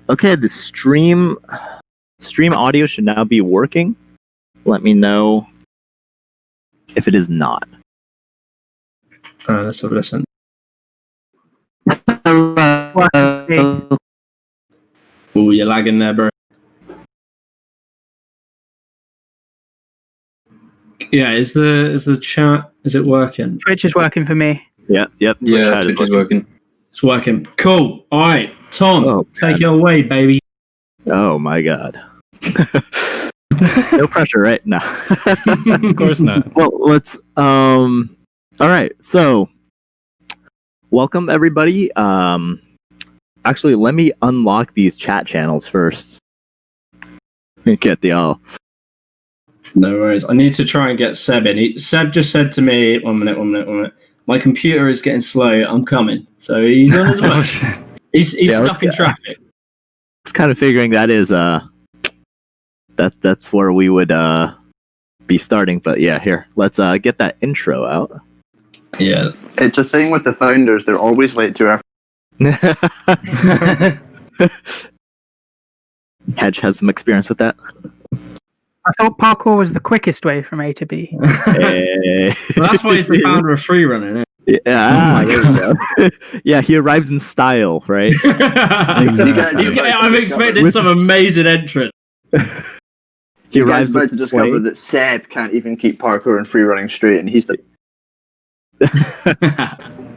Okay, the stream audio should now be working. Let me know if it is not. Let's have a listen. Hello. Oh, you're lagging there, bro. Yeah, is the chat, is it working? Twitch is working for me. Yep. Yeah, Twitch is working. It's working. Cool. All right, Tom, take it away, baby. Oh my god. No pressure, right? No. Of course not. Well, let's all right. So, welcome everybody. Actually, let me unlock these chat channels first. Get the all. No worries. I need to try and get Seb in. Seb just said to me, one minute. My computer is getting slow. I'm coming. So he's on his way. He's stuck in traffic. It's kind of figuring that is that's where we would be starting. But yeah, here, let's get that intro out. Yeah. It's a thing with the founders. They're always late to our... Hedge has some experience with that. I thought parkour was the quickest way from A to B. Hey. Well, that's why he's the founder of Freerunner. Yeah, there you go. Yeah, he arrives in style, right? I'm expecting some amazing entrance. He You guys arrives about to discover that Seb can't even keep parkour and free running straight, and he's the...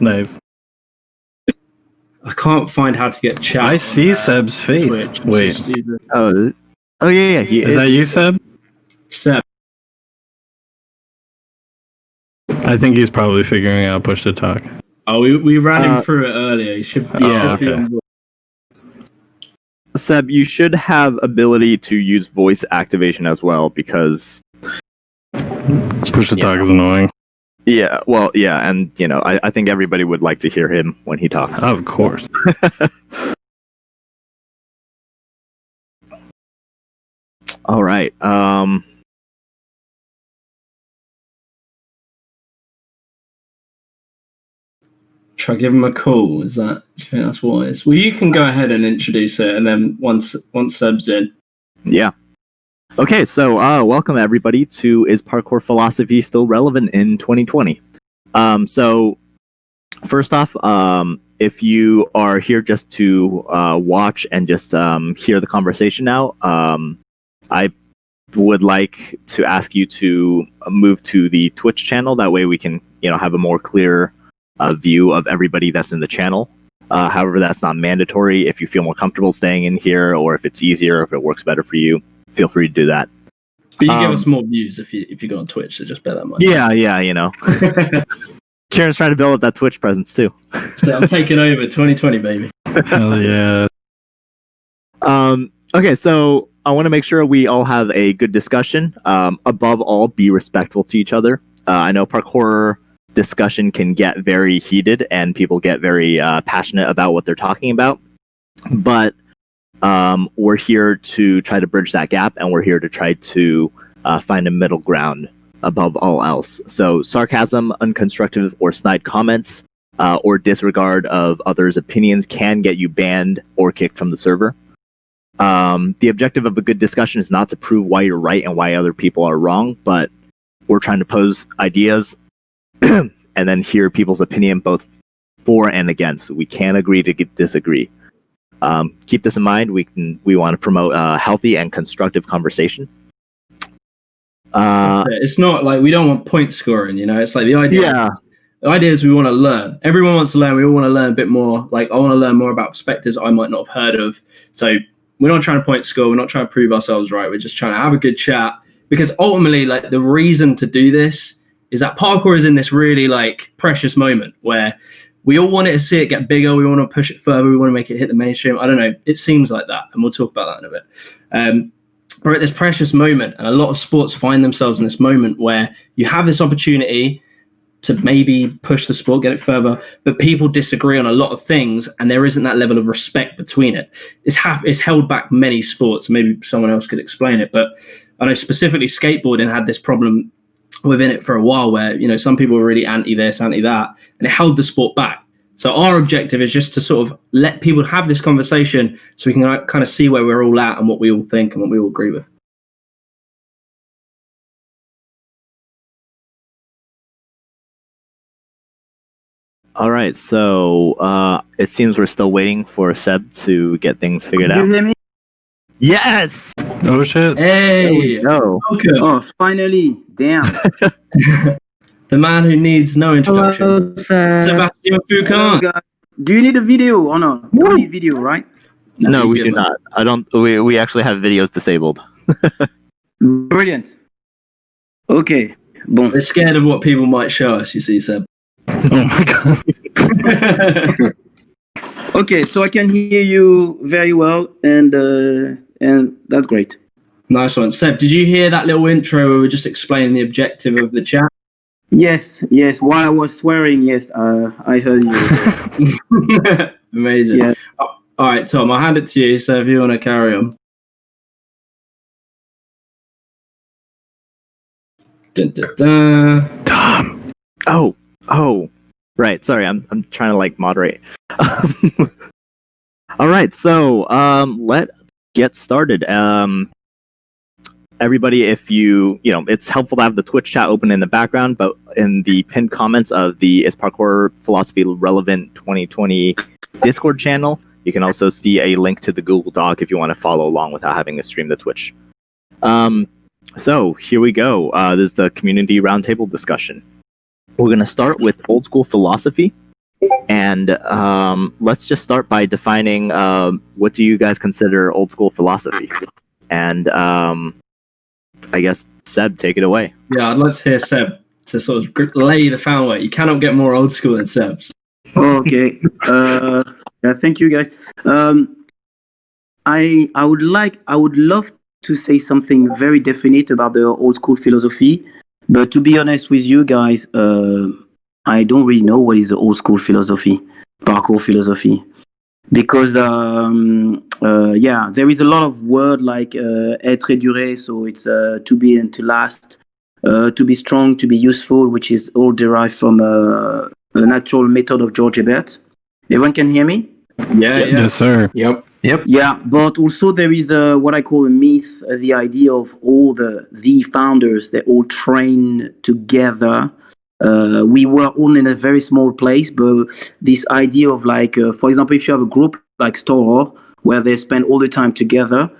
Nice. I can't find how to get chat. I see Seb's face. Twitch. Wait. Oh yeah. He Is that you, Seb? Seb. I think he's probably figuring out push to talk. Oh, we ran him through it earlier. He should be. Okay. Seb, you should have ability to use voice activation as well, because Push to talk is annoying. yeah, well, yeah, and you know, I think everybody would like to hear him when he talks. Of course. All right. Try give him a call. Do you think that's wise? Well, you can go ahead and introduce it, and then once Seb's in. Yeah. Okay, so welcome everybody to Is Parkour Philosophy Still Relevant in 2020? So first off, if you are here just to watch and just hear the conversation now, I would like to ask you to move to the Twitch channel. That way we can, have a more clear view of everybody that's in the channel. However, that's not mandatory. If you feel more comfortable staying in here, or if it's easier, if it works better for you, feel free to do that. But you give us more views if you go on Twitch, so just bear that in mind. Yeah, Kieran's trying to build up that Twitch presence too. So I'm taking over 2020, baby. Hell yeah. Okay, so I want to make sure we all have a good discussion. Above all, be respectful to each other. I know parkour discussion can get very heated and people get very passionate about what they're talking about, but we're here to try to bridge that gap, and we're here to try to find a middle ground above all else. So sarcasm, unconstructive or snide comments, or disregard of others' opinions can get you banned or kicked from the server. The objective of a good discussion is not to prove why you're right and why other people are wrong, but we're trying to pose ideas and then hear people's opinion both for and against. We can agree to disagree. Keep this in mind. We want to promote a healthy and constructive conversation. It's not like we don't want point scoring, It's like the idea. Yeah. The idea is we want to learn. Everyone wants to learn. We all want to learn a bit more. Like, I want to learn more about perspectives I might not have heard of. So we're not trying to point score. We're not trying to prove ourselves right. We're just trying to have a good chat, because ultimately, like, the reason to do this is that parkour is in this really like precious moment where we all want to see it get bigger. We want to push it further. We want to make it hit the mainstream. I don't know. It seems like that. And we'll talk about that in a bit. We're at this precious moment, and a lot of sports find themselves in this moment where you have this opportunity to maybe push the sport, get it further, but people disagree on a lot of things, and there isn't that level of respect between it. It's held back many sports. Maybe someone else could explain it, but I know specifically skateboarding had this problem within it for a while where, some people were really anti this, anti that, and it held the sport back. So our objective is just to sort of let people have this conversation so we can kind of see where we're all at and what we all think and what we all agree with. All right, so it seems we're still waiting for Seb to get things figured Can out. you hear me? Yes! Oh shit! Hey, No. welcome. Oh, finally. Damn. The man who needs no introduction. Hello, sir. Sebastian Hello, Foucan. guys. Do you need a video or not? You don't need video, right? No, we you do good, man. not. I don't. We actually have videos disabled. Brilliant. Okay. Bon. We're scared of what people might show us, you see, Seb. Oh my god! Okay, so I can hear you very well, and that's great. Nice one. Seb, did you hear that little intro where we were just explaining the objective of the chat? Yes. While I was swearing, yes, I heard you. Amazing. Yeah. All right, Tom, I'll hand it to you, so if you want to carry on. Dun, dun, dun. Tom. Oh, right. Sorry, I'm trying to like moderate. All right, so let's get started. Everybody, if you know, it's helpful to have the Twitch chat open in the background, but in the pinned comments of the Is Parkour Philosophy Relevant 2020 Discord channel, you can also see a link to the Google Doc if you want to follow along without having to stream the Twitch. So here we go. This is the community roundtable discussion. We're going to start with old school philosophy, and let's just start by defining what do you guys consider old school philosophy, and I guess Seb, take it away. Yeah, I'd like to hear Seb to sort of lay the foundation. You cannot get more old school than Seb's. Okay. Yeah, thank you, guys. I would love to say something very definite about the old school philosophy, but to be honest with you guys, I don't really know what is the old school philosophy, parkour philosophy, because there is a lot of word like être duré, so it's to be and to last, to be strong, to be useful, which is all derived from an actual method of George Ebert. Everyone can hear me? Yeah. Yes, sir. Yep. Yeah, but also there is what I call a myth, the idea of all the founders, they all train together. We were all in a very small place, but this idea of like, for example, if you have a group like Store, where they spend all the time together,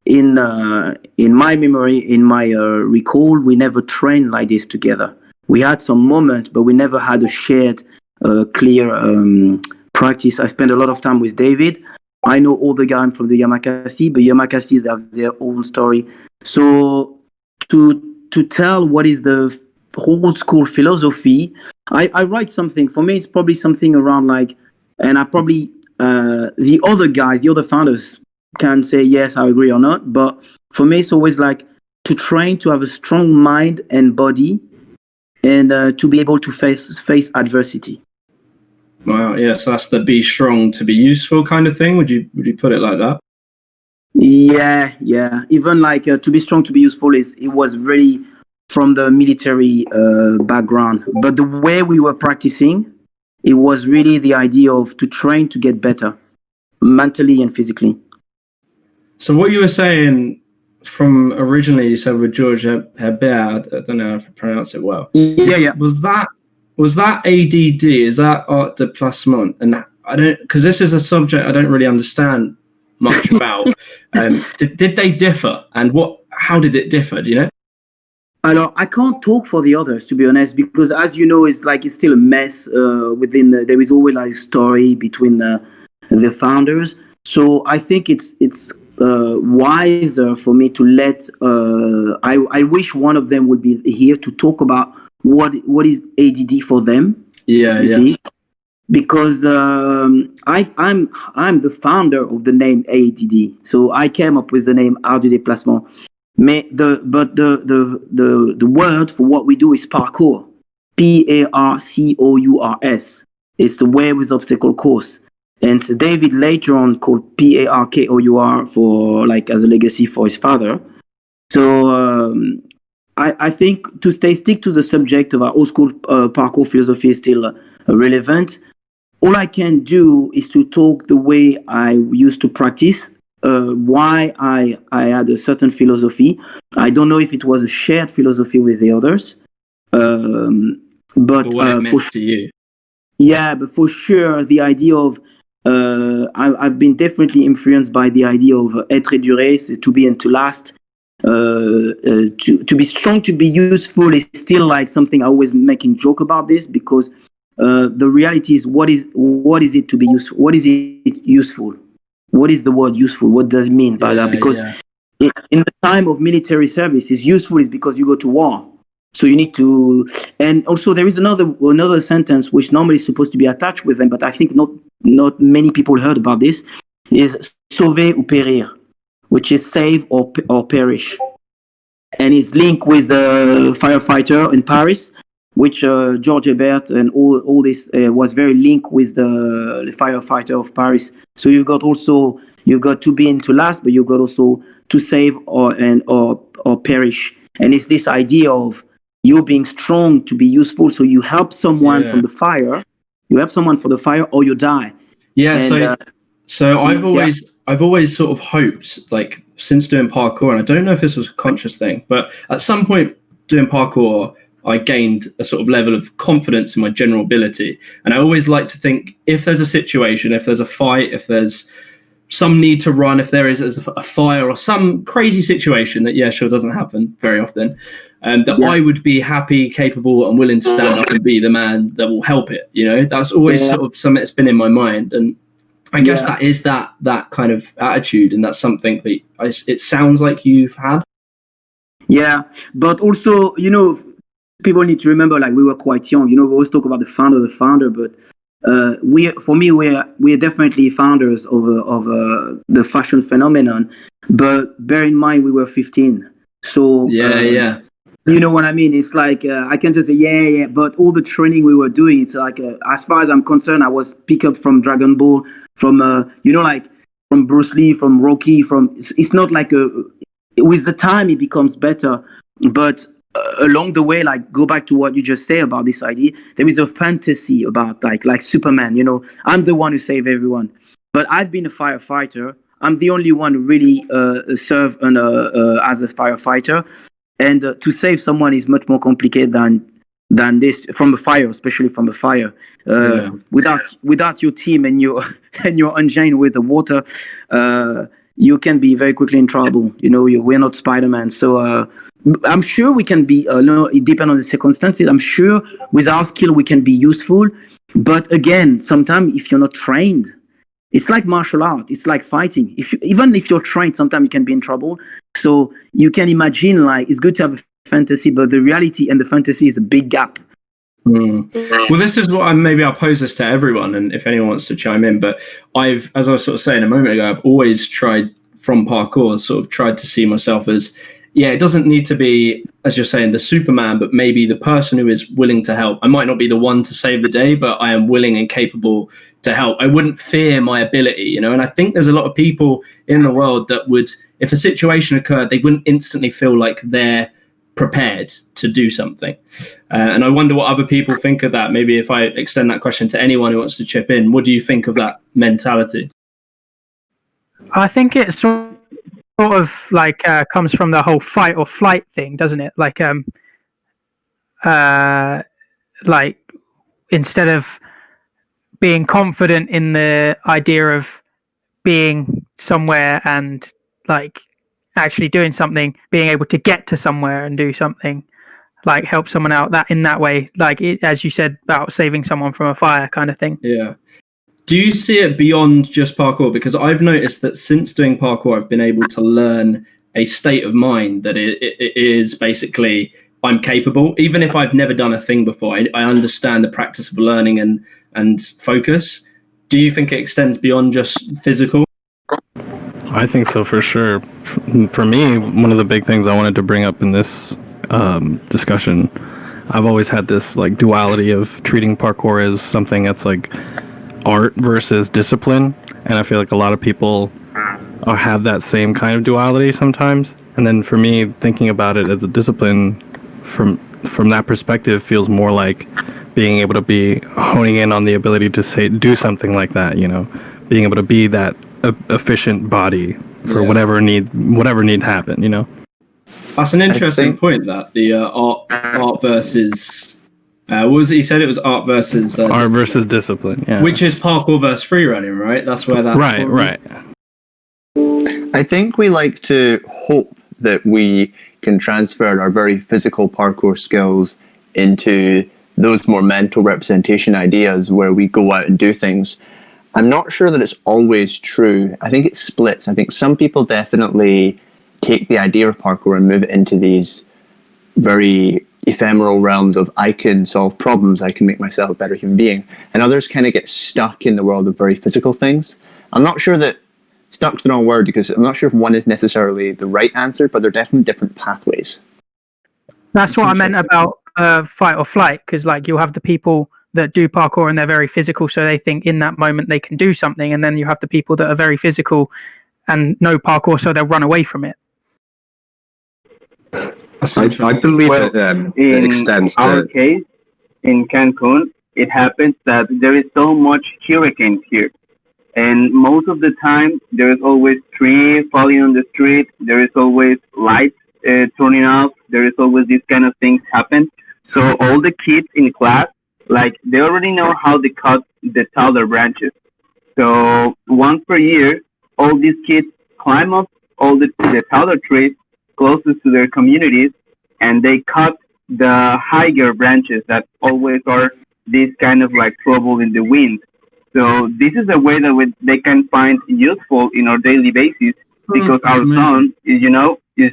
in my memory, in my recall, we never trained like this together. We had some moments, but we never had a shared, clear practice. I spent a lot of time with David. I know all the guys from the Yamakasi, but Yamakasi, they have their own story. So to tell what is the old school philosophy, I write something. For me, it's probably something around like, and I probably, the other guys, the other founders can say, yes, I agree or not. But for me, it's always like to train to have a strong mind and body, and to be able to face adversity. Wow. Yeah. So that's the be strong to be useful kind of thing. Would you put it like that? Yeah. Even like to be strong to be useful it was really from the military background, but the way we were practicing, it was really the idea of to train to get better, mentally and physically. So what you were saying from originally, you said with George Hebert, I don't know if I pronounce it well. Yeah. Was that ADD? Is that art déplacement? And I don't, because this is a subject I don't really understand much about. Did they differ? And how did it differ? Do you know? Alors, I can't talk for the others, to be honest, because as you know, it's still a mess within. There is always like a story between the founders. So I think it's wiser for me to let. I wish one of them would be here to talk about what is ADD for them. Yeah. See? Because I'm the founder of the name ADD, so I came up with the name Art du Déplacement. But the word for what we do is parkour, Parcours. It's the way with obstacle course, and David later on called Parkour for like as a legacy for his father. So I think to stick to the subject of our old school parkour philosophy is still relevant. All I can do is to talk the way I used to practice, why I had a certain philosophy. I don't know if it was a shared philosophy with the others, but what it meant to you. Yeah, but for sure, the idea of I've been definitely influenced by the idea of être duré, so to be and to last. To be strong, to be useful is still like something I always making joke about this, because the reality is what is it to be useful? What is it useful? What is the word useful? What does it mean by that? Because in the time of military service, is useful is because you go to war. So you need to, and also there is another sentence which normally is supposed to be attached with them, but I think not many people heard about this, is sauver ou périr, which is save or perish, and is linked with the firefighter in Paris, which George Hebert and all this was very linked with the firefighter of Paris. So you've got to be and to last, but you've got also to save or perish, and it's this idea of you being strong to be useful. So you help someone from the fire. You help someone for the fire, or you die. Yeah. And, so I've always sort of hoped, like since doing parkour, and I don't know if this was a conscious thing, but at some point doing parkour, I gained a sort of level of confidence in my general ability. And I always like to think, if there's a situation, if there's a fight, if there's some need to run, if there is a fire or some crazy situation that, doesn't happen very often, I would be happy, capable, and willing to stand up and be the man that will help it. You know, that's always sort of something that's been in my mind. And I guess that is that kind of attitude. And that's something that it sounds like you've had. Yeah, but also, people need to remember, like, we were quite young. We always talk about the founder, but we're definitely founders of the fashion phenomenon. But bear in mind, we were 15. So you know what I mean? It's like I can just say but all the training we were doing, it's like as far as I'm concerned, I was picked up from Dragon Ball, from like from Bruce Lee, from Rocky, it's not like with the time it becomes better, but along the way, like, go back to what you just said about this idea, there is a fantasy about like Superman. I'm the one who saved everyone, but I've been a firefighter. I'm the only one who really served as a firefighter, and to save someone is much more complicated than this, from a fire, especially from a fire. Without your team and your engine with the water, you can be very quickly in trouble. We're not Spider-Man, so I'm sure we can be. It depends on the circumstances. I'm sure with our skill we can be useful, but again, sometimes if you're not trained, it's like martial art. It's like fighting. Even if you're trained, sometimes you can be in trouble. So you can imagine, like, it's good to have a fantasy, but the reality and the fantasy is a big gap. Well, this is what I'll pose this to everyone, and if anyone wants to chime in. But as I was sort of saying a moment ago, I've always tried from parkour, sort of tried to see myself as, it doesn't need to be, as you're saying, the Superman, but maybe the person who is willing to help. I might not be the one to save the day, but I am willing and capable to help. I wouldn't fear my ability, and I think there's a lot of people in the world that would, if a situation occurred, they wouldn't instantly feel like they're prepared to do something. And I wonder what other people think of that. Maybe if I extend that question to anyone who wants to chip in, what do you think of that mentality? I think it's sort of like comes from the whole fight or flight thing, doesn't it? Like instead of being confident in the idea of being somewhere and like actually doing something, being able to get to somewhere and do something, like help someone out in that way, like as you said about saving someone from a fire kind of thing. Yeah. Do you see it beyond just parkour? Because I've noticed that since doing parkour, I've been able to learn a state of mind that it is basically, I'm capable. Even if I've never done a thing before, I understand the practice of learning and focus. Do you think it extends beyond just physical? I think so, for sure. For me, one of the big things I wanted to bring up in this discussion, I've always had this like duality of treating parkour as something that's like art versus discipline, and I feel like a lot of people have that same kind of duality sometimes. And then for me, thinking about it as a discipline from that perspective feels more like being able to be honing in on the ability to do something like that, being able to be that efficient body for whatever need happen. That's an interesting point. That the art versus what was it? You said it was art versus discipline. Yeah, which is parkour versus free running, right? That's where that right. I think we like to hope that we can transfer our very physical parkour skills into those more mental representation ideas where we go out and do things. I'm not sure that it's always true. I think it splits. I think some people definitely take the idea of parkour and move it into these very ephemeral realms of I can solve problems, I can make myself a better human being. And others kind of get stuck in the world of very physical things. I'm not sure that stuck's the wrong word, because I'm not sure if one is necessarily the right answer, but they're definitely different pathways. That's what I meant about fight or flight, because like you'll have the people that do parkour and they're very physical, so they think in that moment they can do something, and then you have the people that are very physical and no parkour, so they'll run away from it. I believe it extends to our case in Cancun. It happens that there is so much hurricanes here, and most of the time there is always tree falling on the street. There is always lights turning off. There is always these kind of things happen. So all the kids in class, like they already know how to cut the taller branches. So once per year, all these kids climb up all the taller trees closest to their communities, and they cut the higher branches that always are this kind of like trouble in the wind. So this is a way that they can find useful in our daily basis, because our sun is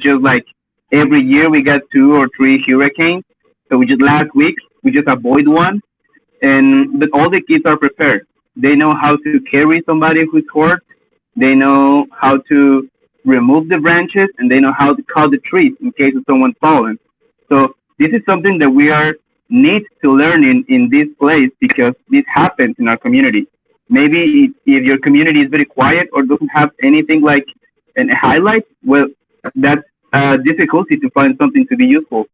just like every year we get 2 or 3 hurricanes. So last week we just avoid one, but all the kids are prepared. They know how to carry somebody who's hurt. They know how to remove the branches, and they know how to cut the trees in case of someone fallen. So this is something that we need to learn in this place, because this happens in our community. Maybe if your community is very quiet or doesn't have anything like a highlight, well, that's a difficulty to find something to be useful.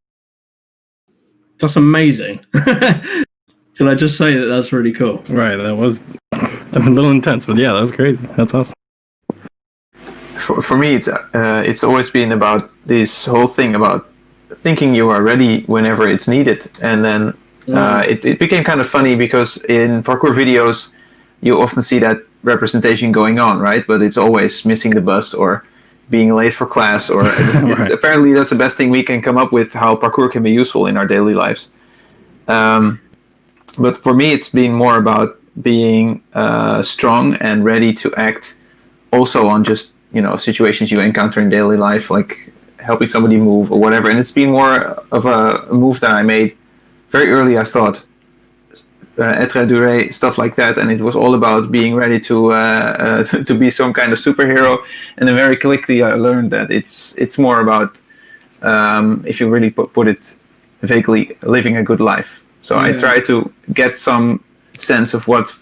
That's amazing. Can I just say that that's really cool? Right, that was a little intense, but yeah, that was crazy. That's awesome. For me, it's always been about this whole thing about thinking you are ready whenever it's needed, and then it became kind of funny because in parkour videos you often see that representation going on, right? But it's always missing the bus or being late for class, or Right. Apparently that's the best thing we can come up with how parkour can be useful in our daily lives. But for me, it's been more about being strong and ready to act also on just situations you encounter in daily life, like helping somebody move or whatever. And it's been more of a move that I made very early, I thought. Etre Dure, stuff like that, and it was all about being ready to be some kind of superhero. And then very quickly I learned that it's more about, if you really put it vaguely, living a good life. So I try to get some sense of what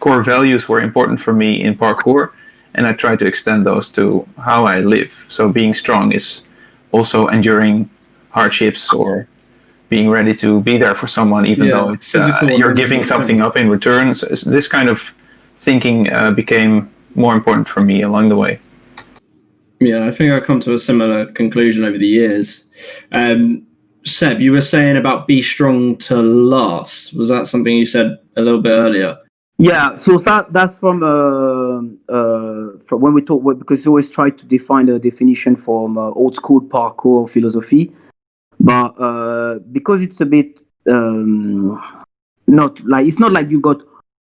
core values were important for me in parkour, and I try to extend those to how I live. So being strong is also enduring hardships or being ready to be there for someone, even though it's you're giving something up in return. So this kind of thinking became more important for me along the way. Yeah, I think I've come to a similar conclusion over the years. Seb, you were saying about be strong to last. Was that something you said a little bit earlier? Yeah, so that's from when we talk, because we always try to define a definition from old school parkour philosophy, but because it's a bit it's not like you got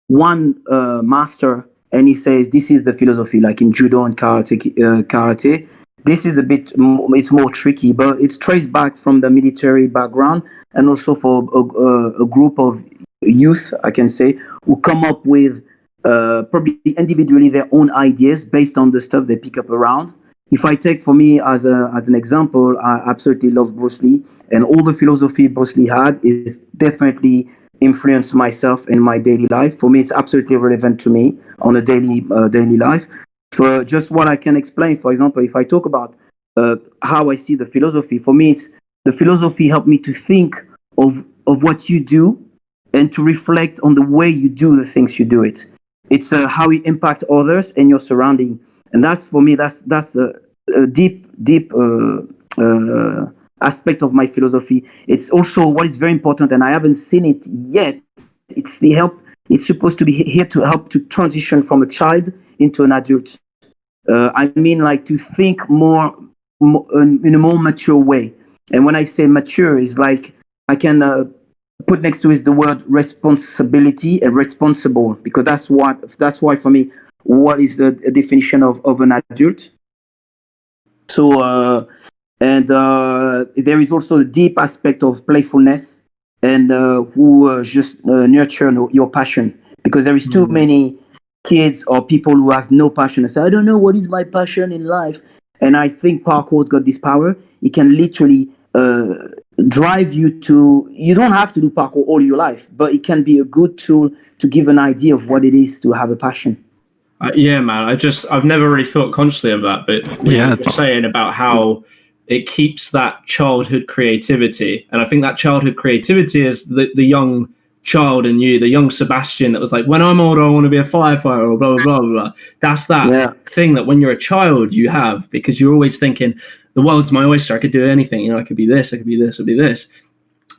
one master and he says this is the philosophy, like in judo and karate. This is it's more tricky, but it's traced back from the military background, and also for a group of youth, I can say, who come up with probably individually their own ideas based on the stuff they pick up around. If I take for me as an example, I absolutely love Bruce Lee, and all the philosophy Bruce Lee had is definitely influenced myself in my daily life. For me, it's absolutely relevant to me on a daily life. For just what I can explain, for example, if I talk about how I see the philosophy, for me, it's the philosophy helped me to think of what you do and to reflect on the way you do the things you do it. It's how you impact others and your surrounding, and that's for me. That's the deep aspect of my philosophy. It's also what is very important, and I haven't seen it yet. It's the help. It's supposed to be here to help to transition from a child into an adult. I mean, like to think more in a more mature way. And when I say mature, is like I can put next to it the word responsibility and responsible, because that's why for me, what is the definition of an adult? So there is also a deep aspect of playfulness and who just nurture your passion, because there is too many kids or people who have no passion and say, I don't know what is my passion in life. And I think parkour's got this power. It can literally drive you to, you don't have to do parkour all your life, but it can be a good tool to give an idea of what it is to have a passion. Yeah, man. I've never really thought consciously of that, but you're saying about how it keeps that childhood creativity. And I think that childhood creativity is the young child in you, the young Sebastian that was like, when I'm older, I want to be a firefighter or blah, blah, blah, blah. That's that thing that when you're a child, you have, because you're always thinking, the world's my oyster. I could do anything. I could be this, I could be this, I could be this.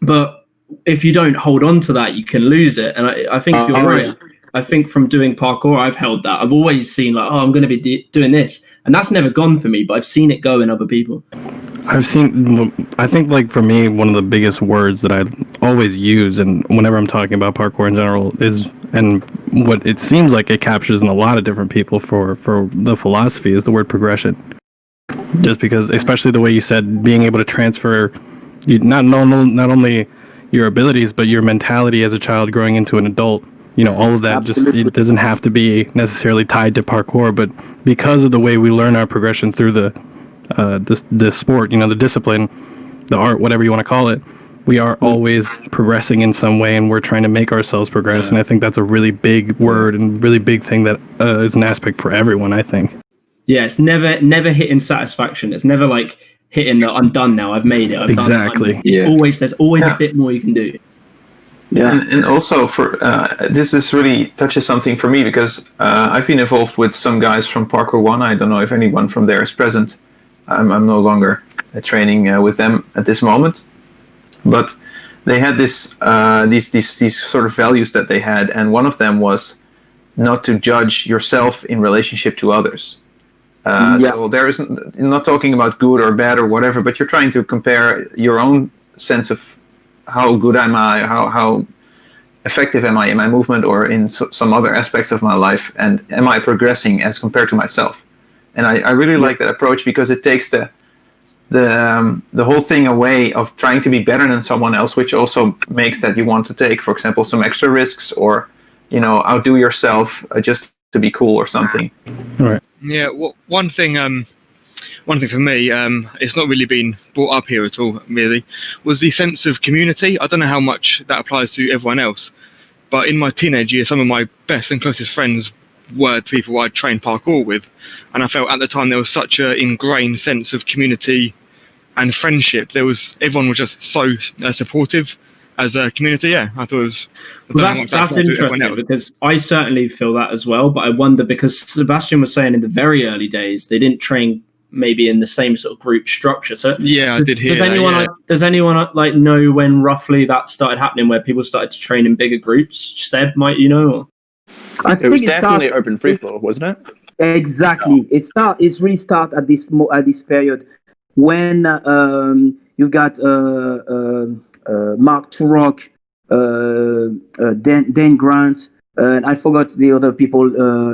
But if you don't hold on to that, you can lose it. And I think you're right. I think from doing parkour, I've held that. I've always seen like, I'm going to be doing this. And that's never gone for me, but I've seen it go in other people. I think like for me, one of the biggest words that I always use, and whenever I'm talking about parkour in general, is, and what it seems like it captures in a lot of different people for the philosophy, is the word progression. Just because, especially the way you said, being able to transfer not only your abilities, but your mentality as a child growing into an adult. All of that. Absolutely. Just, it doesn't have to be necessarily tied to parkour, but because of the way we learn our progression through the sport, the discipline, the art, whatever you want to call it, we are always progressing in some way, and we're trying to make ourselves progress. And I think that's a really big word and really big thing that is an aspect for everyone, I think. Yeah, it's never hitting satisfaction. It's never like hitting the I'm done now, I've made it. Exactly. There's always a bit more you can do. Yeah, and also for this is really touches something for me, because I've been involved with some guys from Parkour One. I don't know if anyone from there is present. I'm no longer training with them at this moment, but they had these sort of values that they had, and one of them was not to judge yourself in relationship to others. So there isn't, not talking about good or bad or whatever, but you're trying to compare your own sense of how good am I, how effective am I in my movement or in some other aspects of my life, and am I progressing as compared to myself? And I really like that approach, because it takes the whole thing away of trying to be better than someone else, which also makes that you want to take, for example, some extra risks, or outdo yourself just to be cool or something. Right. Yeah. Well, one thing for me, it's not really been brought up here at all, really, was the sense of community. I don't know how much that applies to everyone else, but in my teenage years, some of my best and closest friends were people I'd trained parkour with, and I felt at the time there was such an ingrained sense of community and friendship. Everyone was just so supportive as a community. Yeah, I thought it was. That's interesting, because I certainly feel that as well. But I wonder, because Sebastian was saying in the very early days they didn't train maybe in the same sort of group structure. So yeah, I did hear. Does anyone like know when roughly that started happening, where people started to train in bigger groups? Seb, might you know? I think it was definitely urban free flow, wasn't it? Exactly. Oh. It's really start at this period when you've got Mark Turok, Dan Grant, and I forgot the other people.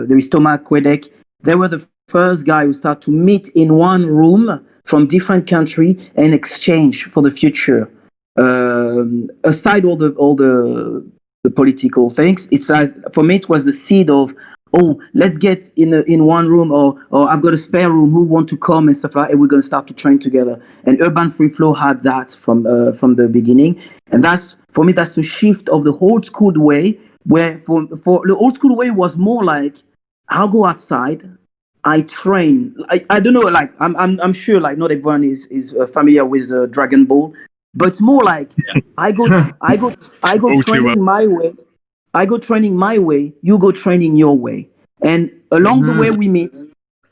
There is Thomas Quedek. They were the first guy who started to meet in one room from different country and exchange for the future. Aside all the political things, for me it was the seed of, let's get in one room, or I've got a spare room, who want to come and stuff like that, and we're going to start to train together. And Urban Free Flow had that from the beginning, and that's, for me, that's the shift of the old school way, where for the old school way was more like, I'll go outside, I train. I don't know, like I'm sure like not everyone is familiar with Dragon Ball. But it's more like I go All too well. training my way. I go training my way, you go training your way. And along the way we meet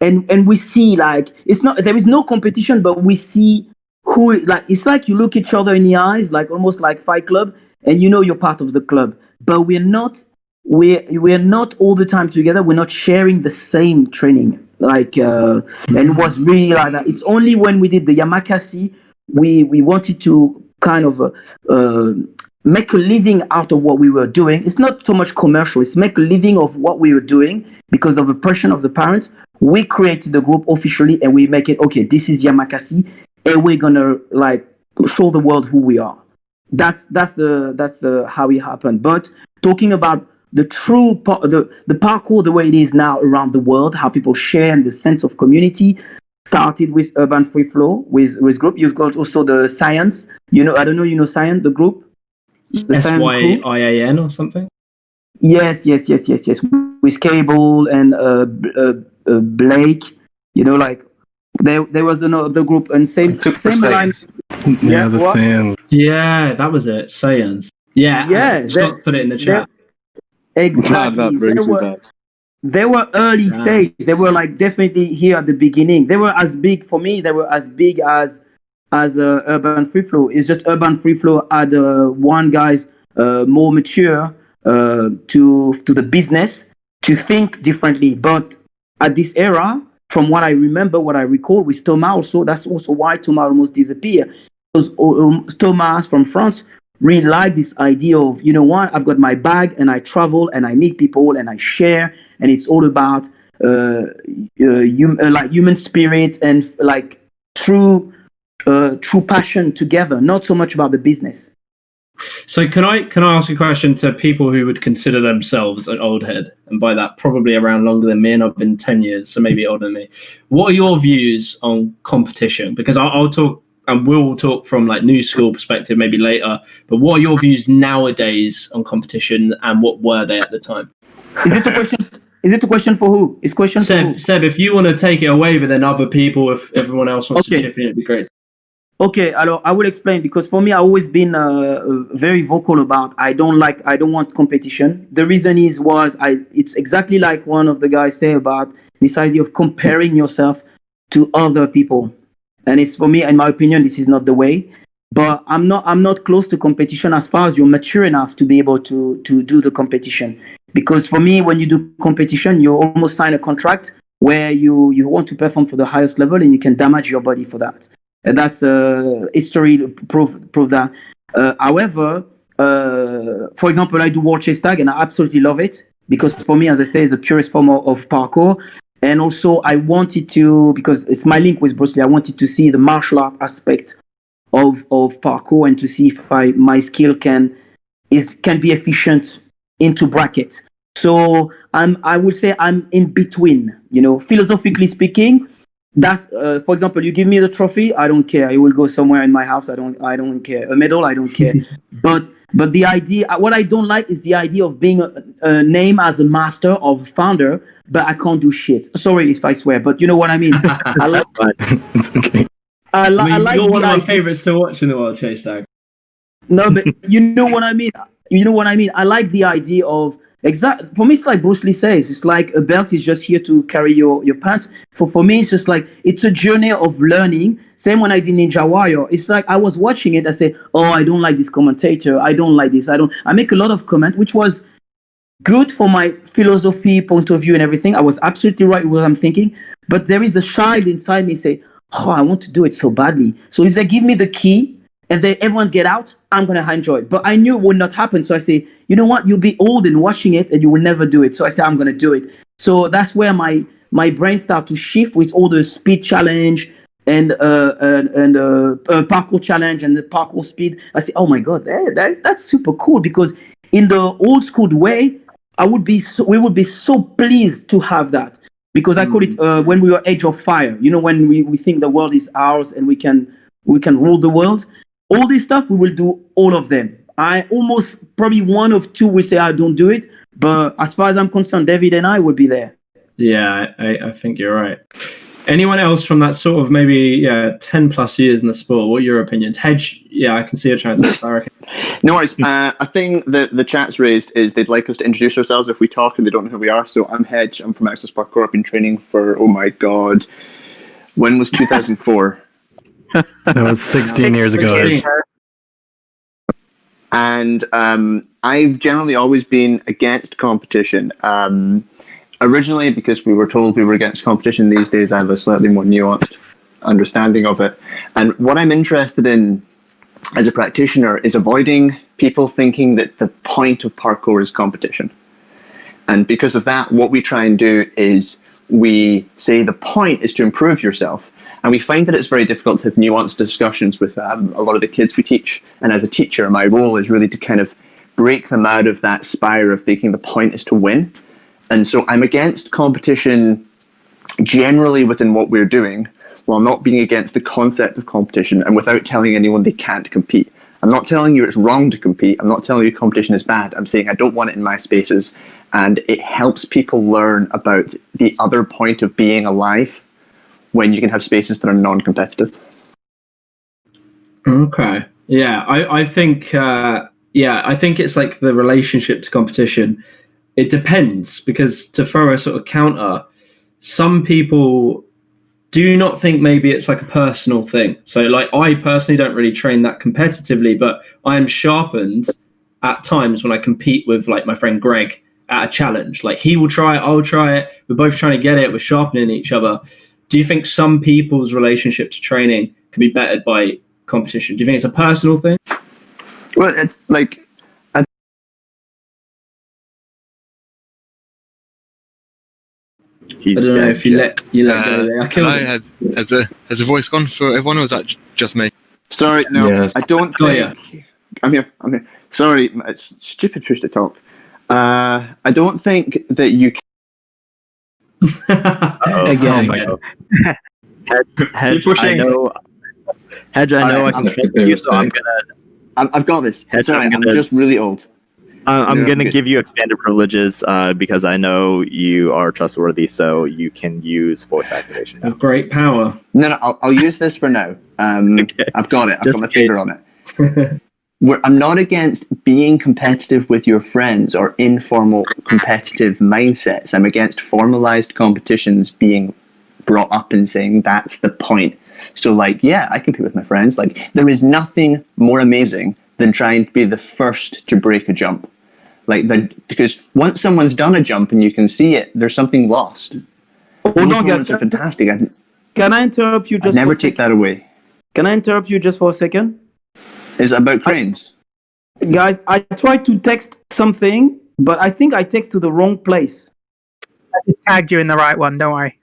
and we see like there is no competition, but we see who like it's like you look each other in the eyes, like almost like Fight Club, and you know you're part of the club. But we're not all the time together. We're not sharing the same training. Like and it was really like that. It's only when we did the Yamakasi we wanted to kind of make a living out of what we were doing. It's not so much commercial. It's make a living of what we were doing because of the pressure of the parents. We created the group officially and we make it, okay, this is Yamakasi and we're going to like show the world who we are. That's the how it happened. But talking about the true the parkour, the way it is now around the world, how people share and the sense of community, started with Urban Free Flow with group. You've got also the Science. You know, I don't know, you know Science, the group? The SYIAN or something? Yes. With Cable and Blake. You know, like there was another group and same line. Yeah, the Sand. Yeah, that was it. Sayans. Yeah. Scott put it in the chat. Exactly. They were early stage. They were like definitely here at the beginning. They were as big for me. They were as big as Urban Free Flow. It's just Urban Free Flow had one guy's more mature to the business to think differently. But at this era, from what I remember, what I recall with Thomas also, that's also why Thomas almost disappeared. Because Thomas from France really liked this idea of, you know what, I've got my bag and I travel and I meet people and I share, and it's all about like human spirit and like true passion together, not so much about the business. So can I ask a question to people who would consider themselves an old head, and by that probably around longer than me, and I've been 10 years, so maybe older than me. What are your views on competition? Because I'll talk, and we'll talk from like new school perspective maybe later, but what are your views nowadays on competition and what were they at the time? Is it a question for who? Is question Seb, for who? Seb, if you want to take it away, but then other people, if everyone else wants to chip in, it'd be great. Okay, I will explain, because for me, I've always been very vocal about I don't want competition. The reason it's exactly like one of the guys say about this idea of comparing yourself to other people. And it's, for me, in my opinion, this is not the way. But I'm not close to competition as far as you're mature enough to be able to do the competition. Because for me, when you do competition, you almost sign a contract where you want to perform for the highest level and you can damage your body for that. And that's history prove that. However, for example, I do World Chase Tag and I absolutely love it, because for me, as I say, it's the purest form of parkour. And also I wanted to, because it's my link with Bruce Lee, I wanted to see the martial art aspect of parkour and to see if my skill can be efficient into bracket. So I would say I'm in between, you know, philosophically speaking. That's for example, you give me the trophy, I don't care. It will go somewhere in my house. I don't care. A medal, I don't care. But the idea, what I don't like is the idea of being a name as a master or founder, but I can't do shit. Sorry if I swear, but you know what I mean. I like. It's okay. I like you're one of my favorites to watch in the World Chase Tag. No, but you know what I mean. You know what I mean. I like the idea of for me, it's like Bruce Lee says, it's like a belt is just here to carry your pants. For me, it's just like, it's a journey of learning. Same when I did Ninja Warrior. It's like I was watching it, I say, oh, I don't like this commentator. I don't like this. I make a lot of comment, which was good for my philosophy, point of view and everything. I was absolutely right with what I'm thinking. But there is a child inside me say, oh, I want to do it so badly. So if they give me the key, and then everyone get out, I'm going to enjoy it. But I knew it would not happen. So I say, you know what? You'll be old and watching it and you will never do it. So I say, I'm going to do it. So that's where my brain started to shift with all the speed challenge and parkour challenge and the parkour speed. I say, oh my God, that's super cool, because in the old school way, we would be so pleased to have that, because I call it when we were Age of Fire, you know, when we think the world is ours and we can rule the world. All this stuff, we will do all of them. I almost probably one of two will say I don't do it, but as far as I'm concerned, David and I will be there. Yeah, I think you're right. Anyone else from that sort of maybe 10 plus years in the sport? What are your opinions? Hedge, I can see a chance. I reckon. No worries. I think that the chat's raised is they'd like us to introduce ourselves if we talk and they don't know who we are. So I'm Hedge. I'm from Access Parkour. I've been training for, oh my God, when was 2004? That was 16 years ago. 16. And I've generally always been against competition. Originally, because we were told we were against competition. These days, I have a slightly more nuanced understanding of it. And what I'm interested in as a practitioner is avoiding people thinking that the point of parkour is competition. And because of that, what we try and do is we say the point is to improve yourself. And we find that it's very difficult to have nuanced discussions with a lot of the kids we teach. And as a teacher, my role is really to kind of break them out of that spire of thinking the point is to win. And so I'm against competition generally within what we're doing, while not being against the concept of competition and without telling anyone they can't compete. I'm not telling you it's wrong to compete. I'm not telling you competition is bad. I'm saying I don't want it in my spaces. And it helps people learn about the other point of being alive when you can have spaces that are non-competitive. Okay. Yeah, I think I think it's like the relationship to competition. It depends, because to throw a sort of counter, some people do not think maybe it's like a personal thing. So like I personally don't really train that competitively, but I am sharpened at times when I compete with like my friend Greg at a challenge. Like he will try it, I'll try it. We're both trying to get it. We're sharpening each other. Do you think some people's relationship to training can be bettered by competition? Do you think it's a personal thing? Well, it's like... I don't know if you let go there. I killed has the voice gone for everyone, or is that just me? Sorry, no, Yes. I don't think... I'm here. Sorry, it's stupid push to talk. I don't think that you can... Again. Hedge, I know I can trust you, so I'm gonna... I've got this. Hedge, Sorry, I'm just really old. I'm going to give you expanded privileges because I know you are trustworthy, so you can use voice activation now. Great power. No, I'll use this for now. Okay. I've got it. I've Just got my in finger on it. I'm not against being competitive with your friends or informal competitive mindsets. I'm against formalized competitions being brought up and saying that's the point. So, like, yeah, I compete with my friends. Like, there is nothing more amazing than trying to be the first to break a jump. Because once someone's done a jump and you can see it, there's something lost. Those moments are fantastic. Can I interrupt you just I'd never take that away. Can I interrupt you just for a second? Is it about cranes? Guys, I tried to text something, but I think I text to the wrong place. I just tagged you in the right one, don't worry.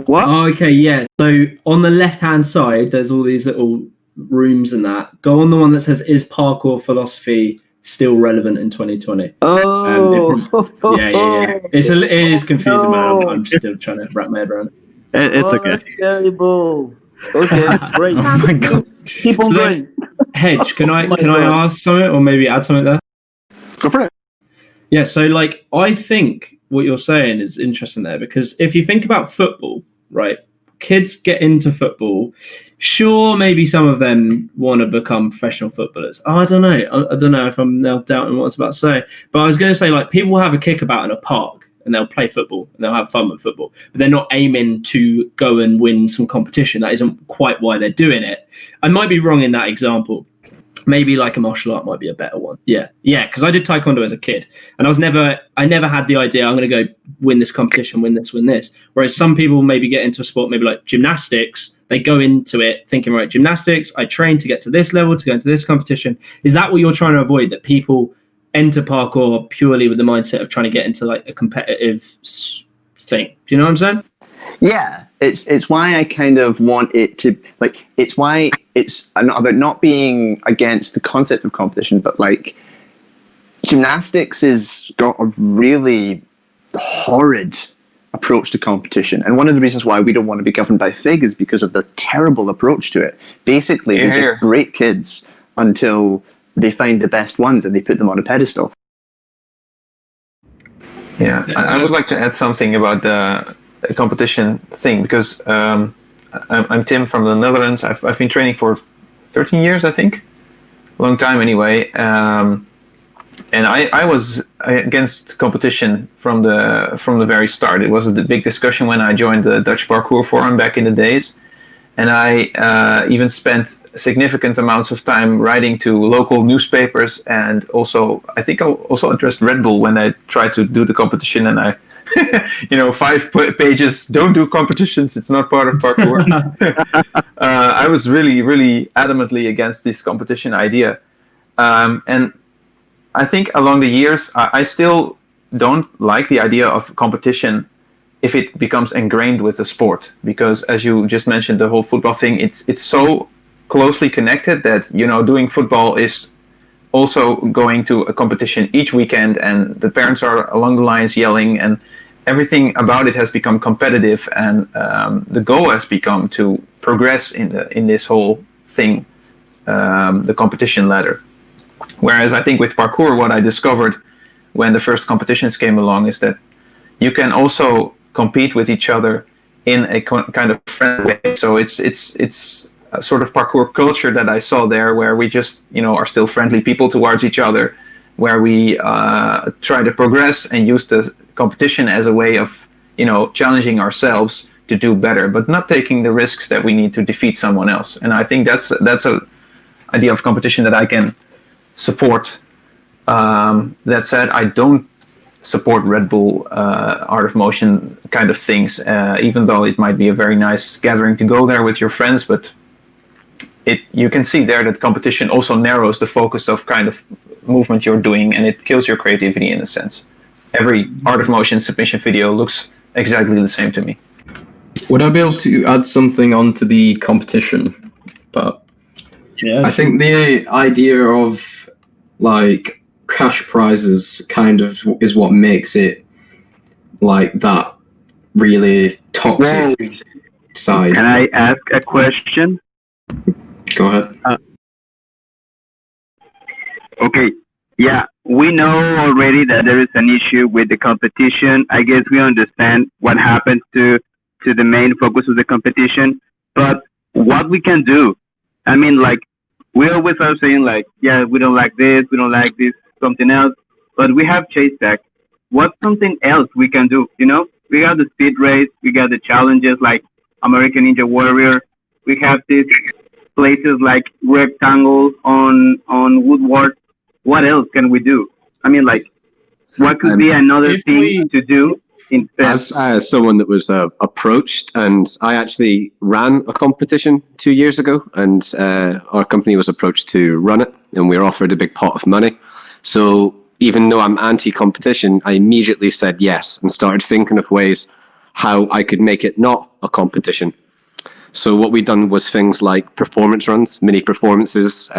What? Oh, okay, yeah. So on the left-hand side, there's all these little rooms and that. Go on the one that says, "Is parkour philosophy still relevant in 2020?" Oh, yeah. It is confusing, man. I'm still trying to wrap my head around it. It's okay. That's terrible. Okay, great. Oh my god. Keep on going. Hedge, can I ask something, or maybe add something there? Go for it. Yeah, so like I think what you're saying is interesting there, because if you think about football, right? Kids get into football. Sure, maybe some of them want to become professional footballers. I don't know. I don't know if I'm now doubting what I was about to say. But I was going to say, like, people have a kickabout in a park and they'll play football and they'll have fun with football, but they're not aiming to go and win some competition. That isn't quite why they're doing it. I might be wrong in that example. Maybe like a martial art might be a better one. Yeah, because I did taekwondo as a kid, and I never had the idea I'm going to go win this competition, win this. Whereas some people maybe get into a sport, maybe like gymnastics, they go into it thinking, right, gymnastics, I train to get to this level, to go into this competition. Is that what you're trying to avoid? That people enter parkour purely with the mindset of trying to get into like a competitive thing? Do you know what I'm saying? Yeah, it's why I kind of want it to, like, it's why it's not about not being against the concept of competition, but like gymnastics has got a really horrid approach to competition. And one of the reasons why we don't want to be governed by FIG is because of their terrible approach to it. Basically, they just break kids until they find the best ones and they put them on a pedestal. Yeah, I would like to add something about competition thing, because I'm Tim from the Netherlands. I've been training for 13 years, I think, long time anyway. And I was against competition from the very start. It was a big discussion when I joined the Dutch Parkour Forum back in the days. And I even spent significant amounts of time writing to local newspapers, and also I think I also addressed Red Bull when I tried to do the competition, and I, 5 pages, don't do competitions, it's not part of parkour. I was really, really adamantly against this competition idea. And I think along the years, I still don't like the idea of competition if it becomes ingrained with the sport, because as you just mentioned, the whole football thing, it's so closely connected that doing football is also going to a competition each weekend, and the parents are along the lines yelling, and everything about it has become competitive, and the goal has become to progress in this whole thing, the competition ladder. Whereas I think with parkour, what I discovered when the first competitions came along is that you can also compete with each other in a kind of friendly way. So it's a sort of parkour culture that I saw there, where we just are still friendly people towards each other, where we try to progress and use the competition as a way of challenging ourselves to do better, but not taking the risks that we need to defeat someone else. And I think that's a idea of competition that I can support. That said, I don't support Red Bull Art of Motion kind of things, even though it might be a very nice gathering to go there with your friends, but you can see there that competition also narrows the focus of kind of movement you're doing, and it kills your creativity in a sense. Every Art of Motion submission video looks exactly the same to me. Would I be able to add something onto the competition? But Yeah, I think the idea of like cash prizes kind of is what makes it like that really toxic side. Can I ask a question? Go ahead. Okay, yeah, we know already that there is an issue with the competition. I guess we understand what happens to the main focus of the competition, but what we can do, I mean, like, we always are saying, like, yeah, we don't like this, something else, but we have chase tag. What's something else we can do? We got the speed race, we got the challenges like American Ninja Warrior, we have these places like rectangles on Woodward. What else can we do? I mean, like, what could be another thing to do instead? As someone that was approached, and I actually ran a competition 2 years ago, and our company was approached to run it, and we were offered a big pot of money. So even though I'm anti-competition, I immediately said yes and started thinking of ways how I could make it not a competition. So what we done was things like performance runs, mini performances,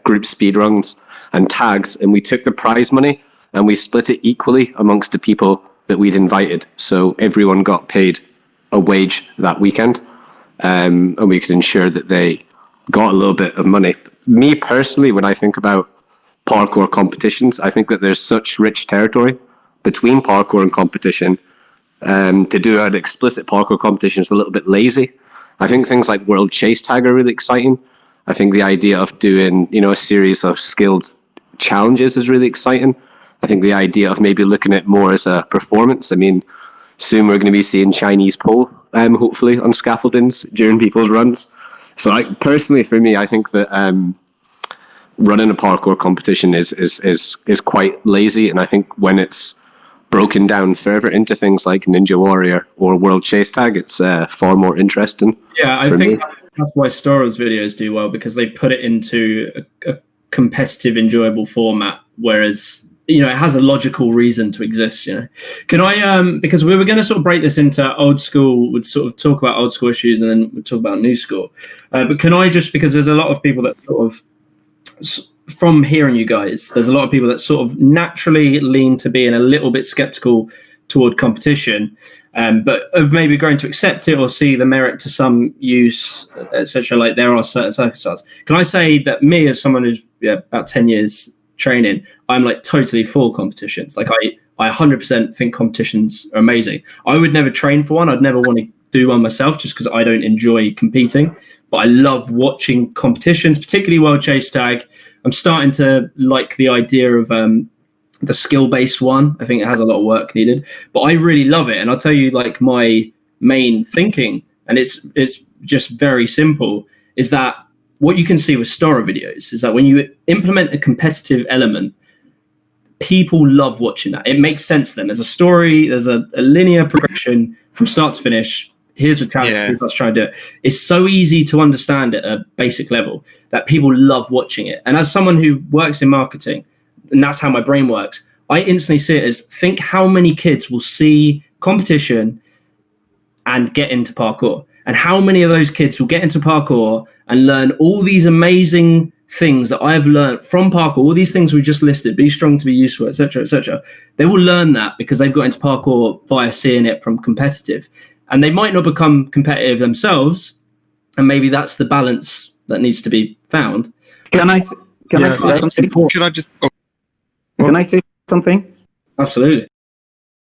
group speed runs, and tags, and we took the prize money and we split it equally amongst the people that we'd invited. So everyone got paid a wage that weekend, and we could ensure that they got a little bit of money. Me personally, when I think about parkour competitions, I think that there's such rich territory between parkour and competition. To do an explicit parkour competition is a little bit lazy. I think things like World Chase Tag are really exciting. I think the idea of doing, a series of skilled challenges is really exciting. I think the idea of maybe looking at more as a performance. I mean, soon we're going to be seeing Chinese pole, hopefully, on scaffoldings during people's runs. So personally, for me, I think that running a parkour competition is quite lazy. And I think when it's broken down further into things like Ninja Warrior or World Chase Tag, it's far more interesting. Yeah, I think that's why Stora's videos do well, because they put it into a competitive, enjoyable format, whereas it has a logical reason to exist. Can I because we were going to sort of break this into old school, would sort of talk about old school issues, and then we'd talk about new school. But can I just, because there's a lot of people that sort of, from hearing you guys, there's a lot of people that sort of naturally lean to being a little bit skeptical toward competition, but of maybe going to accept it or see the merit to some use, etc. Like there are certain circumstances. Can I say that me, as someone who's about 10 years training, I'm like totally for competitions. Like I 100% think competitions are amazing. I would never train for one. I'd never want to do one myself just because I don't enjoy competing. But I love watching competitions, particularly World Chase Tag. I'm starting to like the idea of the skill-based one. I think it has a lot of work needed, but I really love it. And I'll tell you, like, my main thinking, and it's just very simple, is that what you can see with Stora videos is that when you implement a competitive element, people love watching that. It makes sense to them. There's a story, there's a linear progression from start to finish. Here's the challenge. Let's try and do it. It's so easy to understand at a basic level that people love watching it. And as someone who works in marketing, and that's how my brain works, I instantly see it as, think how many kids will see competition and get into parkour. And how many of those kids will get into parkour and learn all these amazing things that I've learned from parkour, all these things we just listed, be strong to be useful, etc., etc. They will learn that because they've got into parkour via seeing it from competitive. And they might not become competitive themselves, and maybe that's the balance that needs to be found. Can I say something? Can I say something? Absolutely.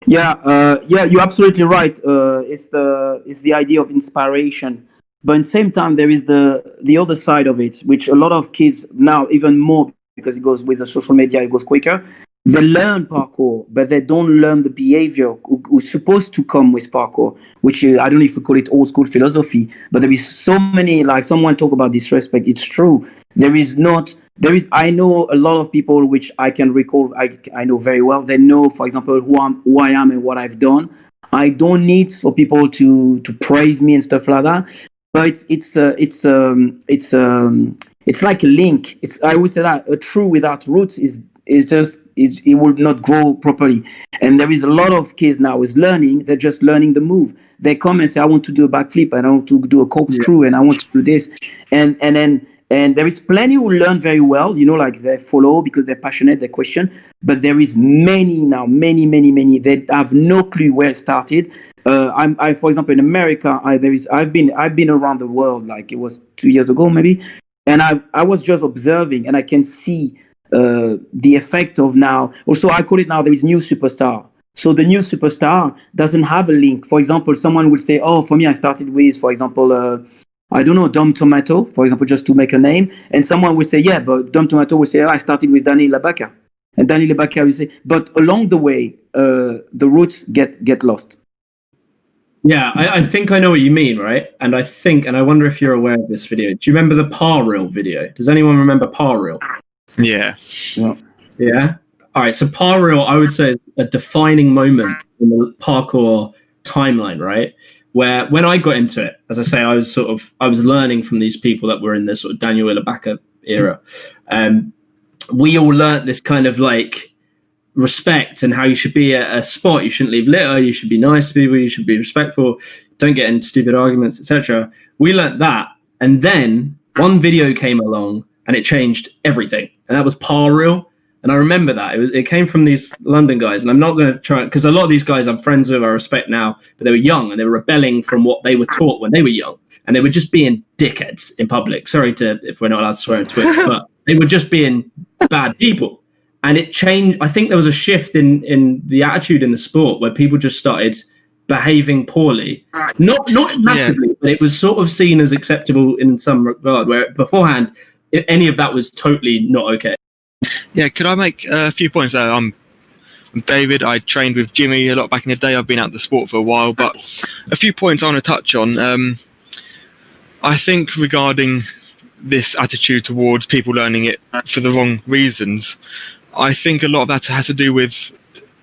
Yeah, you're absolutely right. It's the idea of inspiration, but at the same time, there is the other side of it, which a lot of kids now, even more because it goes with the social media, it goes quicker. They learn parkour, but they don't learn the behavior who's supposed to come with parkour, which I don't know if we call it old school philosophy, but there is so many, like someone talk about disrespect. It's true. I know a lot of people which I can recall, I know very well. They know, for example, who I am and what I've done. I don't need for people to praise me and stuff like that. But it's like a link. I always say that a tree without roots is just it will not grow properly. And there is a lot of kids now is learning. They're just learning the move. They come and say, I want to do a backflip, and I want to do a corkscrew, and I want to do this, and there is plenty who learn very well, like they follow because they're passionate, they question. But there is many now, many that have no clue where it started. I for example, in America, I've been around the world, like it was 2 years ago maybe, and I was just observing, and I can see the effect of now. Also, I call it now there is new superstar. So the new superstar doesn't have a link. For example, someone will say, "Oh, for me, I started with, for example, I don't know, Dom Tomato, for example, just to make a name." And someone will say, "Yeah, but Dom Tomato will say, I started with Danny Labaka," and Danny Labaka will say, "But along the way, the roots get lost." Yeah, I think I know what you mean, right? And I wonder if you're aware of this video. Do you remember the Par Reel video? Does anyone remember Par Reel? Yeah. Yeah. All right. So Par Reel, I would say, is a defining moment in the parkour timeline, right? Where when I got into it, as I say, I was learning from these people that were in this sort of Daniel Ilabaka era. We all learnt this kind of like respect and how you should be at a spot. You shouldn't leave litter. You should be nice to people. You should be respectful. Don't get into stupid arguments, etc. We learnt that, and then one video came along and it changed everything, and that was Par Reel. And I remember that it came from these London guys, and I'm not going to try, because a lot of these guys I'm friends with, I respect now, but they were young and they were rebelling from what they were taught when they were young, and they were just being dickheads in public. Sorry if we're not allowed to swear on Twitch, but they were just being bad people. And it changed. I think there was a shift in the attitude in the sport where people just started behaving poorly, not massively, but it was sort of seen as acceptable in some regard, where beforehand any of that was totally not okay. Yeah, could I make a few points there? I'm David. I trained with Jimmy a lot back in the day. I've been out of the sport for a while, but a few points I want to touch on. I think regarding this attitude towards people learning it for the wrong reasons, I think a lot of that has to do with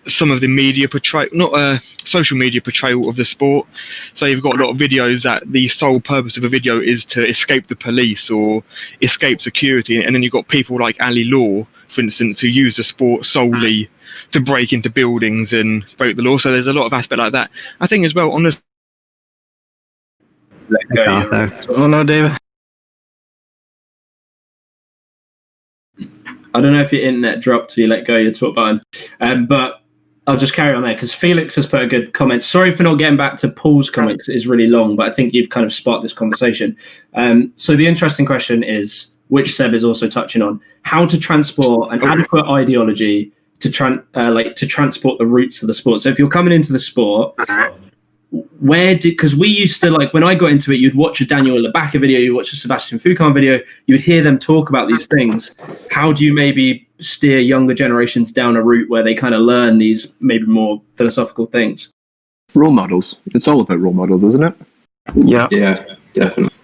some of the media portrayal, not social media portrayal of the sport. So you've got a lot of videos that the sole purpose of a video is to escape the police or escape security, and then you've got people like Ali Law, for instance, who use the sport solely to break into buildings and break the law. So there's a lot of aspect like that. I think as well on this. Let go. Oh no, David. I don't know if your internet dropped or you let go your talk button, but I'll just carry on there because Felix has put a good comment. Sorry for not getting back to Paul's comment because it is really long, but I think you've kind of sparked this conversation. So the interesting question is, which Seb is also touching on, how to transport an adequate ideology to transport the roots of the sport. So if you're coming into the sport, because we used to, like, when I got into it, you'd watch a Daniel Labaka video, you watch a Sebastian Foucan video, you would hear them talk about these things. How do you maybe steer younger generations down a route where they kind of learn these maybe more philosophical things? Role models. It's all about role models, isn't it? Yeah. Yeah, definitely.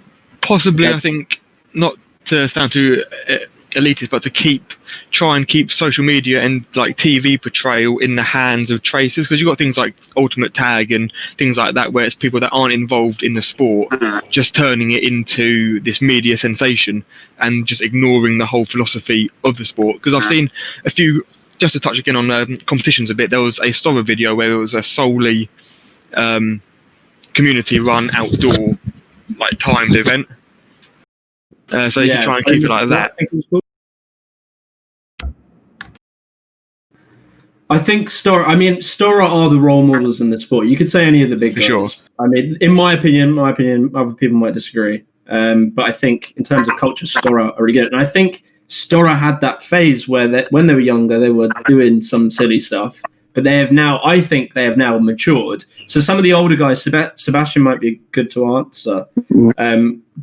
Possibly, I think, not to sound too elitist, but to try and keep social media and like TV portrayal in the hands of tracers, because you've got things like Ultimate Tag and things like that where it's people that aren't involved in the sport just turning it into this media sensation and just ignoring the whole philosophy of the sport. Because I've seen a few, just to touch again on competitions a bit, there was a Stora video where it was a solely community run outdoor like timed event, so you can try and keep it like that. I think Stora are the role models in the sport. You could say any of the big guys. Sure. I mean, in my opinion, other people might disagree. But I think in terms of culture, Stora are really good. And I think Stora had that phase where when they were younger, they were doing some silly stuff. But I think they have now matured. So some of the older guys, Sebastian might be good to answer.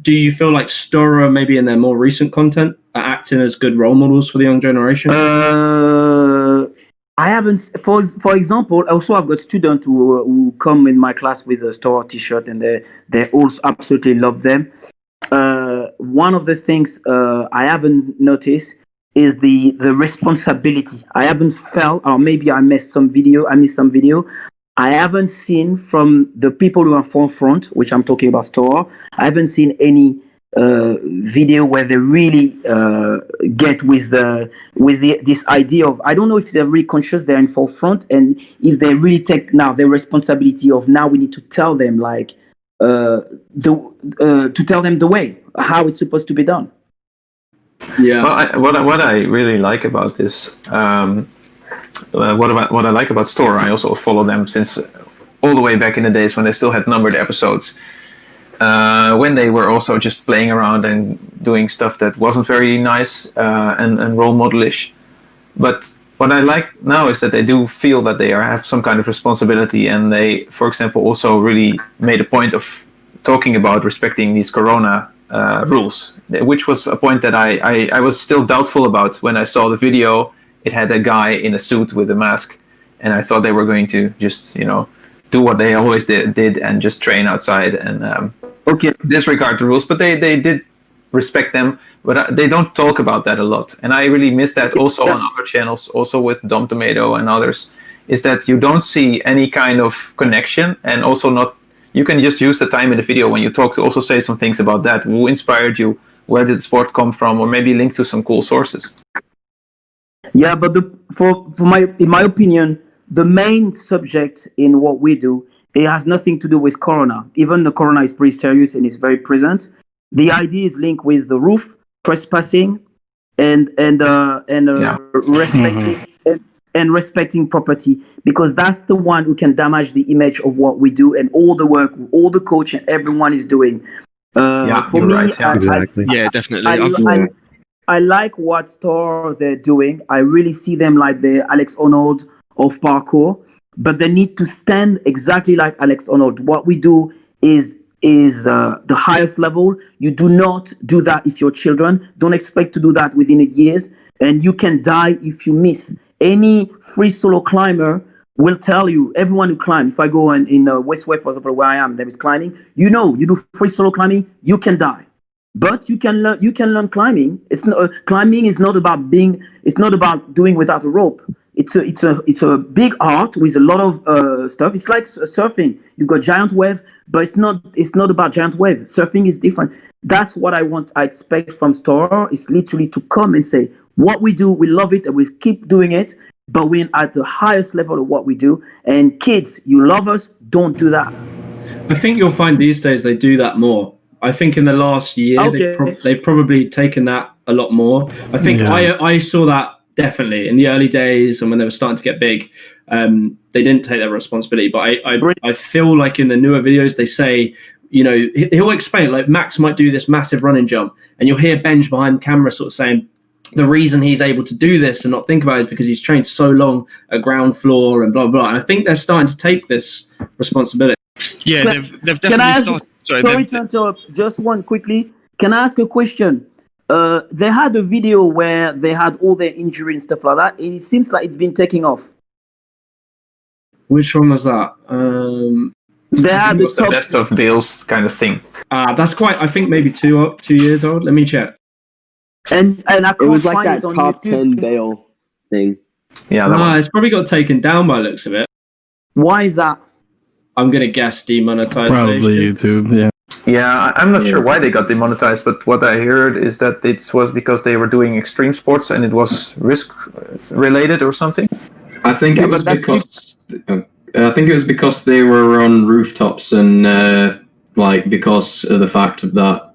Do you feel like Stora, maybe in their more recent content, are acting as good role models for the young generation? I haven't, for example, also I've got students who come in my class with a Stora t-shirt, and they also absolutely love them. One of the things I haven't noticed is the responsibility. I haven't felt, or maybe I missed some video. I haven't seen from the people who are forefront, which I'm talking about Stora, I haven't seen any video where they really get with this idea of, I don't know if they're really conscious they're in forefront, and if they really take now the responsibility of, now we need to tell them like to tell them the way how it's supposed to be done. Yeah. Well, what I really like about this, what I like about Stora, I also follow them since all the way back in the days when they still had numbered episodes. When they were also just playing around and doing stuff that wasn't very nice and role modelish. But what I like now is that they do feel that they have some kind of responsibility, and they, for example, also really made a point of talking about respecting these Corona rules, which was a point that I was still doubtful about when I saw the video. It had a guy in a suit with a mask, and I thought they were going to just, do what they always did and just train outside and disregard the rules. But they did respect them, but they don't talk about that a lot. And I really miss that also on other channels, also with Dom Tomato and others, is that you don't see any kind of connection, and also not, you can just use the time in the video when you talk to also say some things about that. Who inspired you? Where did the sport come from? Or maybe link to some cool sources. Yeah, but in my opinion, the main subject in what we do, it has nothing to do with Corona. Even the Corona is pretty serious and is very present. The idea is linked with the roof, trespassing, and respecting and respecting property, because that's the one who can damage the image of what we do and all the work, all the coach and everyone is doing. For me, right. Yeah, exactly. Definitely. I like what Stora they're doing. I really see them like the Alex Honnold of parkour, but they need to stand exactly like Alex Honnold. What we do is the highest level. You do not do that if you're children. Don't expect to do that within a years, and you can die if you miss. Any free solo climber will tell you, everyone who climbs, if I go in Westway, for example, where I am, there is climbing, you do free solo climbing, you can die. But you can learn climbing. Climbing is not about doing without a rope. It's a big art with a lot of stuff. It's like surfing. You've got giant wave, but it's not about giant wave. Surfing is different. That's what I expect from Stora, is literally to come and say, what we do, we love it, and we keep doing it, but we're at the highest level of what we do. And kids, you love us, don't do that. I think you'll find these days they do that more. I think in the last year, they've probably taken that a lot more. I think I saw that definitely in the early days, and when they were starting to get big, they didn't take their responsibility. But I feel like in the newer videos, they say, he'll explain, like Max might do this massive running jump, and you'll hear Benj behind the camera sort of saying, the reason he's able to do this and not think about it is because he's trained so long at ground floor and blah, blah, blah. And I think they're starting to take this responsibility. Yeah, they've definitely started. Sorry to interrupt. Just one quickly. Can I ask a question? They had a video where they had all their injury and stuff like that. And it seems like it's been taking off. Which one was that? They had the best of Bale's kind of thing. That's quite, I think maybe 2 years old. Let me check. And I can't It was like find that it on top YouTube. 10 Bale thing. Yeah, It's probably got taken down by the looks of it. Why is that? I'm going to guess demonetization. Probably YouTube, yeah. Yeah, I'm not sure why they got demonetized, but what I heard is that it was because they were doing extreme sports and it was risk related or something. I think it was because they were on rooftops and because of the fact that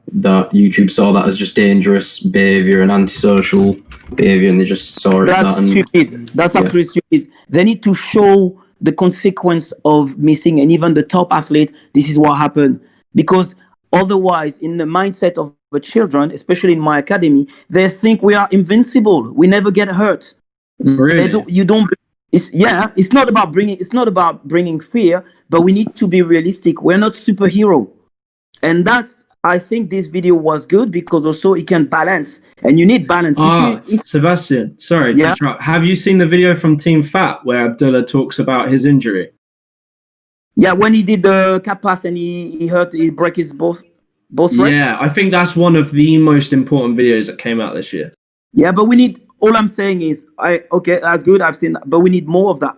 YouTube saw that as just dangerous behavior and antisocial behavior, and they just saw it. That's stupid. That's absolutely stupid. They need to show the consequence of missing, and even the top athlete, this is what happened. Because otherwise, in the mindset of the children, especially in my academy, they think we are invincible. We never get hurt. Really? It's not about bringing fear, but we need to be realistic. We're not superhero, and I think this video was good because also it can balance, and you need balance. Sebastian, sorry to interrupt. Have you seen the video from Team Fat where Abdullah talks about his injury? Yeah, when he did the cap pass and he broke his both wrists. Yeah, I think that's one of the most important videos that came out this year. Yeah, but we need. All I'm saying is, that's good. I've seen that, but we need more of that.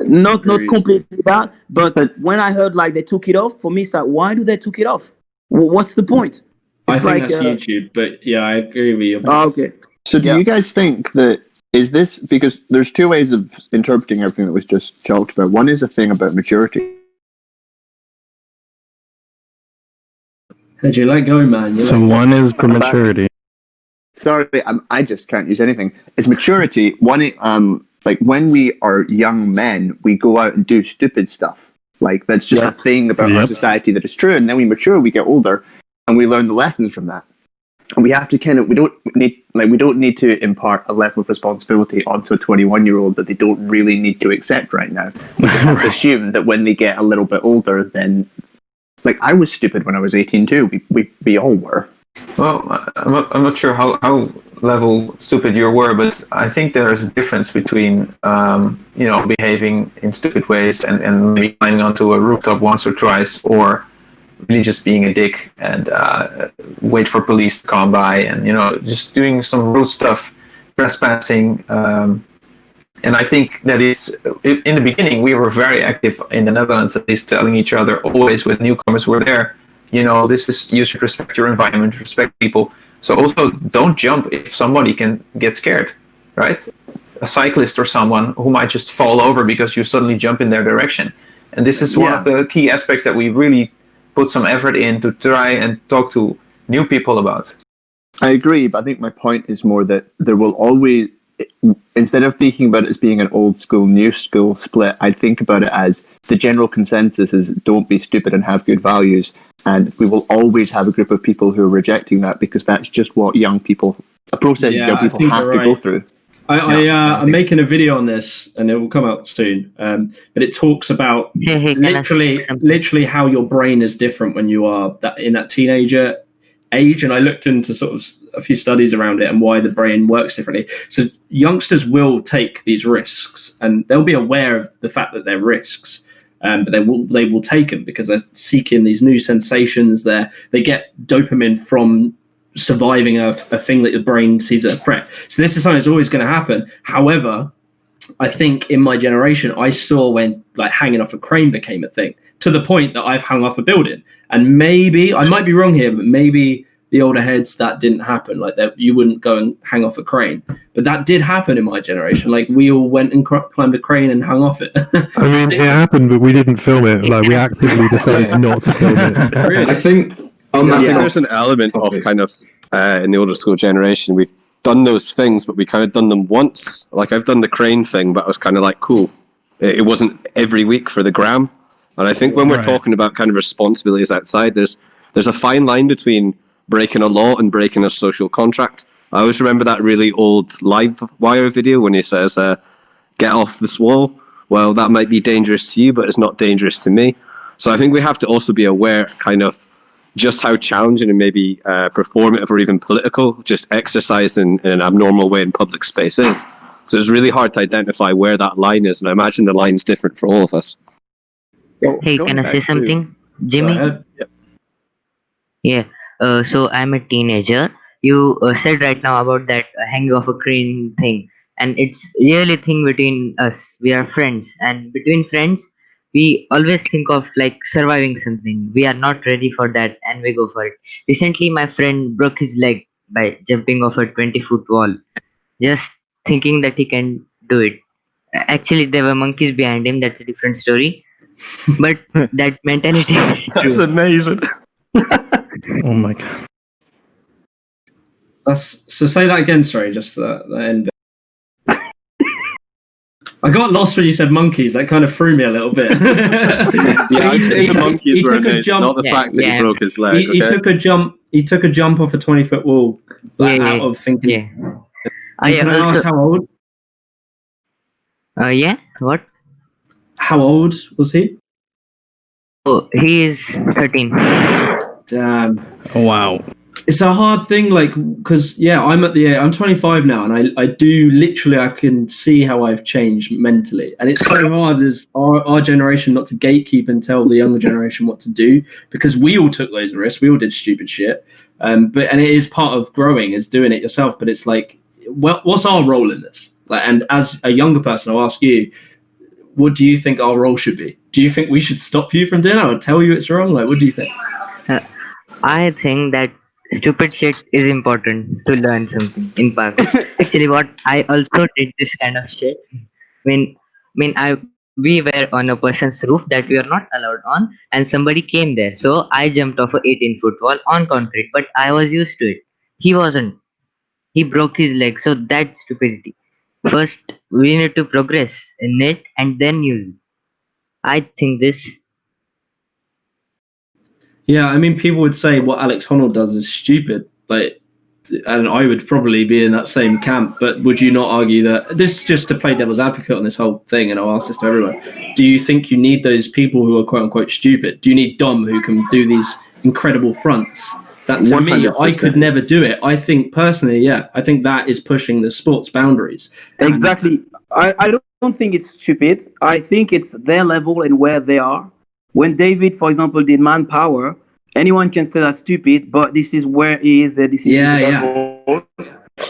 Not completely that, but when I heard like they took it off, for me it's like, why do they took it off? What's the point? I think that's YouTube, but yeah, I agree with you. Okay. So do you guys think that is this because there's two ways of interpreting everything that was just talked about. One is a thing about maturity. How'd you let go, man? One is prematurity. Sorry, I just can't use anything. It's maturity. One, like when we are young men, we go out and do stupid stuff. Like that's just a thing about our society that is true. And then we mature, we get older, and we learn the lessons from that. And we have to we don't need to impart a level of responsibility onto a 21-year-old that they don't really need to accept right now. We just have to assume that when they get a little bit older, then, like I was stupid when I was 18 too. We all were. Well, I'm not sure how level stupid you were, but I think there's a difference between behaving in stupid ways and maybe climbing onto a rooftop once or twice, or really just being a dick and wait for police to come by and just doing some rude stuff, trespassing. And I think that is in the beginning we were very active in the Netherlands, at least telling each other always when newcomers were there. You should respect your environment, respect people. So also don't jump if somebody can get scared, right? A cyclist or someone who might just fall over because you suddenly jump in their direction. And this is one of the key aspects that we really put some effort in to try and talk to new people about. I agree, but I think my point is more that there will always, instead of thinking about it as being an old school, new school split, I think about it as the general consensus is don't be stupid and have good values. And we will always have a group of people who are rejecting that because that's just what young people have to go through. I'm making a video on this and it will come out soon. But it talks about literally how your brain is different when you are in that teenager age. And I looked into sort of a few studies around it and why the brain works differently. So youngsters will take these risks and they'll be aware of the fact that they're risks. But they will take them because they're seeking these new sensations. They get dopamine from surviving a thing that the brain sees as a threat. So this is something that's always going to happen. However, I think in my generation, I saw when like hanging off a crane became a thing to the point that I've hung off a building. And maybe I might be wrong here, but maybe the older heads that didn't happen. Like that, you wouldn't go and hang off a crane, but that did happen in my generation. Like we all went and climbed a crane and hung off it. I mean, it happened, but we didn't film it. Like we actively decided not to film it. Really? I think there's an element of kind of in the older school generation, we've done those things, but we kind of done them once. Like I've done the crane thing, but I was kind of like, cool. It wasn't every week for the gram. And I think when we're talking about kind of responsibilities outside, there's a fine line between breaking a law and breaking a social contract. I always remember that really old Live Wire video when he says, "Get off this wall." Well, that might be dangerous to you, but it's not dangerous to me. So I think we have to also be aware, kind of, just how challenging and maybe performative or even political just exercise in an abnormal way in public space is. So it's really hard to identify where that line is, and I imagine the line's different for all of us. Hey, can I say something, Jimmy? Yeah. So I'm a teenager. You said right now about that hanging off a crane thing, and it's really a thing between us. We are friends, and between friends, we always think of like surviving something. We are not ready for that, and we go for it. Recently, my friend broke his leg by jumping off a 20-foot wall, just thinking that he can do it. Actually, there were monkeys behind him. That's a different story. But that mentality is That's true. amazing. Oh my god. So say that again, sorry, just the end bit. I got lost when you said monkeys. That kind of threw me a little bit. Yeah, the monkeys were amazing, not the fact that he broke his leg. He took a jump. He took a jump off a 20-foot wall. Out of thinking. Yeah. Can I ask how old? Yeah. What? How old was he? Oh, he is 13. Damn. Oh, wow. It's a hard thing, like, because I'm 25 now, and I do literally, I can see how I've changed mentally, and it's so hard as our generation not to gatekeep and tell the younger generation what to do, because we all took loads of risks, we all did stupid shit, and it is part of growing, is doing it yourself. But it's like, what's our role in this? Like, and as a younger person, I'll ask you, what do you think our role should be? Do you think we should stop you from doing it or tell you it's wrong? Like, what do you think? I think that stupid shit is important to learn something in parkour. Actually, what I also did this kind of shit. We were on a person's roof that we are not allowed on, and somebody came there. So I jumped off a 18-foot wall on concrete, but I was used to it. He wasn't. He broke his leg. So that's stupidity. First, we need to progress in it and then use it. I think this. Yeah, I mean, people would say what Alex Honnold does is stupid, and I would probably be in that same camp. But would you not argue that this is just to play devil's advocate on this whole thing? And I'll ask this to everyone: do you think you need those people who are quote unquote stupid? Do you need Dom who can do these incredible fronts? That to 100%. Me, I could never do it. I think personally, yeah, I think that is pushing the sport's boundaries. Exactly. I don't think it's stupid. I think it's their level and where they are. When David, for example, did Manpower, anyone can say that's stupid, but this is where he is. This is his level.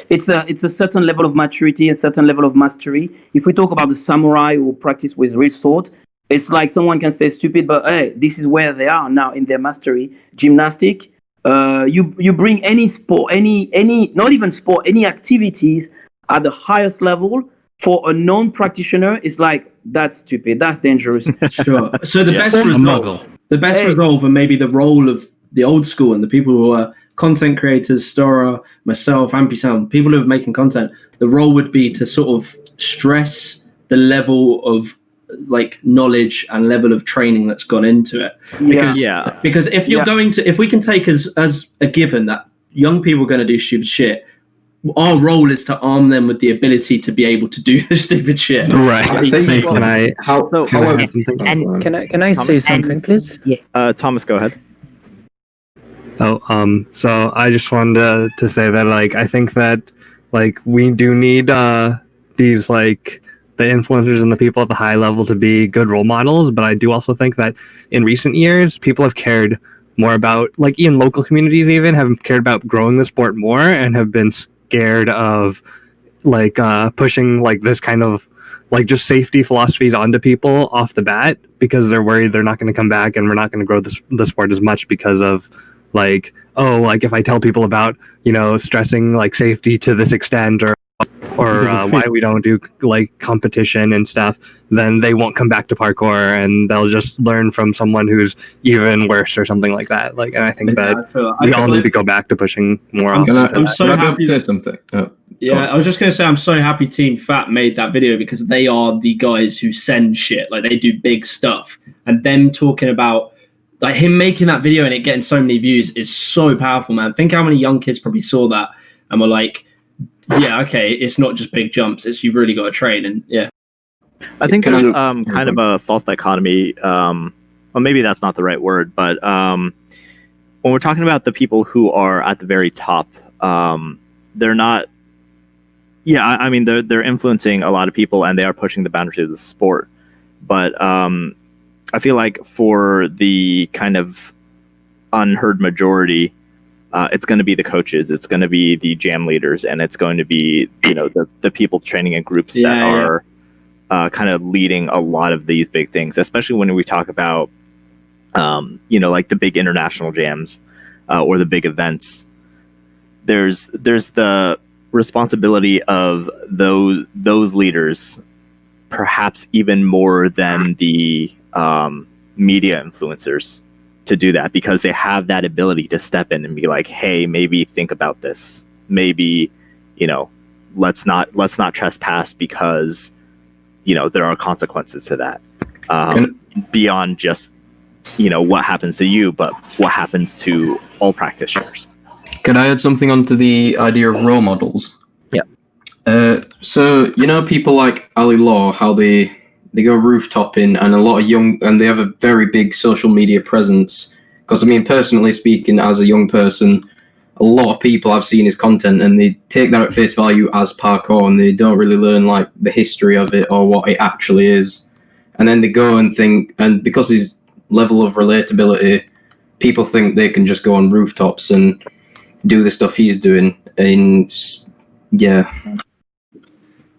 It's a certain level of maturity, a certain level of mastery. If we talk about the samurai who practice with real sword, it's like someone can say stupid, but hey, this is where they are now in their mastery. Gymnastic, you bring any sport, any not even sport, any activities at the highest level. For a non-practitioner, it's like, that's stupid, that's dangerous. Sure. So the best resolve, and maybe the role of the old school and the people who are content creators, Stora, myself, Ampisam, people who are making content, the role would be to sort of stress the level of like knowledge and level of training that's gone into it. Because if you're going to, if we can take as a given that young people are going to do stupid shit, our role is to arm them with the ability to be able to do the stupid shit. Right. Can I say something, please? Yeah. Thomas, go ahead. So I just wanted to say that, like, I think that, like, we do need these, like, the influencers and the people at the high level to be good role models, but I do also think that in recent years, people have cared more about, like, even local communities even have cared about growing the sport more and have been scared of, like, pushing, like, this kind of, like, just safety philosophies onto people off the bat because they're worried they're not going to come back and we're not going to grow the sport as much because of, like, oh, like, if I tell people about, you know, stressing, like, safety to this extent or why we don't do, like, competition and stuff, then they won't come back to parkour and they'll just learn from someone who's even worse or something like that. Like, and I think we all need to go back to pushing more. I'm so happy to say something. I was just going to say, I'm so happy Team Fat made that video because they are the guys who send shit. Like, they do big stuff. And them talking about, like, him making that video and it getting so many views is so powerful, man. Think how many young kids probably saw that and were like, yeah, okay, it's not just big jumps. It's you've really got to train, and yeah. I think there's kind of a false dichotomy. Well, maybe that's not the right word, but when we're talking about the people who are at the very top, they're not. Yeah, I mean they're influencing a lot of people, and they are pushing the boundaries of the sport. But I feel like for the kind of unheard majority, it's going to be the coaches, it's going to be the jam leaders, and it's going to be the people training in groups that are kind of leading a lot of these big things, especially when we talk about like the big international jams or the big events. There's the responsibility of those leaders, perhaps even more than the media influencers, to do that, because they have that ability to step in and be like, hey, maybe think about this, maybe let's not trespass, because there are consequences to that, beyond just what happens to you, but what happens to all practitioners. Can I add something onto the idea of role models? Yeah. So people like Ali Law, how they go rooftoping, and a lot of and they have a very big social media presence. Because I mean, personally speaking, as a young person, a lot of people I've seen his content, and they take that at face value as parkour, and they don't really learn like the history of it or what it actually is. And then they go and think, and because his level of relatability, people think they can just go on rooftops and do the stuff he's doing. And it's the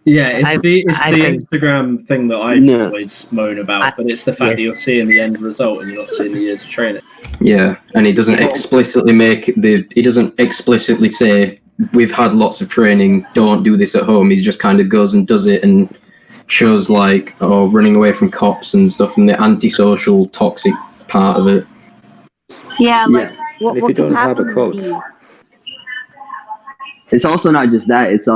Instagram thing that I always moan about, but it's the fact that you're seeing the end result and you're not seeing the years of training. Yeah, and he doesn't explicitly say, we've had lots of training, don't do this at home. He just kind of goes and does it and shows like running away from cops and stuff, and the antisocial, toxic part of it. Yeah, like what if you don't have a coach, it's also not just that. It's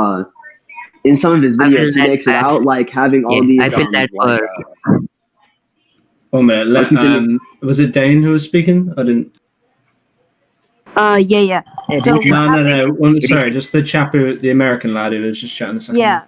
in some of his videos he makes it out like having all these. I feel that for. 1 minute. Was it Dane who was speaking? I didn't. Yeah. So no. Sorry, just the chap the American lad who was just chatting a second. Yeah.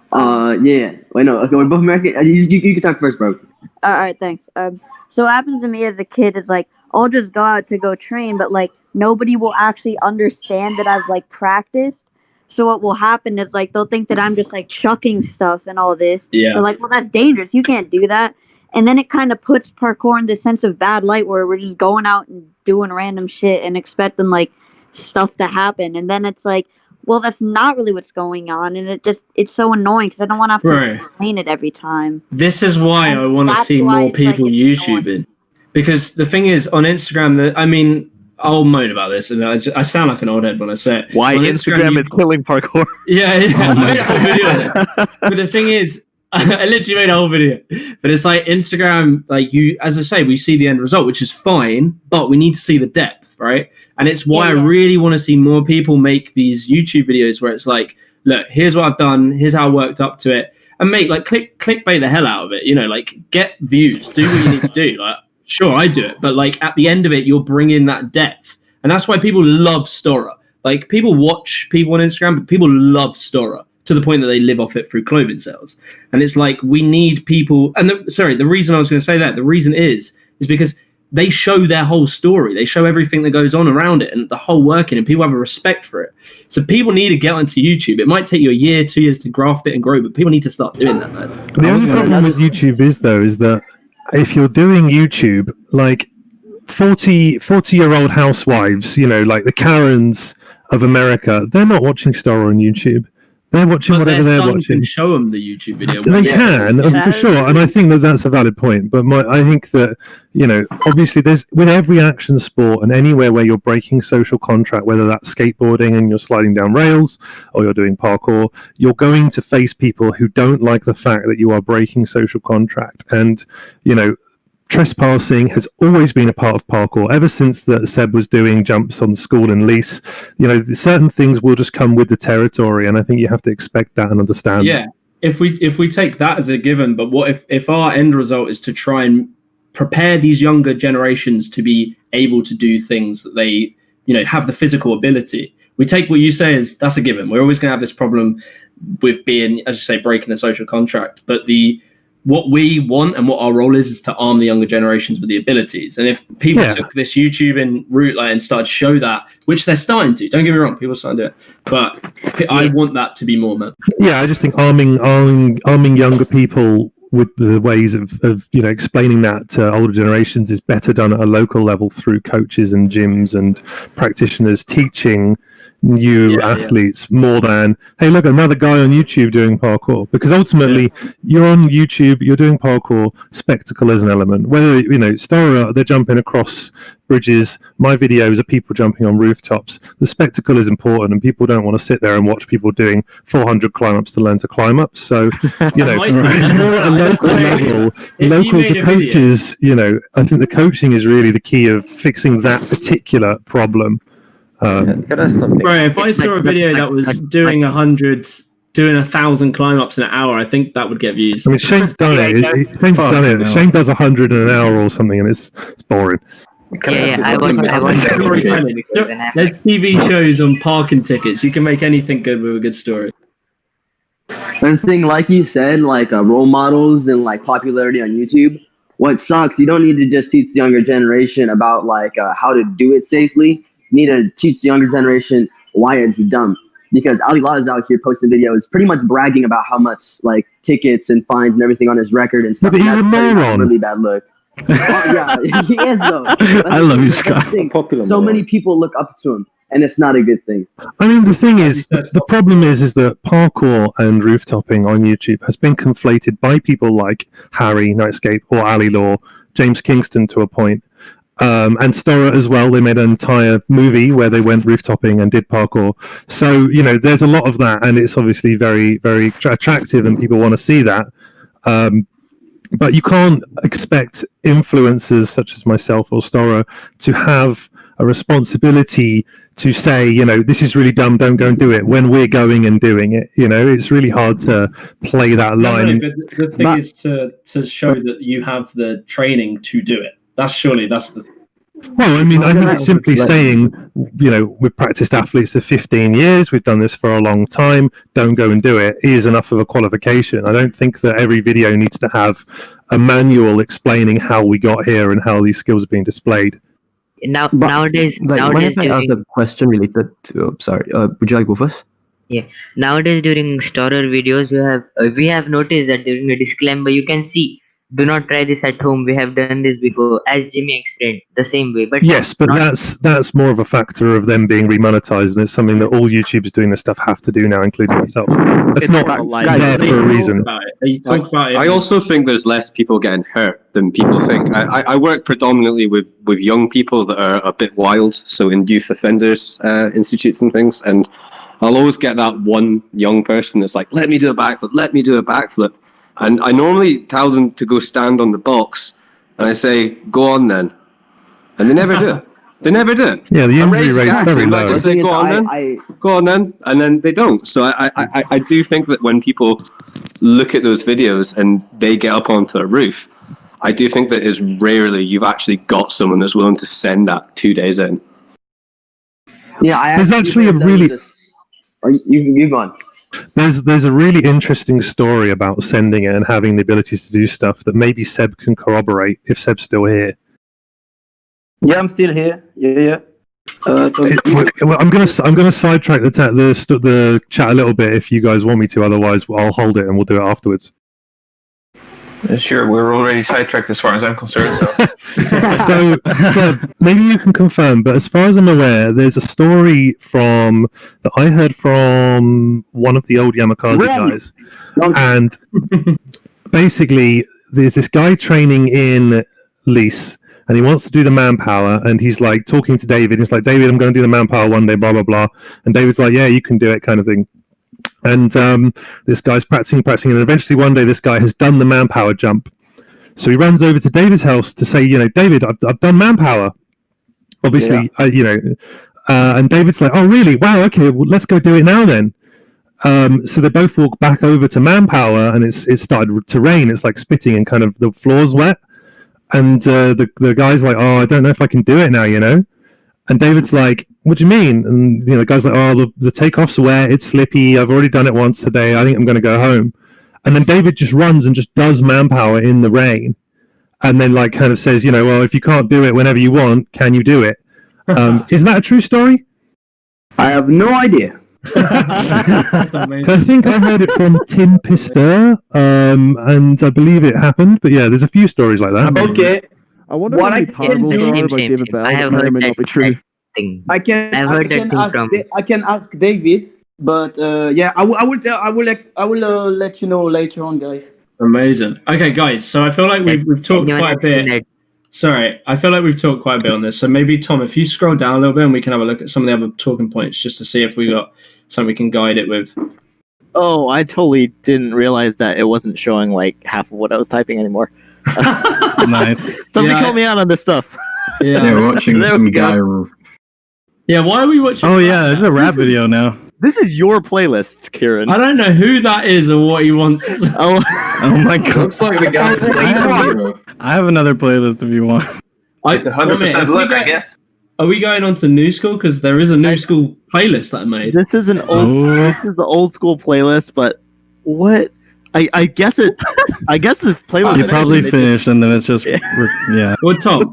Yeah. Wait, no. Okay, we're both American. You can talk first, bro. All right, thanks. So what happens to me as a kid is like I'll just go out to go train, but like nobody will actually understand that I've like practiced. So what will happen is like they'll think that I'm just like chucking stuff and all this. Yeah. They're like, well, that's dangerous. You can't do that. And then it kind of puts parkour in this sense of bad light where we're just going out and doing random shit and expecting like stuff to happen. And then it's like, well, that's not really what's going on. And it's so annoying because I don't want to have to explain it every time. This is why I want to see more people YouTubing. Because the thing is, on Instagram, I'll moan about this, and I sound like an old head when I say it. Why Instagram is killing parkour. Yeah. I made a whole video on it. But the thing is, I literally made a whole video. But it's like Instagram, like as I say, we see the end result, which is fine, but we need to see the depth, right? And it's why I really want to see more people make these YouTube videos where it's like, look, here's what I've done, here's how I worked up to it, and clickbait the hell out of it. like get views, do what you need to do. Like, sure, I do it, but like at the end of it, you'll bring in that depth, and that's why people love Stora. Like people watch people on Instagram, but people love Stora to the point that they live off it through clothing sales. And it's like we need people. And the reason I was going to say that, the reason is because they show their whole story. They show everything that goes on around it and the whole working, and people have a respect for it. So people need to get onto YouTube. It might take you a year, 2 years to graft it and grow, but people need to start doing that, man. The only problem with YouTube is that if you're doing YouTube, like 40-year-old housewives, like the Karens of America, they're not watching Star on YouTube. They're watching whatever they're watching. Can show them the YouTube video. They can, for sure, and I think that's a valid point. But I think that obviously, there's with every action sport and anywhere where you're breaking social contract, whether that's skateboarding and you're sliding down rails or you're doing parkour, you're going to face people who don't like the fact that you are breaking social contract, and trespassing has always been a part of parkour ever since that Seb was doing jumps on the school and lease. Certain things will just come with the territory, and I think you have to expect that and understand. Yeah, if we take that as a given, but what if our end result is to try and prepare these younger generations to be able to do things that they have the physical ability, We take what you say as that's a given. We're always going to have this problem with being, as you say, breaking the social contract. But what we want and what our role is to arm the younger generations with the abilities. And if people took this YouTubing route and started to show that, which they're starting to, don't get me wrong, people are starting to do it. But I want that to be more, man. Yeah, I just think arming younger people with the ways of explaining that to older generations is better done at a local level through coaches and gyms and practitioners teaching new athletes more than, hey, look, another guy on YouTube doing parkour. Because ultimately, you're on YouTube, you're doing parkour, spectacle is an element. Whether, Stora, they're jumping across bridges, my videos are people jumping on rooftops. The spectacle is important, and people don't want to sit there and watch people doing 400 climb-ups to learn to climb up. So, it's more at a local level. Local to coaches, I think the coaching is really the key of fixing that particular problem. Right, if I saw a video that was doing 1,000 climb-ups in an hour, I think that would get views. I mean, Shane's done it. Shane does 100 in an hour or something, and it's boring. I want There's TV shows on parking tickets. You can make anything good with a good story. And the thing, like you said, role models and popularity on YouTube. What sucks, you don't need to just teach the younger generation about how to do it safely. You need to teach the younger generation why it's dumb. Because Ali Law's out here posting videos pretty much bragging about how much tickets and fines and everything on his record and stuff. But he's a moron. Really bad look. Yeah, he is though. I love you, Scott. So many people look up to him, and it's not a good thing. I mean, the thing is, the problem is that parkour and rooftoping on YouTube has been conflated by people like Harry Nightscape or Ali Law, James Kingston to a point. And Stora as well. They made an entire movie where they went rooftoping and did parkour. So, there's a lot of that, and it's obviously very, very attractive, and people want to see that. But you can't expect influencers such as myself or Stora to have a responsibility to say, this is really dumb, don't go and do it, when we're going and doing it. It's really hard to play that line. No, but the thing is to show that you have the training to do it. That's the. Well, I mean, I think it's simply saying, we've practiced athletes for 15 years, we've done this for a long time, don't go and do it, is enough of a qualification. I don't think that every video needs to have a manual explaining how we got here and how these skills are being displayed. Nowadays, I asked a question related to. Sorry, would you like to go first? Yeah. Nowadays, during Storer videos, we have noticed that during the disclaimer, you can see, do not try this at home. We have done this before, as Jimmy explained, the same way. But yes, but that's more of a factor of them being remonetized, and it's something that all YouTubers doing this stuff have to do now, including myself. That's not there for a reason. I also think there's less people getting hurt than people think. I work predominantly with young people that are a bit wild, so in youth offenders institutes and things, and I'll always get that one young person that's like, let me do a backflip. And I normally tell them to go stand on the box, and I say, go on then. And they never do it. Yeah, the injury rate is very low. I say, go on then, and then they don't. So I do think that when people look at those videos and they get up onto a roof, I do think that it's rarely you've actually got someone that's willing to send that 2 days in. Yeah, there's actually a really... You've gone. There's a really interesting story about sending it and having the abilities to do stuff that maybe Seb can corroborate if Seb's still here. Yeah, I'm still here. Yeah. I'm gonna sidetrack the chat a little bit if you guys want me to. Otherwise, I'll hold it and we'll do it afterwards. Sure, we're already sidetracked as far as I'm concerned. So Seb, maybe you can confirm, but as far as I'm aware, there's a story that I heard from one of the old Yamakasi guys, and basically there's this guy training in Lease, and he wants to do the manpower, and he's like talking to David. He's like, David, I'm going to do the manpower one day, blah blah blah, and David's like, yeah, you can do it, kind of thing. And this guy's practicing, and eventually one day this guy has done the manpower jump. So he runs over to David's house to say, David, I've done manpower. Obviously, and David's like, oh, really? Wow, okay, well, let's go do it now then. So they both walk back over to manpower, and it started to rain. It's like spitting, and kind of the floor's wet. And the guy's like, oh, I don't know if I can do it now, And David's like, what do you mean? And the guy's like, oh, the takeoff's wet, it's slippy, I've already done it once today, I think I'm going to go home. And then David just runs and just does manpower in the rain, and then like kind of says, well, if you can't do it whenever you want, can you do it? Is that a true story? I have no idea. I think I heard it from Tim Pisteur, and I believe it happened. But yeah, there's a few stories like that. Okay. I wonder What how I many can parables do. there are by David Bell I have that may or heard may not be true. thing. I can I can ask David, but yeah, I will let you know later on, guys. Amazing. Okay, guys. So I feel like we've talked quite a bit. Sorry, I feel like we've talked quite a bit on this. So maybe Tom, if you scroll down a little bit, and we can have a look at some of the other talking points, just to see if we got something we can guide it with. Oh, I totally didn't realize that it wasn't showing like half of what I was typing anymore. Nice. Somebody call me out on this stuff. Yeah, we're watching There some we go. guy. Yeah, why are we watching? Oh yeah, it's a rap video now. This is your playlist, Kieran. I don't know who that is or what he wants. Oh my god. Looks like the guy from Hero. I have another playlist if you want. It's 100% look, I guess. Are we going on to New School? Because there is a New School playlist that I made. This is an old. This is the old school playlist, but what? I guess it. I guess the playlist. You probably finished, and then it's just yeah. Well, Tom,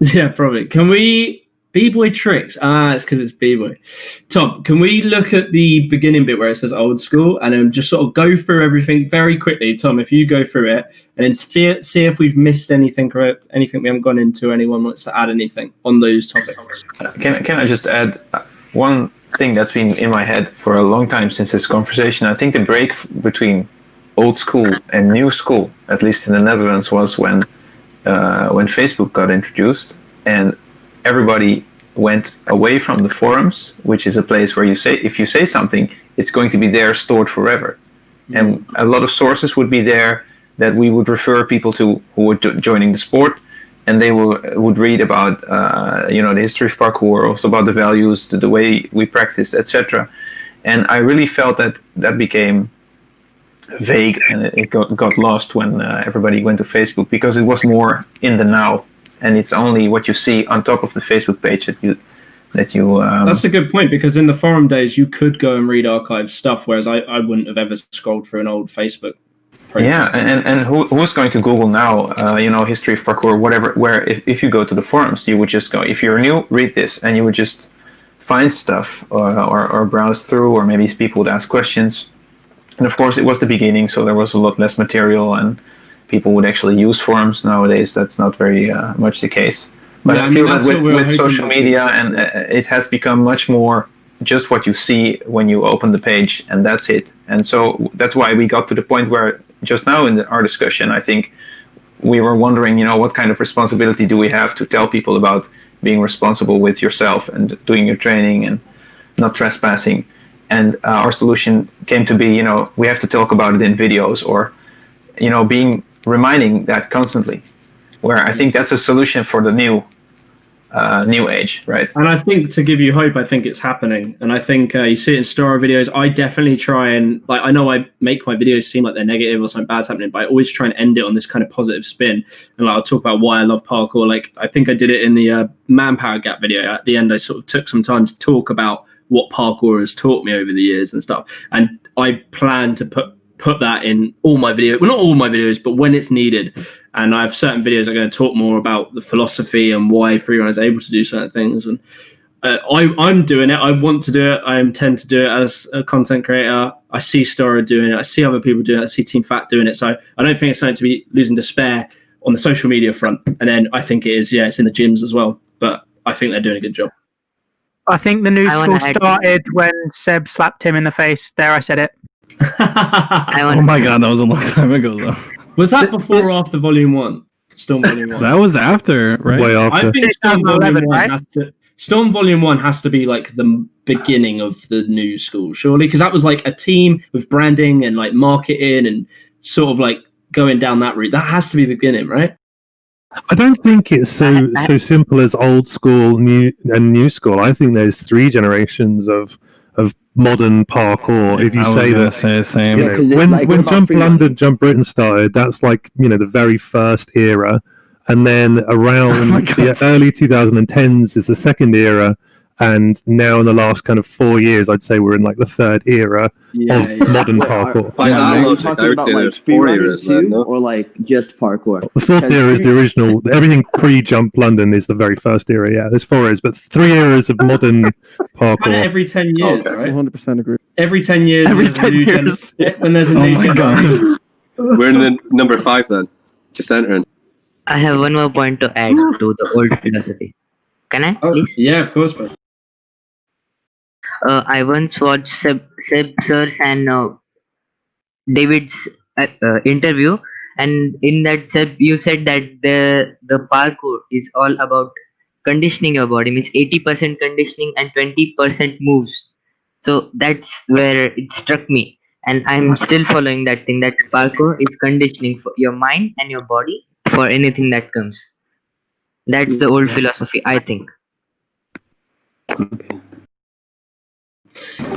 yeah, probably. Can we B-boy tricks? It's because it's B-boy. Tom, can we look at the beginning bit where it says old school, and then just sort of go through everything very quickly? Tom, if you go through it, and then see if we've missed anything or anything we haven't gone into. Anyone wants to add anything on those topics? Can I just add one thing that's been in my head for a long time since this conversation? I think the break between old school and new school, at least in the Netherlands, was when Facebook got introduced and everybody went away from the forums, which is a place where if you say something, it's going to be there stored forever. And a lot of sources would be there that we would refer people to who were joining the sport, and they would read about the history of parkour, also about the values, the way we practice, etc. And I really felt that became vague, and it got lost when everybody went to Facebook, because it was more in the now, and it's only what you see on top of the Facebook page that you That's a good point, because in the forum days you could go and read archived stuff, whereas I wouldn't have ever scrolled through an old Facebook page. Yeah, and who's going to Google now history of parkour, whatever, where if you go to the forums, you would just go, if you're new, read this, and you would just find stuff or browse through, or maybe people would ask questions. And of course, it was the beginning, so there was a lot less material, and people would actually use forums. Nowadays, that's not very much the case. But I feel that with social media, and it has become much more just what you see when you open the page, and that's it. And so that's why we got to the point where just now in our discussion, I think we were wondering, what kind of responsibility do we have to tell people about being responsible with yourself and doing your training and not trespassing. And our solution came to be, we have to talk about it in videos, or, reminding that constantly. Where I think that's a solution for the new age, right? And I think, to give you hope, I think it's happening. And I think you see it in story videos. I definitely try and, I know I make my videos seem like they're negative or something bad's happening, but I always try and end it on this kind of positive spin. And I'll talk about why I love parkour. I think I did it in the manpower gap video. At the end, I sort of took some time to talk about what parkour has taught me over the years and stuff. And I plan to put that in all my videos. Well, not all my videos, but when it's needed. And I have certain videos that are going to talk more about the philosophy and why freerun is able to do certain things. And I'm doing it. I want to do it. I intend to do it as a content creator. I see Stora doing it. I see other people doing it. I see Team Fat doing it. So I don't think it's something to be losing despair on the social media front. And then I think it is, it's in the gyms as well. But I think they're doing a good job. I think the new school started when Seb slapped him in the face. There, I said it. Oh my god, that was a long time ago, though. Was that before or after Volume 1? Storm Volume 1? That was after, right? Way after. I think Storm Volume 1 has to be the beginning of the new school, surely? Because that was a team with branding and marketing and sort of going down that route. That has to be the beginning, right? I don't think it's so simple as old school, new school. I think there's 3 generations of modern parkour. If you say that, say the same. When Jump London, Jump Britain started, that's the very first era, and then around the early 2010s is the second era, And now in the last kind of 4 years, I'd say we're in like the third era of modern parkour. Are you talking about like freerunning too, or like just parkour? The fourth era is the original. Everything pre-Jump London is the very first era. Yeah, there's 4 eras, but 3 eras of modern parkour. Kind of every 10 years, right? 100% agree. Every 10 years. Every there's a 10 new years. When there's a new generation. We're in the number 5 then. Just entering. I have one more point to add to the old philosophy. Can I, please? Yeah, of course, man. I once watched Seb Sir's and David's interview, and in that, Seb, you said that the parkour is all about conditioning your body, means 80% conditioning and 20% moves. So that's where it struck me, and I'm still following that thing. That parkour is conditioning for your mind and your body for anything that comes. That's the old philosophy, I think.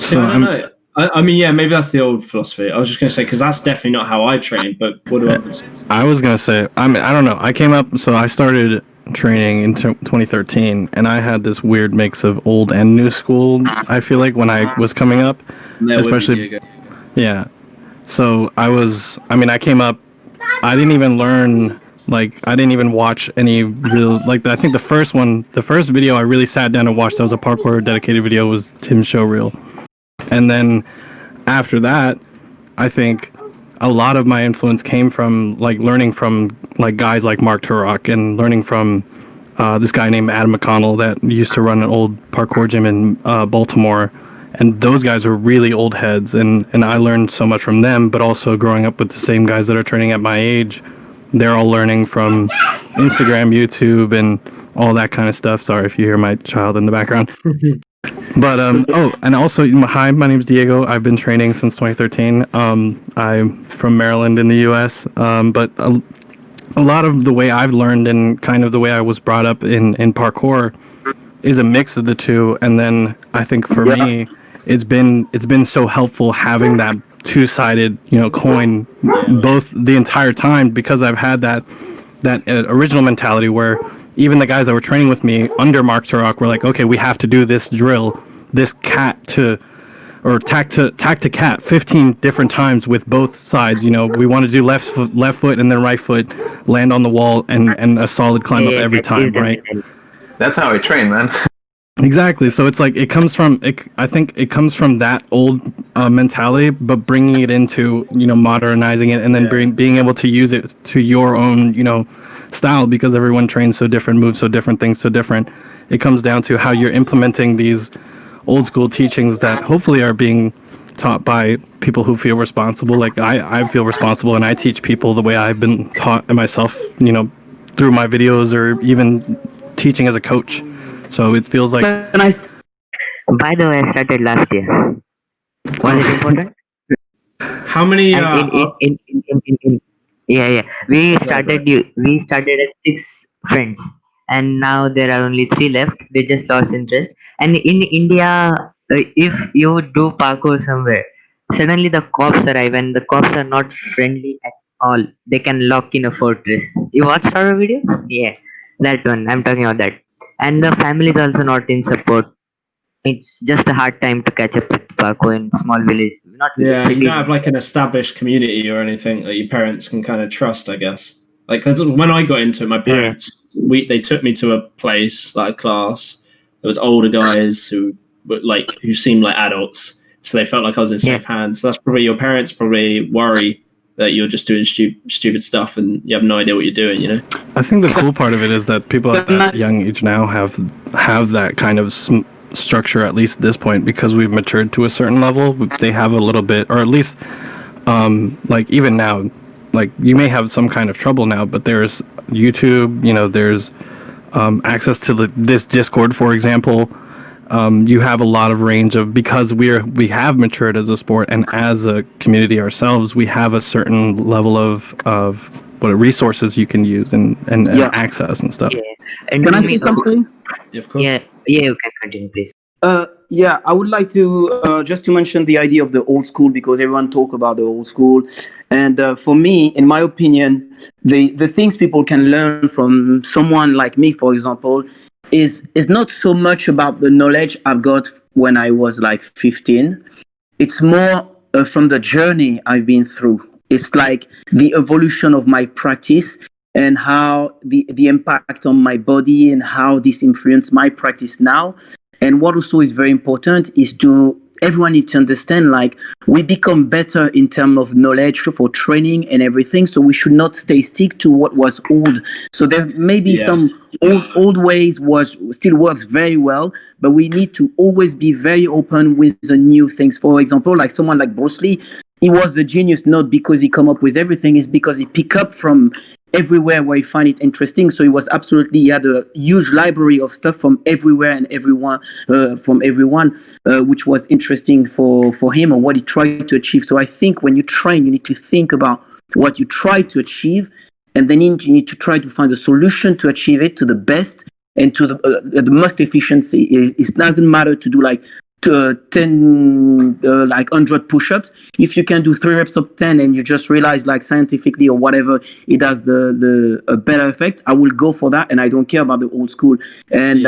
So I don't know. I mean, yeah, maybe that's the old philosophy. I was just going to say, because that's definitely not how I train, but what do others? I was going to say, I mean, I don't know. I came up, so I started training in 2013, and I had this weird mix of old and new school, I feel like, when I was coming up. Especially, yeah. So I came up, I didn't even learn, like, I didn't even watch any real, like, I think the first video I really sat down and watched that was a parkour dedicated video was Tim's showreel. And then after that, I think a lot of my influence came from like learning from like guys like Mark Turok and learning from this guy named Adam McConnell that used to run an old parkour gym in Baltimore. And those guys were really old heads, and I learned so much from them, but also growing up with the same guys that are training at my age. They're all learning from Instagram, YouTube, and all that kind of stuff. Sorry if you hear my child in the background. But and also, hi, my name's Diego. I've been training since 2013. I'm from Maryland in the U.S. But a lot of the way I've learned and kind of the way I was brought up in parkour is a mix of the two. And then I think for me, it's been so helpful having that two-sided coin both the entire time, because I've had that original mentality where even the guys that were training with me under Mark Turok were like, okay, we have to do this drill, this tack to cat 15 different times with both sides. We want to do left foot and then right foot, land on the wall and a solid climb up every time, right? That's how I train, man. Exactly. So it's like I think it comes from that old mentality, but bringing it into modernizing it and then being able to use it to your own style, because everyone trains so different, moves so different, things so different. It comes down to how you're implementing these old school teachings that hopefully are being taught by people who feel responsible. Like I feel responsible, and I teach people the way I've been taught myself, through my videos or even teaching as a coach. So it feels like. By the way, I started last year. Was it important? How many? Yeah. We started at 6 friends, and now there are only 3 left. They just lost interest. And in India, if you do parkour somewhere, suddenly the cops arrive, and the cops are not friendly at all. They can lock in a fortress. You watched our videos? Yeah, that one. I'm talking about that. And the family is also not in support. It's just a hard time to catch up with parkour in small village. Not Yeah, cities. you don't have like an established community or anything that your parents can kind of trust, I guess. Like when I got into it, my parents they took me to a place, like a class. There was older guys who seemed like adults, so they felt like I was in safe hands. So that's probably your parents probably worry that you're just doing stupid stuff and you have no idea what you're doing. I think the cool part of it is that people at that young age now have that kind of structure, at least at this point, because we've matured to a certain level. They have a little bit, or at least like even now, like you may have some kind of trouble now, but there's YouTube, there's access to this Discord, for example. You have a lot of range of, because we have matured as a sport and as a community ourselves, we have a certain level of what resources you can use and access and stuff. And Can I say something? Yeah, of course. Yeah, you can continue, please. Yeah, I would like to just to mention the idea of the old school, because everyone talk about the old school, and for me, in my opinion, the things people can learn from someone like me, for example, is not so much about the knowledge I've got when I was like 15. It's more from the journey I've been through. It's like the evolution of my practice and how the impact on my body and how this influenced my practice now. And what also is very important is to everyone needs to understand, like, we become better in terms of knowledge for training and everything. So we should not stick to what was old. So there may be some old ways still works very well, but we need to always be very open with the new things. For example, like someone like Bruce Lee, he was a genius not because he come up with everything, it's because he pick up from everywhere where he find it interesting. So he had a huge library of stuff from everywhere and everyone, which was interesting for him and what he tried to achieve. So I think when you train, you need to think about what you try to achieve, and then you need to try to find a solution to achieve it to the best and to the most efficiency. It doesn't matter to do like 10 like 100 push-ups. If you can do 3 reps of 10 and you just realize, like, scientifically or whatever, it has a better effect, I will go for that, and I don't care about the old school. And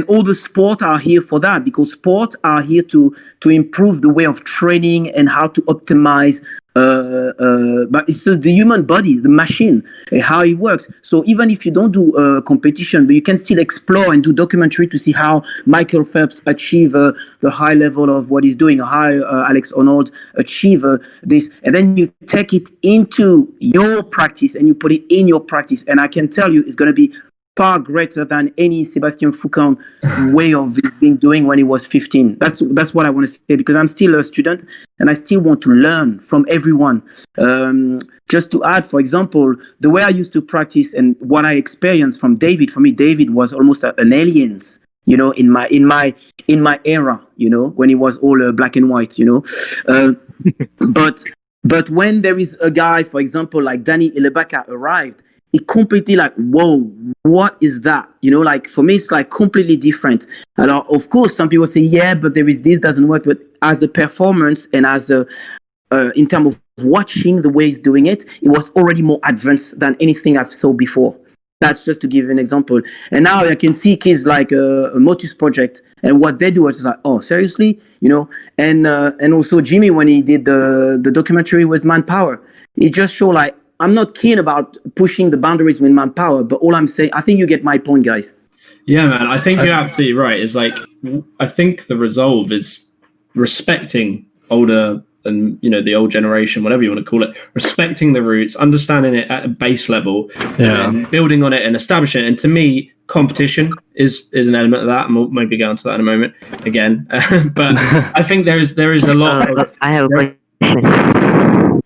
all the sport are here for that, because sports are here to improve the way of training and how to optimize. But it's the human body, the machine, how it works. So even if you don't do competition, but you can still explore and do documentary to see how Michael Phelps achieve the high level of what he's doing, how Alex Arnold achieve this, and then you take it into your practice and you put it in your practice. And I can tell you, it's going to be far greater than any Sebastian Foucan way of being doing when he was 15. That's what I want to say, because I'm still a student and I still want to learn from everyone. Just to add, for example, the way I used to practice and what I experienced from David, for me, David was almost an alien, you know, in my era, you know, when it was all black and white, you know. But when there is a guy, for example, like Danny Ilebaka arrived, it completely like, whoa, what is that? You know, like for me, it's like completely different. And of course, some people say, yeah, but there is this doesn't work. But as a performance and as in terms of watching the way he's doing it, it was already more advanced than anything I've saw before. That's just to give you an example. And now I can see kids like a Motus Project, and what they do is like, oh, seriously, you know. And also Jimmy, when he did the documentary with Manpower, it just showed like, I'm not keen about pushing the boundaries with Manpower, but all I'm saying, I think you get my point, guys. Yeah, man, I think you're absolutely right. It's like, I think the resolve is respecting older and, you know, the old generation, whatever you want to call it, respecting the roots, understanding it at a base level, and building on it and establishing it. And to me, competition is an element of that, and we'll maybe go into that in a moment again. But I think there is a lot of... I have a question.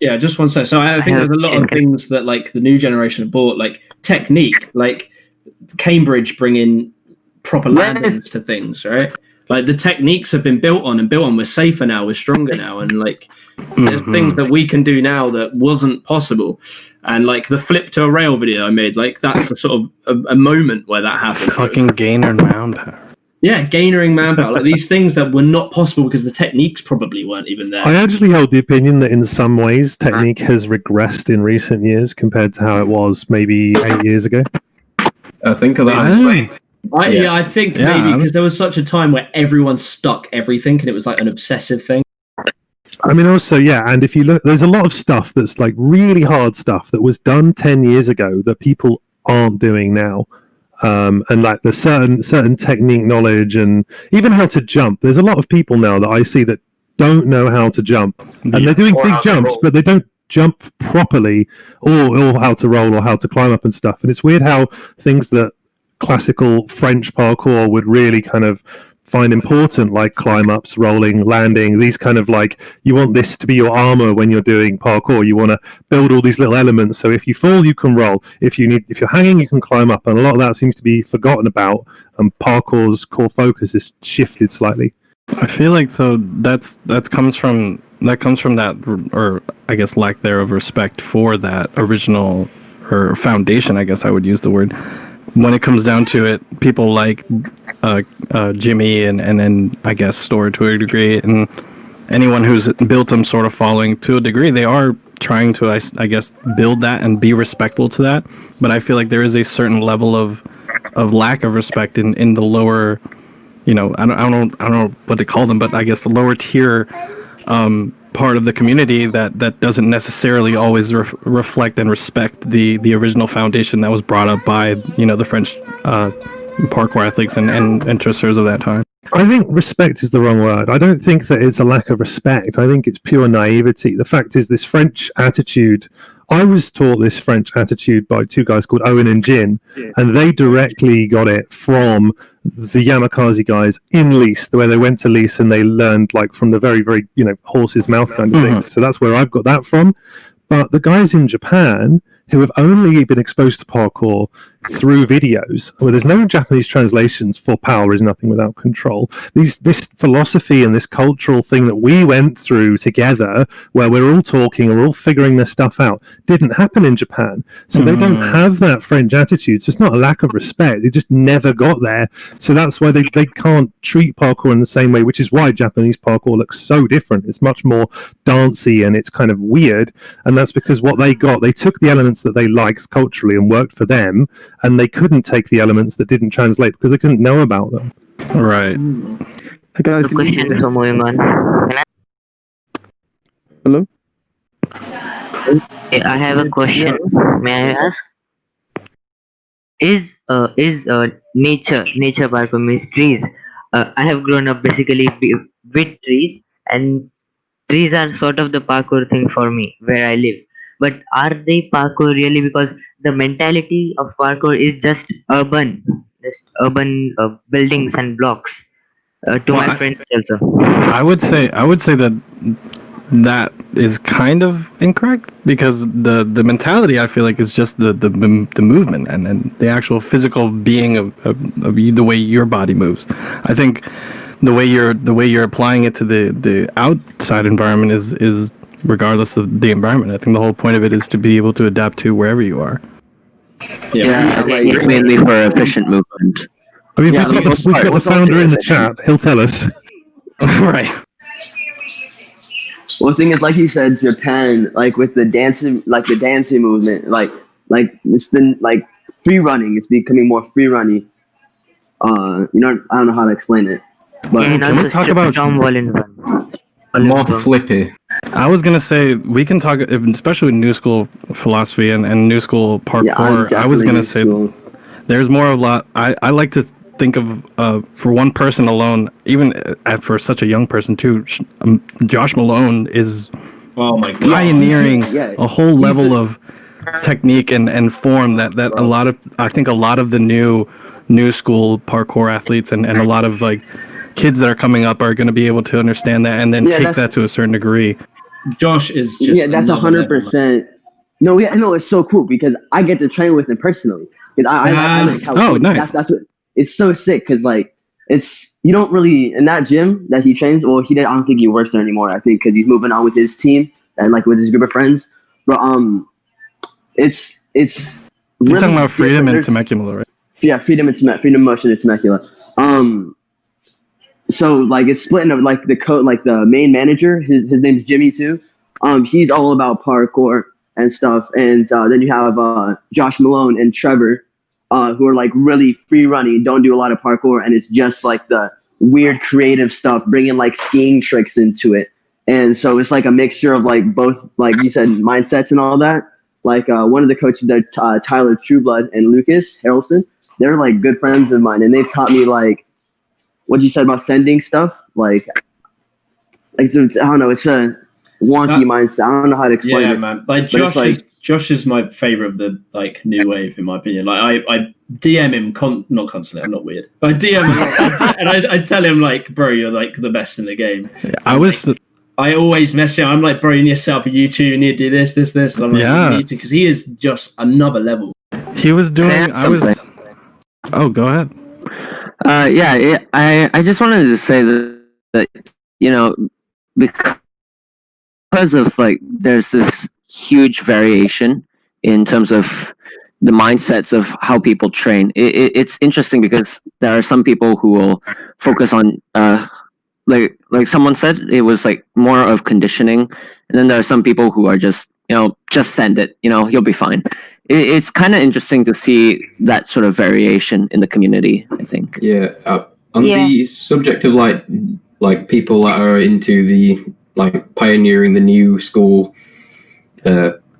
Yeah, just one sec. So I think there's a lot of things that like the new generation have bought, like technique, like Cambridge bringing proper landings to things, right? Like the techniques have been built on. We're safer now, we're stronger now, and like there's things that we can do now that wasn't possible. And like the flip to a rail video I made, like that's a sort of a moment where that happened. Fucking gainer manpower. Yeah, gainering manpower, like these things that were not possible because the techniques probably weren't even there. I actually hold the opinion that in some ways technique has regressed in recent years compared to how it was maybe 8 years ago. I think of that. I think maybe because there was such a time where everyone stuck everything and it was like an obsessive thing. I mean, also, and if you look, there's a lot of stuff that's like really hard stuff that was done 10 years ago that people aren't doing now. And like the certain technique knowledge and even how to jump. There's a lot of people now that I see that don't know how to jump, and they're doing big jumps, but they don't jump properly, or how to roll or how to climb up and stuff. And it's weird how things that classical French parkour would really kind of find important, like climb ups, rolling, landing, these kind of like, you want this to be your armor when you're doing parkour. You want to build all these little elements, so if you fall you can roll, if you're hanging you can climb up, and a lot of that seems to be forgotten about, and parkour's core focus has shifted slightly. I feel like that comes from that, or I guess lack thereof respect for that original or foundation, I guess I would use the word. When it comes down to it, people like Jimmy and I guess Store to a degree, and anyone who's built some sort of following to a degree, they are trying to, I guess, build that and be respectful to that. But I feel like there is a certain level of of lack of respect in the lower, I don't know what to call them, but I guess the lower tier part of the community that doesn't necessarily always reflect and respect the original foundation that was brought up by the French parkour athletes and interesters of that time. I think respect is the wrong word. I don't think that it's a lack of respect. I think it's pure naivety. The fact is, this French attitude, I was taught this French attitude by two guys called Owen and Jin, and they directly got it from the Yamakaze guys in Lys, where they went to Lys and they learned like from the very, very, horse's mouth kind of thing. So that's where I've got that from. But the guys in Japan who have only been exposed to parkour through videos, where there's no Japanese translations for power is nothing without control. This philosophy and this cultural thing that we went through together, where we're all talking and we're all figuring this stuff out, didn't happen in Japan. So they don't have that French attitude. So it's not a lack of respect. It just never got there. So that's why they can't treat parkour in the same way, which is why Japanese parkour looks so different. It's much more dancey and it's kind of weird. And that's because what they got, they took the elements that they liked culturally and worked for them, and they couldn't take the elements that didn't translate because they couldn't know about them. Right. The question before moving on. Can I? Hello? Okay, I have a question. May I ask? Is nature parkour means trees? I have grown up basically with trees, and trees are sort of the parkour thing for me where I live. But are they parkour really? Because the mentality of parkour is just urban buildings and blocks. Friends also. I would say that is kind of incorrect, because the mentality, I feel like, is just the movement and the actual physical being of the way your body moves. I think the way you're applying it to the outside environment is regardless of the environment. I think the whole point of it is to be able to adapt to wherever you are. Mainly for efficient movement. I mean, we've got the founder in the chat. He'll tell us. Right. Well, the thing is, like you said, Japan, like with the dancing movement, like it's been like free running. It's becoming more free running. I don't know how to explain it. But can we talk about more flippy? I was gonna say we can talk, especially with new school philosophy and new school parkour. I was gonna say there's more of a lot. I like to think of for one person alone, even for such a young person too. Josh Malone is pioneering a whole level of technique and form that a lot of the new school parkour athletes and a lot of like kids that are coming up are going to be able to understand that and then take that to a certain degree. Josh is just that's 100%. No, it's so cool because I get to train with him personally. I like how nice. That's what it's so sick because like you don't really in that gym that he trains. Well, I don't think he works there anymore. I think because he's moving on with his team and like with his group of friends. But it's you're talking about Freedom and Temecula, right? Yeah, Freedom Motion and Temecula. So like it's split into like the main manager. His name's Jimmy too. He's all about parkour and stuff. And then you have Josh Malone and Trevor, who are like really free running, don't do a lot of parkour, and it's just like the weird creative stuff, bringing like skiing tricks into it. And so it's like a mixture of like both, like you said, mindsets and all that. Like one of the coaches there, Tyler Trueblood and Lucas Harrelson, they're like good friends of mine, and they've taught me like what you said about sending stuff. Like I don't know, it's a wonky mindset. I don't know how to explain it. Yeah, man. Like Josh is my favorite of the like new wave, in my opinion. Like I DM him not constantly. I'm not weird, but I DM him and I tell him like, bro, you're like the best in the game. Yeah, I always message him. I'm like, bro, you need to set up a YouTube. You need to do this. And I'm like, you need to, because he is just another level. He was doing. Oh, go ahead. I just wanted to say that because of like there's this huge variation in terms of the mindsets of how people train. It's interesting because there are some people who will focus on like someone said, it was like more of conditioning, and then there are some people who are just send it, you'll be fine. it's kind of interesting to see that sort of variation in the community, I think. Yeah. On the subject of like people that are into the like pioneering the new school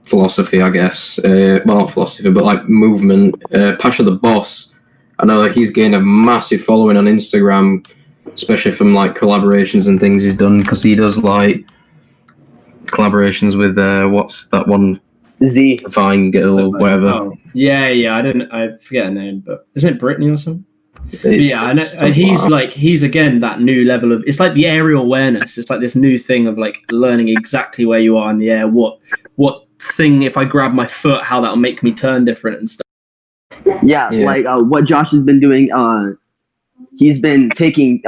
philosophy, I guess. Well, not philosophy, but like movement. Pasha the Boss, I know that he's gained a massive following on Instagram, especially from like collaborations and things he's done, because he does like collaborations with what's that one? Z. Vine Girl or whatever. Oh, yeah. I forget her name, but isn't it Brittany or something? It's Yeah, and he's again that new level of, it's like the aerial awareness. It's like this new thing of like learning exactly where you are in the air. What thing, if I grab my foot, how that'll make me turn different and stuff. Yeah, like what Josh has been doing. He's been taking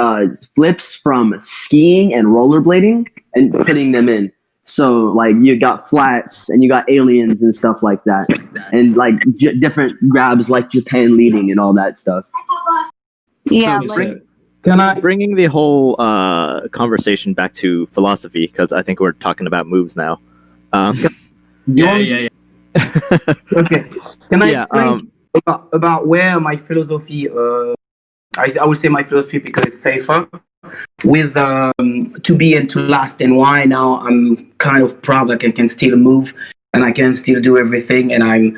flips from skiing and rollerblading and putting them in. So like you got flats and you got aliens and stuff like that, and like different grabs like Japan leading and all that stuff. Yeah, bringing the whole conversation back to philosophy, because I think we're talking about moves now. Yeah. Okay. Can I explain about where my philosophy? I would say my philosophy because it's safer. With to be and to last, and why now I'm kind of proud that I can still move and I can still do everything, and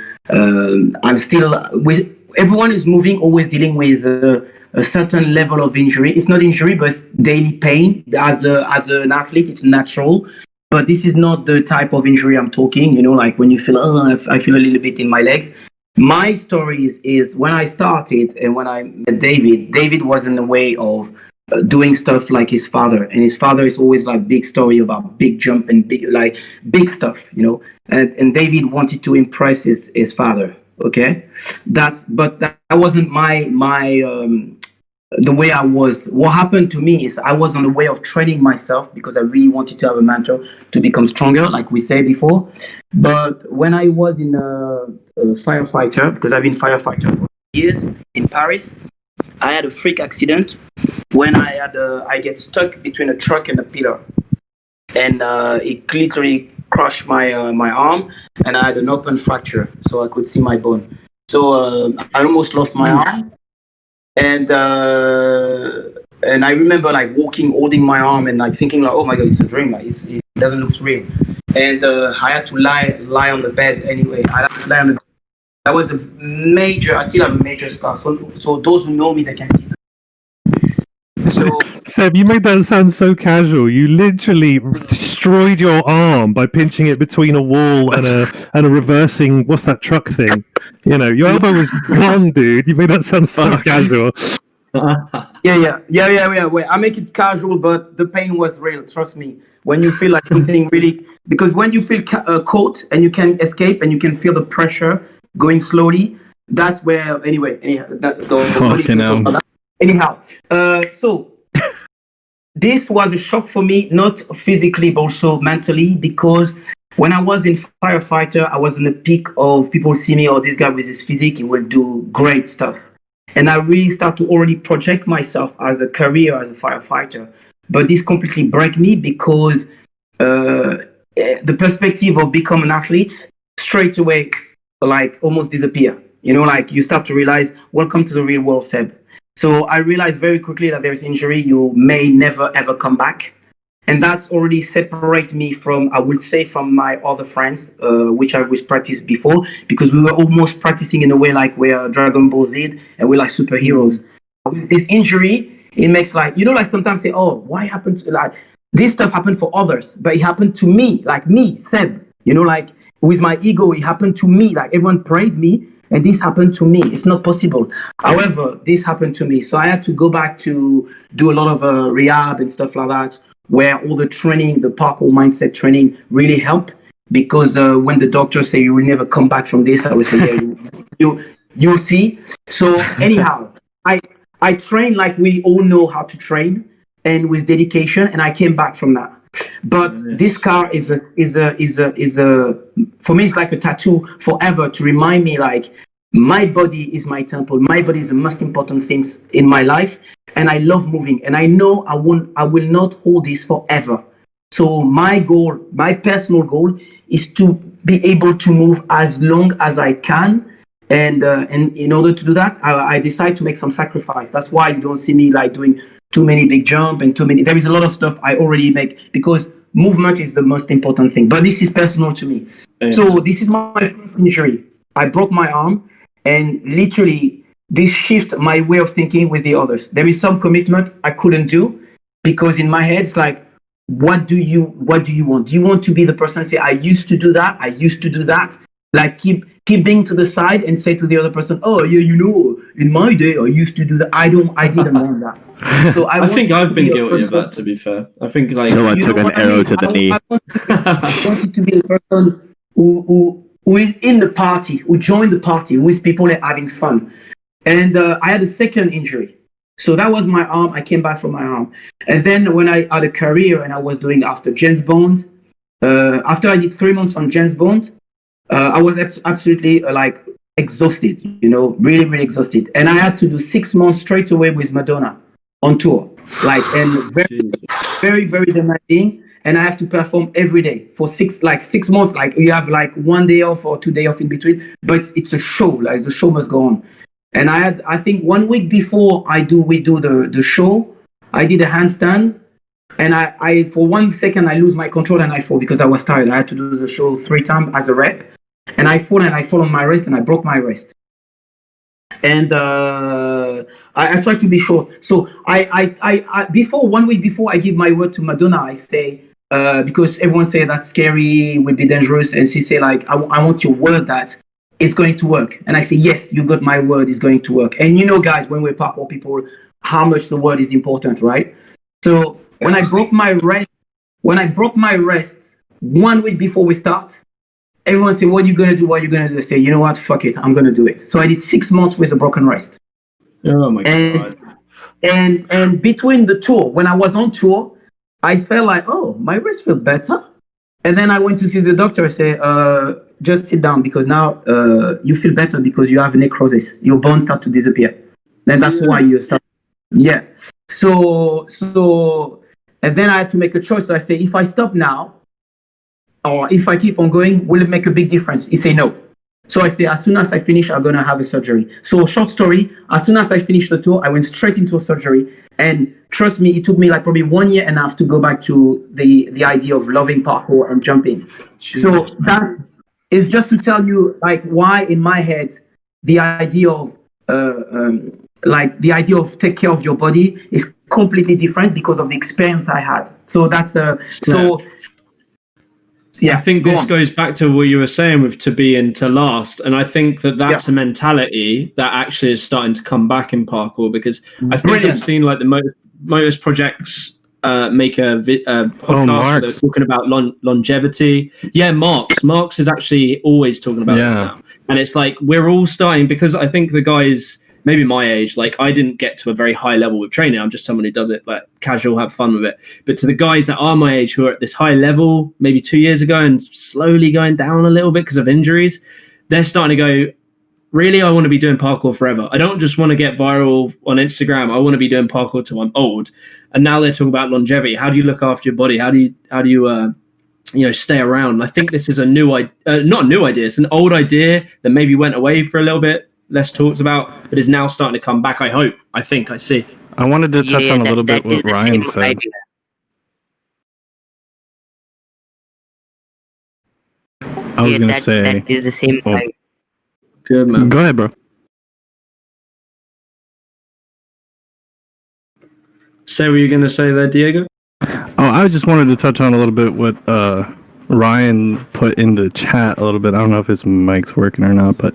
I'm still with everyone is moving, always dealing with a certain level of injury. It's not injury, but it's daily pain. As an athlete, it's natural. But this is not the type of injury I'm talking. You know, like when you feel, I feel a little bit in my legs. My story is when I started and when I met David. David was in the way of doing stuff like his father, and his father is always like big story about big jump and big stuff, you know. And David wanted to impress his father. Okay, that wasn't my the way I was. What happened to me is I was on the way of training myself because I really wanted to have a mentor to become stronger, like we said before. But when I was in a firefighter, because I've been firefighter for years in Paris, I had a freak accident when I get stuck between a truck and a pillar, and it literally crushed my arm, and I had an open fracture, so I could see my bone. So I almost lost my arm, and I remember like walking, holding my arm, and like thinking like, oh my god, it's a dream. Like, it doesn't look real, and I had to lie on the bed anyway. I had to lie on the bed. That was a major. I still have a major scar. So those who know me, they can see that. So Seb, you made that sound so casual. You literally destroyed your arm by pinching it between a wall and a reversing. What's that truck thing? You know, your elbow was gone, dude. You made that sound so casual. Yeah. Wait, I make it casual, but the pain was real. Trust me. When you feel like something really, because when you feel caught and you can escape and you can feel the pressure going slowly, that's where. Anyhow, so this was a shock for me, not physically, but also mentally, because when I was in firefighter, I was in the peak of people see me, oh, this guy with his physique, he will do great stuff. And I really start to already project myself as a career as a firefighter. But this completely break me because the perspective of become an athlete straight away, like almost disappear. You know, like you start to realize, welcome to the real world, Seb. So I realized very quickly that there's injury, you may never ever come back. And that's already separate me from, I would say, from my other friends, which I was practiced before, because we were almost practicing in a way like we're Dragon Ball Z and we're like superheroes. With this injury, it makes like, you know, like sometimes say, oh, why happened to, like, this stuff happened for others, but it happened to me, like me, Seb, you know, like with my ego, it happened to me, like everyone praised me. And this happened to me. It's not possible. However, this happened to me. So I had to go back to do a lot of rehab and stuff like that, where all the training, the parkour mindset training really helped. Because when the doctors say you will never come back from this, I would say, yeah, you'll see. So anyhow, I train like we all know how to train, and with dedication, and I came back from that. But this car is a for me, it's like a tattoo forever to remind me like my body is my temple. My body is the most important things in my life, and I love moving. And I know I will not hold this forever. So my goal, my personal goal, is to be able to move as long as I can. And in order to do that, I decide to make some sacrifice. That's why you don't see me like doing too many big jump and too many. There is a lot of stuff I already make because movement is the most important thing. But this is personal to me. Yeah. So this is my first injury. I broke my arm, and literally this shift my way of thinking with the others. There is some commitment I couldn't do because in my head it's like, what do you want? Do you want to be the person say, I used to do that, like keep being to the side and say to the other person, oh yeah, in my day I used to do that. I didn't want that. So I think I've been guilty of that, to be fair. I think like So I took an arrow to the knee. I wanted to be the person who is in the party, who joined the party, who is people and having fun. And I had a second injury. So that was my arm. I came back from my arm. And then when I had a career and I was doing after James Bond, after I did 3 months on James Bond, I was absolutely like exhausted, really, really exhausted. And I had to do 6 months straight away with Madonna on tour, and very, very, very demanding. And I have to perform every day for 6 months. Like you have like 1 day off or 2 days off in between, but it's a show. Like the show must go on. And I think 1 week before we do the show, I did a handstand, and I for 1 second I lose my control and I fall because I was tired. I had to do the show 3 times as a rep, and I fall on my wrist and I broke my wrist. And I tried to be short. So I before 1 week before I give my word to Madonna, I say because everyone say that's scary, would be dangerous, and she say like I want your word that it's going to work. And I say, yes, you got my word, it's going to work. And guys, when we're parkour people, how much the word is important, right? So when I broke my wrist 1 week before we start, everyone say, what are you going to do? What are you going to do? I say, you know what? Fuck it. I'm going to do it. So I did 6 months with a broken wrist. Oh my God. And between the tour, when I was on tour, I felt like, oh, my wrist feels better. And then I went to see the doctor. I say, just sit down because now you feel better because you have necrosis. Your bones start to disappear. And that's why you start. Yeah. So, and then I had to make a choice. So I say, if I stop now, or if I keep on going, will it make a big difference? He say no. So I say, as soon as I finish, I'm going to have a surgery. So short story, as soon as I finished the tour, I went straight into a surgery. And trust me, it took me like probably 1 year and a half to go back to the idea of loving parkour and jumping. So that is just to tell you like why in my head, the idea of take care of your body is completely different because of the experience I had. So that's yeah, I think this goes back to what you were saying with to be and to last. And I think that's a mentality that actually is starting to come back in parkour because I think I've seen like the Motus projects make a podcast where they're talking about longevity. Yeah, Marks is actually always talking about this now. And it's like we're all starting because I think the guys maybe my age, like I didn't get to a very high level with training. I'm just someone who does it like casual, have fun with it. But to the guys that are my age who are at this high level, maybe 2 years ago and slowly going down a little bit because of injuries, they're starting to go, really, I want to be doing parkour forever. I don't just want to get viral on Instagram. I want to be doing parkour till I'm old. And now they're talking about longevity. How do you look after your body? How do you stay around? And I think this is a new idea, not a new idea. It's an old idea that maybe went away for a little bit, less talked about, but is now starting to come back. I see. I wanted to touch on a little bit what Ryan said. Idea. I was going to say. That is the same. Good, man. Go ahead, bro. Say what you're going to say there, Diego? Oh, I just wanted to touch on a little bit what Ryan put in the chat a little bit. I don't know if his mic's working or not, but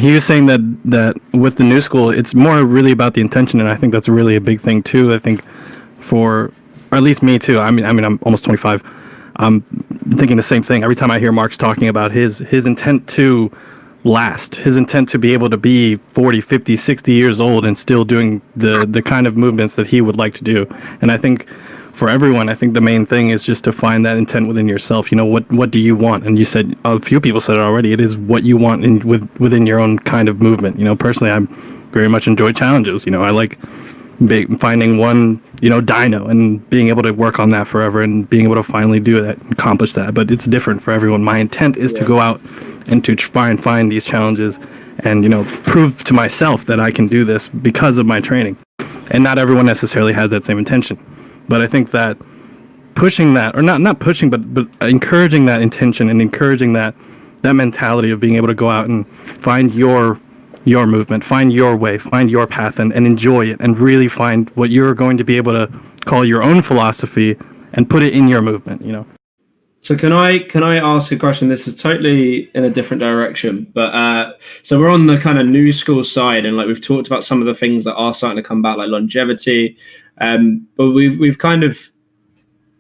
he was saying that with the new school, it's more really about the intention, and I think that's really a big thing too. I think or at least me too. I mean, I'm almost 25. I'm thinking the same thing every time I hear Mark's talking about his intent to last, his intent to be able to be 40, 50, 60 years old and still doing the kind of movements that he would like to do. And I think for everyone, I think the main thing is just to find that intent within yourself. You know, what do you want? And you said, a few people said it already, it is what you want within your own kind of movement. You know, personally, I very much enjoy challenges. You know, I like finding one, dyno and being able to work on that forever and being able to finally do that, accomplish that. But it's different for everyone. My intent is to go out and to try and find these challenges and, prove to myself that I can do this because of my training. And not everyone necessarily has that same intention. But I think that pushing that, or not pushing, but encouraging that intention and encouraging that mentality of being able to go out and find your movement, find your way, find your path, and enjoy it, and really find what you're going to be able to call your own philosophy and put it in your movement. So can I ask a question? This is totally in a different direction, but so we're on the kind of new school side, and like we've talked about some of the things that are starting to come back, like longevity, but we've kind of,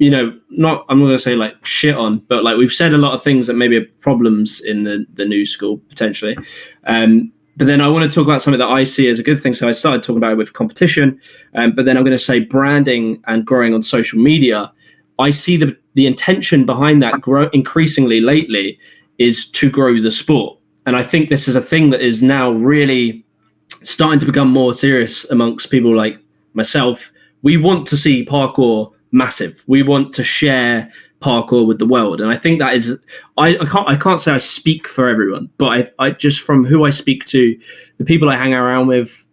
I'm not going to say like shit on, but like we've said a lot of things that maybe are problems in the new school potentially. But then I want to talk about something that I see as a good thing. So I started talking about it with competition, but then I'm going to say branding and growing on social media. I see the intention behind that increasingly lately is to grow the sport. And I think this is a thing that is now really starting to become more serious amongst people like myself. We want to see parkour massive. We want to share parkour with the world, and I think that is I can't say I speak for everyone, but I just, from who I speak to, the people I hang around with,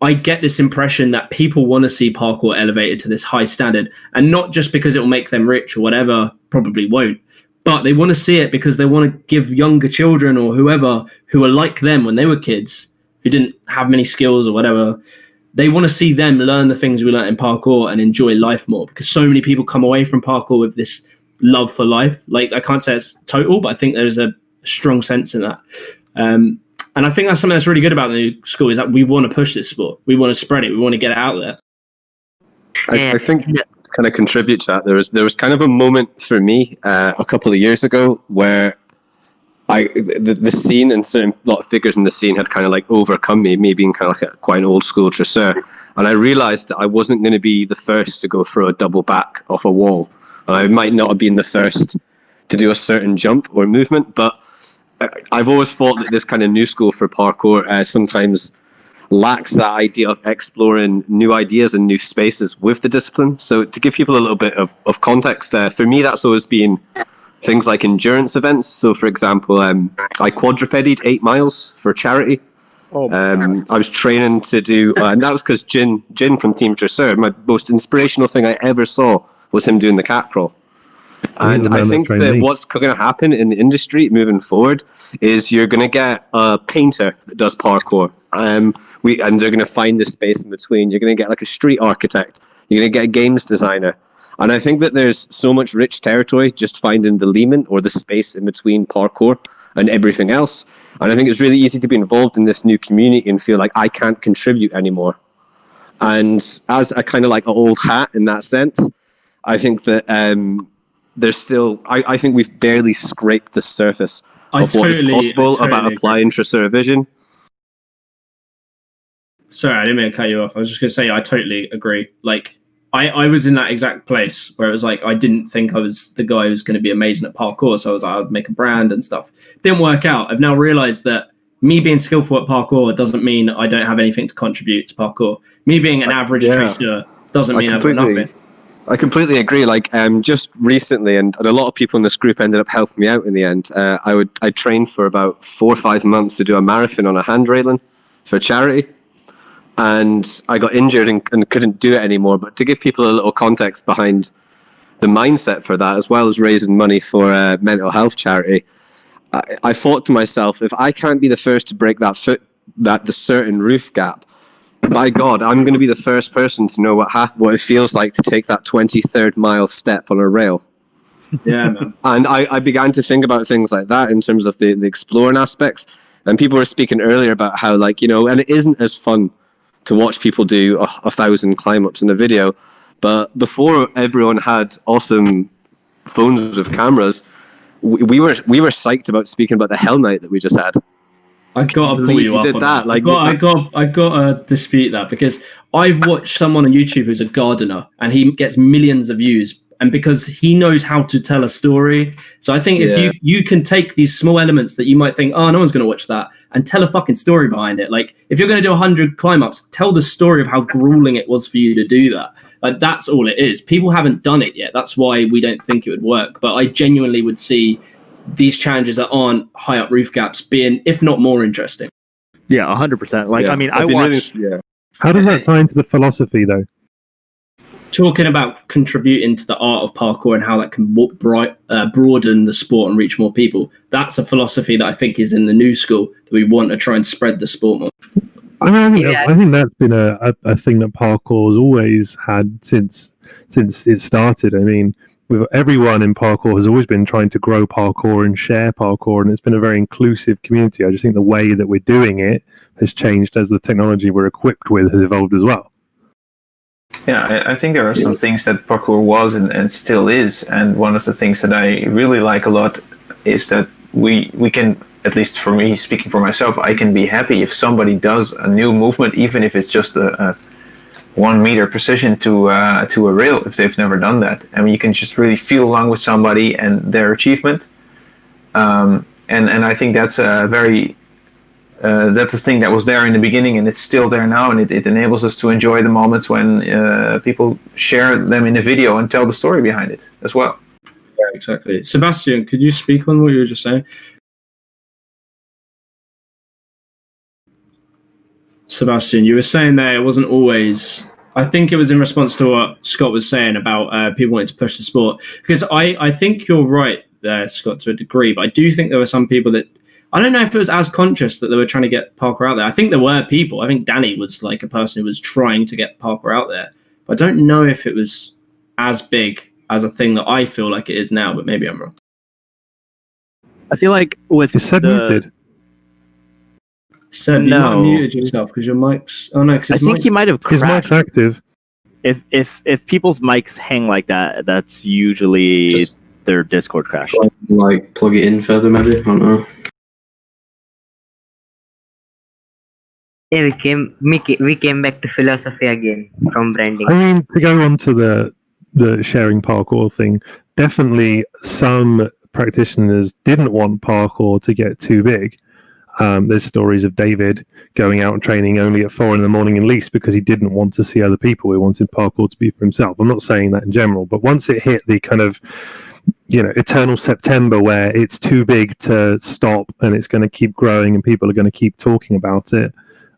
I get this impression that people want to see parkour elevated to this high standard, and not just because it will make them rich or whatever, probably won't, but they want to see it because they want to give younger children or whoever who are like them when they were kids, who didn't have many skills or whatever, they want to see them learn the things we learned in parkour and enjoy life more, because so many people come away from parkour with this love for life. Like, I can't say it's total, but I think there's a strong sense in that. And I think that's something that's really good about the new school, is that we want to push this sport. We want to spread it. We want to get it out there. I think to kind of contribute to that, there was kind of a moment for me a couple of years ago where the scene and certain lot of figures in the scene had kind of like overcome me being kind of like quite an old school dresseur, and I realized that I wasn't going to be the first to go throw a double back off a wall, and I might not have been the first to do a certain jump or movement, but I've always thought that this kind of new school for parkour sometimes lacks that idea of exploring new ideas and new spaces with the discipline. So to give people a little bit of context, for me that's always been things like endurance events. So, for example, I quadrupeded 8 miles for charity. I was training to do, and that was because Jin from Team Dresseur, my most inspirational thing I ever saw was him doing the cat crawl. And I think that what's going to happen in the industry moving forward is you're going to get a painter that does parkour. And they're going to find the space in between. You're going to get like a street architect. You're going to get a games designer. And I think that there's so much rich territory just finding the limen or the space in between parkour and everything else. And I think it's really easy to be involved in this new community and feel like I can't contribute anymore. And as a kind of like an old hat in that sense, I think that there's still, I think we've barely scraped the surface of what is possible about applying Dresseur vision. Sorry, I didn't mean to cut you off. I was just going to say, I totally agree. Like, I was in that exact place where it was like, I didn't think I was the guy who's going to be amazing at parkour. So I was like, I'd make a brand and stuff. Didn't work out. I've now realized that me being skillful at parkour doesn't mean I don't have anything to contribute to parkour. Me being an average tracer doesn't mean I've got nothing. I completely agree. Like, just recently, and a lot of people in this group ended up helping me out in the end. I trained for about 4 or 5 months to do a marathon on a hand railing for charity. And I got injured and couldn't do it anymore. But to give people a little context behind the mindset for that, as well as raising money for a mental health charity, I thought to myself, if I can't be the first to break the certain roof gap, by God, I'm going to be the first person to know what it feels like to take that 23rd mile step on a rail. Yeah, man. And I began to think about things like that in terms of the exploring aspects. And people were speaking earlier about how, like, and it isn't as fun to watch people do 1,000 climb-ups in a video. But before everyone had awesome phones with cameras, we were psyched about speaking about the Hell Night that we just had. I gotta pull you up on that. I gotta dispute that, because I've watched someone on YouTube who's a gardener and he gets millions of views and because he knows how to tell a story. So I think if you can take these small elements that you might think, oh, no one's going to watch that, and tell a fucking story behind it. Like if you're going to do 100 climb ups, tell the story of how grueling it was for you to do that. Like that's all it is. People haven't done it yet. That's why we don't think it would work. But I genuinely would see these challenges that aren't high up roof gaps being, if not more interesting. Yeah, 100%. Like, I mean, I watched. How does that tie into the philosophy, though? Talking about contributing to the art of parkour and how that can broaden the sport and reach more people. That's a philosophy that I think is in the new school that we want to try and spread the sport more. I think that's been a thing that parkour has always had since it started. I mean, with everyone in parkour has always been trying to grow parkour and share parkour, and it's been a very inclusive community. I just think the way that we're doing it has changed as the technology we're equipped with has evolved as well. Yeah, I think there are some things that parkour was and still is, and one of the things that I really like a lot is that we can, at least for me, speaking for myself, I can be happy if somebody does a new movement, even if it's just a 1 meter precision to a rail, if they've never done that. I mean, you can just really feel along with somebody and their achievement, and I think that's a very that's a thing that was there in the beginning, and it's still there now, and it enables us to enjoy the moments when people share them in a video and tell the story behind it as well. Yeah, exactly. Sebastian, could you speak on what you were just saying? Sebastian, you were saying there it wasn't always. I think it was in response to what Scott was saying about people wanting to push the sport. Because I think you're right there, Scott, to a degree, but I do think there were some people that. I don't know if it was as conscious that they were trying to get parkour out there. I think there were people. I think Danny was like a person who was trying to get parkour out there. But I don't know if it was as big as a thing that I feel like it is now, but maybe I'm wrong. I feel like with muted. Seb, you might have muted yourself because your mic's. Oh no, because I think he might have crashed. His mic's active. If people's mics hang like that, that's usually their Discord crash. Like plug it in further, maybe. I don't know. Yeah, we came back to philosophy again from branding. I mean, to go on to the sharing parkour thing, definitely some practitioners didn't want parkour to get too big. There's stories of David going out and training only at 4 a.m. in Leeds because he didn't want to see other people. He wanted parkour to be for himself. I'm not saying that in general, but once it hit the kind of eternal September where it's too big to stop and it's going to keep growing and people are going to keep talking about it,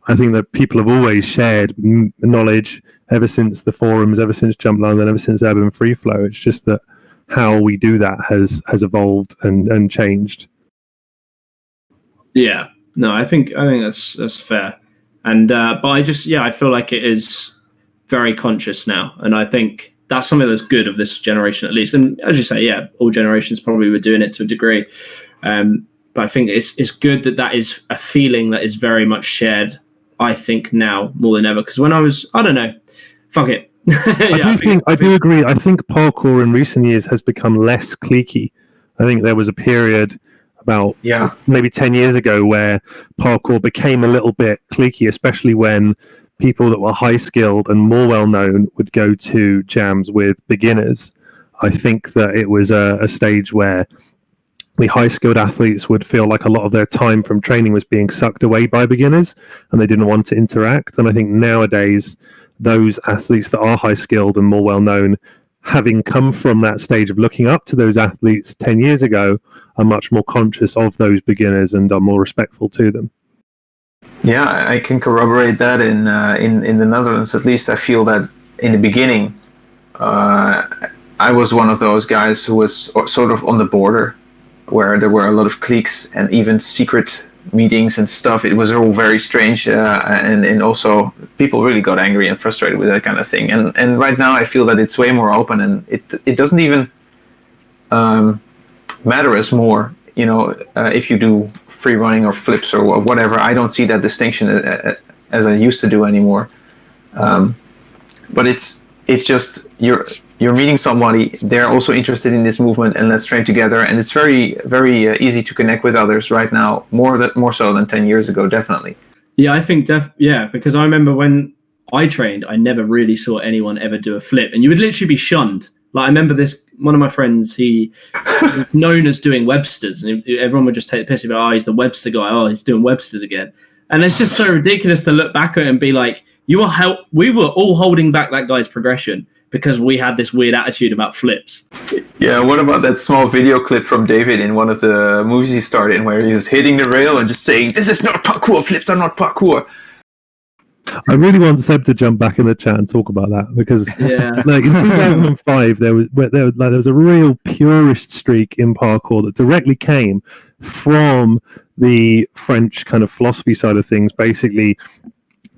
I think that people have always shared knowledge ever since the forums, ever since Jump London, ever since Urban Free Flow. It's just that how we do that has evolved and changed. Yeah, no, I think that's fair, and but I feel like it is very conscious now, and I think that's something that's good of this generation at least. And as you say, yeah, all generations probably were doing it to a degree, but I think it's good that is a feeling that is very much shared. I think now more than ever, because when I don't know, fuck it. I do agree. I think parkour in recent years has become less cliquey. I think there was a period about maybe 10 years ago where parkour became a little bit cliquey, especially when people that were high skilled and more well known would go to jams with beginners. I think that it was a stage where the high skilled athletes would feel like a lot of their time from training was being sucked away by beginners and they didn't want to interact. And I think nowadays those athletes that are high skilled and more well known, having come from that stage of looking up to those athletes 10 years ago, are much more conscious of those beginners and are more respectful to them. Yeah, I can corroborate that in the Netherlands. At least I feel that in the beginning, I was one of those guys who was sort of on the border, where there were a lot of cliques and even secret meetings and stuff. It was all very strange, and also people really got angry and frustrated with that kind of thing. And right now I feel that it's way more open, and it doesn't even matter as more. If you do free running or flips or whatever, I don't see that distinction as I used to do anymore. But it's just you're meeting somebody, they're also interested in this movement, and let's train together. And it's very, very easy to connect with others right now, more so than 10 years ago, definitely. Yeah, I think because I remember when I trained, I never really saw anyone ever do a flip, and you would literally be shunned Like I remember one of my friends, he was known as doing Websters, and everyone would just take the piss about, oh, he's the Webster guy. Oh, he's doing Websters again. And it's just so ridiculous to look back at it and be like, we were all holding back that guy's progression because we had this weird attitude about flips. Yeah, what about that small video clip from David in one of the movies he started in where he was hitting the rail and just saying, "This is not parkour, flips are not parkour." I really want Seb to jump back in the chat and talk about that because, like in 2005, there was a real purist streak in parkour that directly came from the French kind of philosophy side of things. Basically,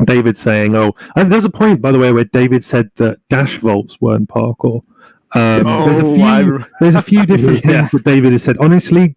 David saying, there's a point, by the way, where David said that dash vaults weren't parkour. There's a few different things that David has said. Honestly,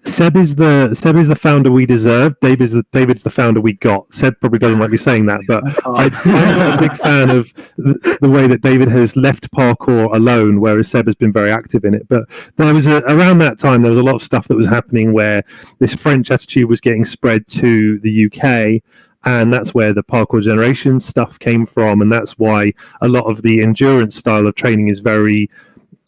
Seb is the founder we deserve. David's the founder we got. Seb probably doesn't like me saying that, but I'm not a big fan of the way that David has left parkour alone, whereas Seb has been very active in it. But there was around that time there was a lot of stuff that was happening where this French attitude was getting spread to the UK. And that's where the parkour generation stuff came from, and that's why a lot of the endurance style of training is very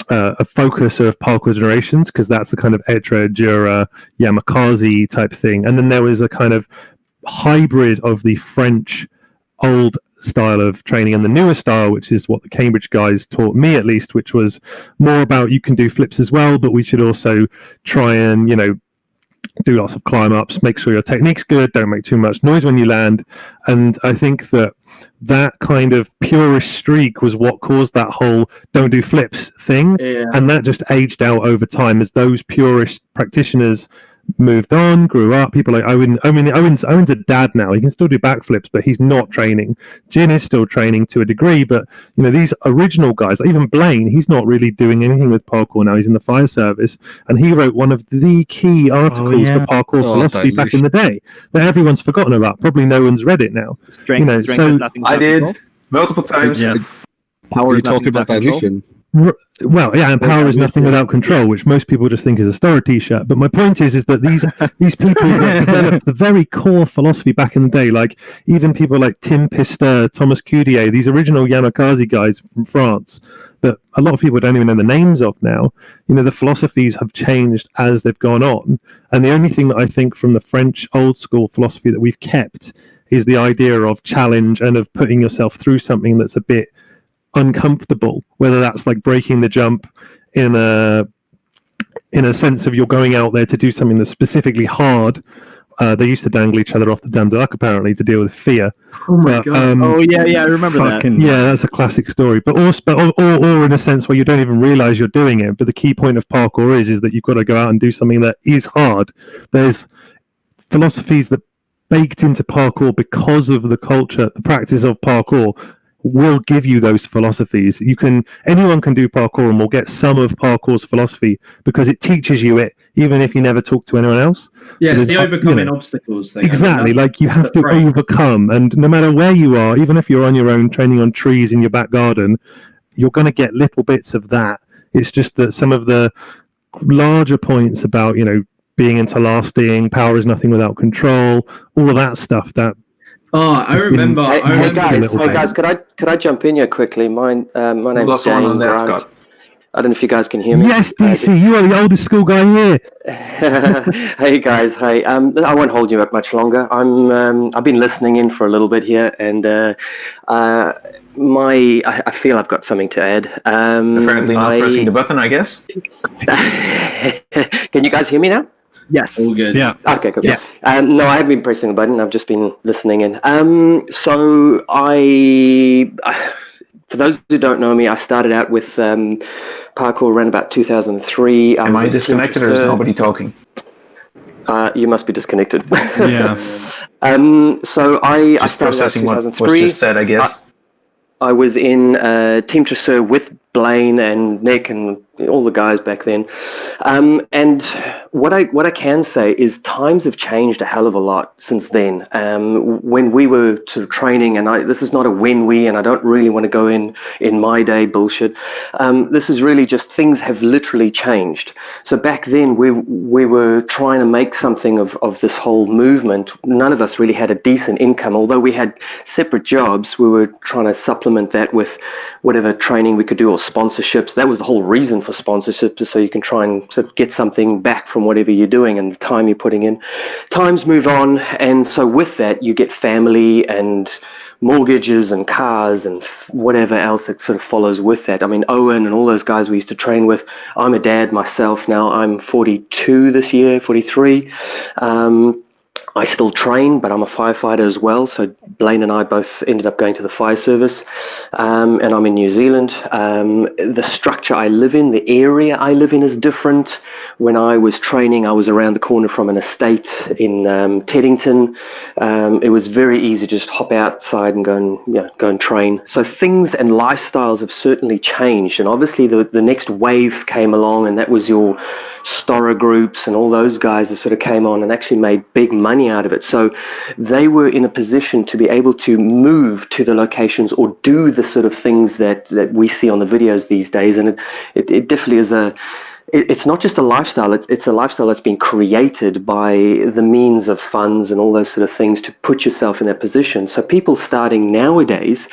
a focus of parkour generations, because that's the kind of Etra, Jura, Yamakasi type thing. And then there was a kind of hybrid of the French old style of training and the newer style, which is what the Cambridge guys taught me at least, which was more about you can do flips as well, but we should also try and, do lots of climb ups, make sure your technique's good, don't make too much noise when you land. And I think that kind of purist streak was what caused that whole don't do flips thing. And that just aged out over time as those purist practitioners moved on, grew up. People like Owen's a dad now. He can still do backflips, but he's not training. Jin is still training to a degree, but these original guys, like even Blaine, he's not really doing anything with parkour now. He's in the fire service, and he wrote one of the key articles for parkour philosophy back in the day that everyone's forgotten about. Probably no one's read it now. Strength has nothing to I did control. multiple times. Yes. Power You're talking about dilution. Well, yeah, and power is nothing without control, which most people just think is a Stora t-shirt. But my point is that these people that developed the very core philosophy back in the day, like even people like Tim Pisteur, Thomas Cudier, these original Yamakasi guys from France, that a lot of people don't even know the names of now. The philosophies have changed as they've gone on, and the only thing that I think from the French old school philosophy that we've kept is the idea of challenge and of putting yourself through something that's a bit uncomfortable, whether that's like breaking the jump in a sense of you're going out there to do something that's specifically hard. They used to dangle each other off the dam duck apparently to deal with fear. Oh my god! I remember that. Yeah, that's a classic story. But also, or in a sense where you don't even realize you're doing it. But the key point of parkour is that you've got to go out and do something that is hard. There's philosophies that baked into parkour because of the culture, the practice of parkour will give you those philosophies. Anyone can do parkour and will get some of parkour's philosophy because it teaches you it, even if you never talk to anyone else. Yeah, it's the overcoming obstacles thing. Exactly, like you have to overcome, and no matter where you are, even if you're on your own training on trees in your back garden, you're going to get little bits of that. It's just that some of the larger points about, being into lasting, power is nothing without control, all of that stuff that I remember. Hey guys, could I jump in here quickly? My name's Jane Grant. I don't know if you guys can hear me. Yes, DC, you are the oldest school guy here. Hey guys, hey. I won't hold you up much longer. I've been listening in for a little bit here, and I feel I've got something to add. Apparently not pressing the button, I guess. Can you guys hear me now? Yes. All good. Yeah. Okay, cool. Yeah. No, I haven't been pressing the button. I've just been listening in. So for those who don't know me, I started out with parkour around about 2003. Am I disconnected or is nobody talking? You must be disconnected. Yeah. So I started out processing in 2003. what was just said, I guess. I was in Team Chasseur with Blaine and Nick and all the guys back then. And what I can say is times have changed a hell of a lot since then. When we were sort of training, and this is not a when we, and I don't really want to go in my day bullshit. This is really just things have literally changed. So back then we were trying to make something of this whole movement. None of us really had a decent income, although we had separate jobs. We were trying to supplement that with whatever training we could do or sponsorships. That was the whole reason for sponsorship, so you can try and sort of get something back from whatever you're doing and the time you're putting in. Times move on, and so with that you get family and mortgages and cars and whatever else that sort of follows with that. I mean, Owen and all those guys we used to train with. I'm a dad myself now. I'm 42 this year, 43. I still train, but I'm a firefighter as well. So Blaine and I both ended up going to the fire service, and I'm in New Zealand. The structure I live in, the area I live in is different. When I was training, I was around the corner from an estate in Teddington. It was very easy to just hop outside and go and train. So things and lifestyles have certainly changed. And obviously the next wave came along, and that was your Stora groups and all those guys that sort of came on and actually made big money out of it. So they were in a position to be able to move to the locations or do the sort of things that we see on the videos these days. And it definitely is it's not just a lifestyle, it's a lifestyle that's been created by the means of funds and all those sort of things to put yourself in that position. So people starting nowadays,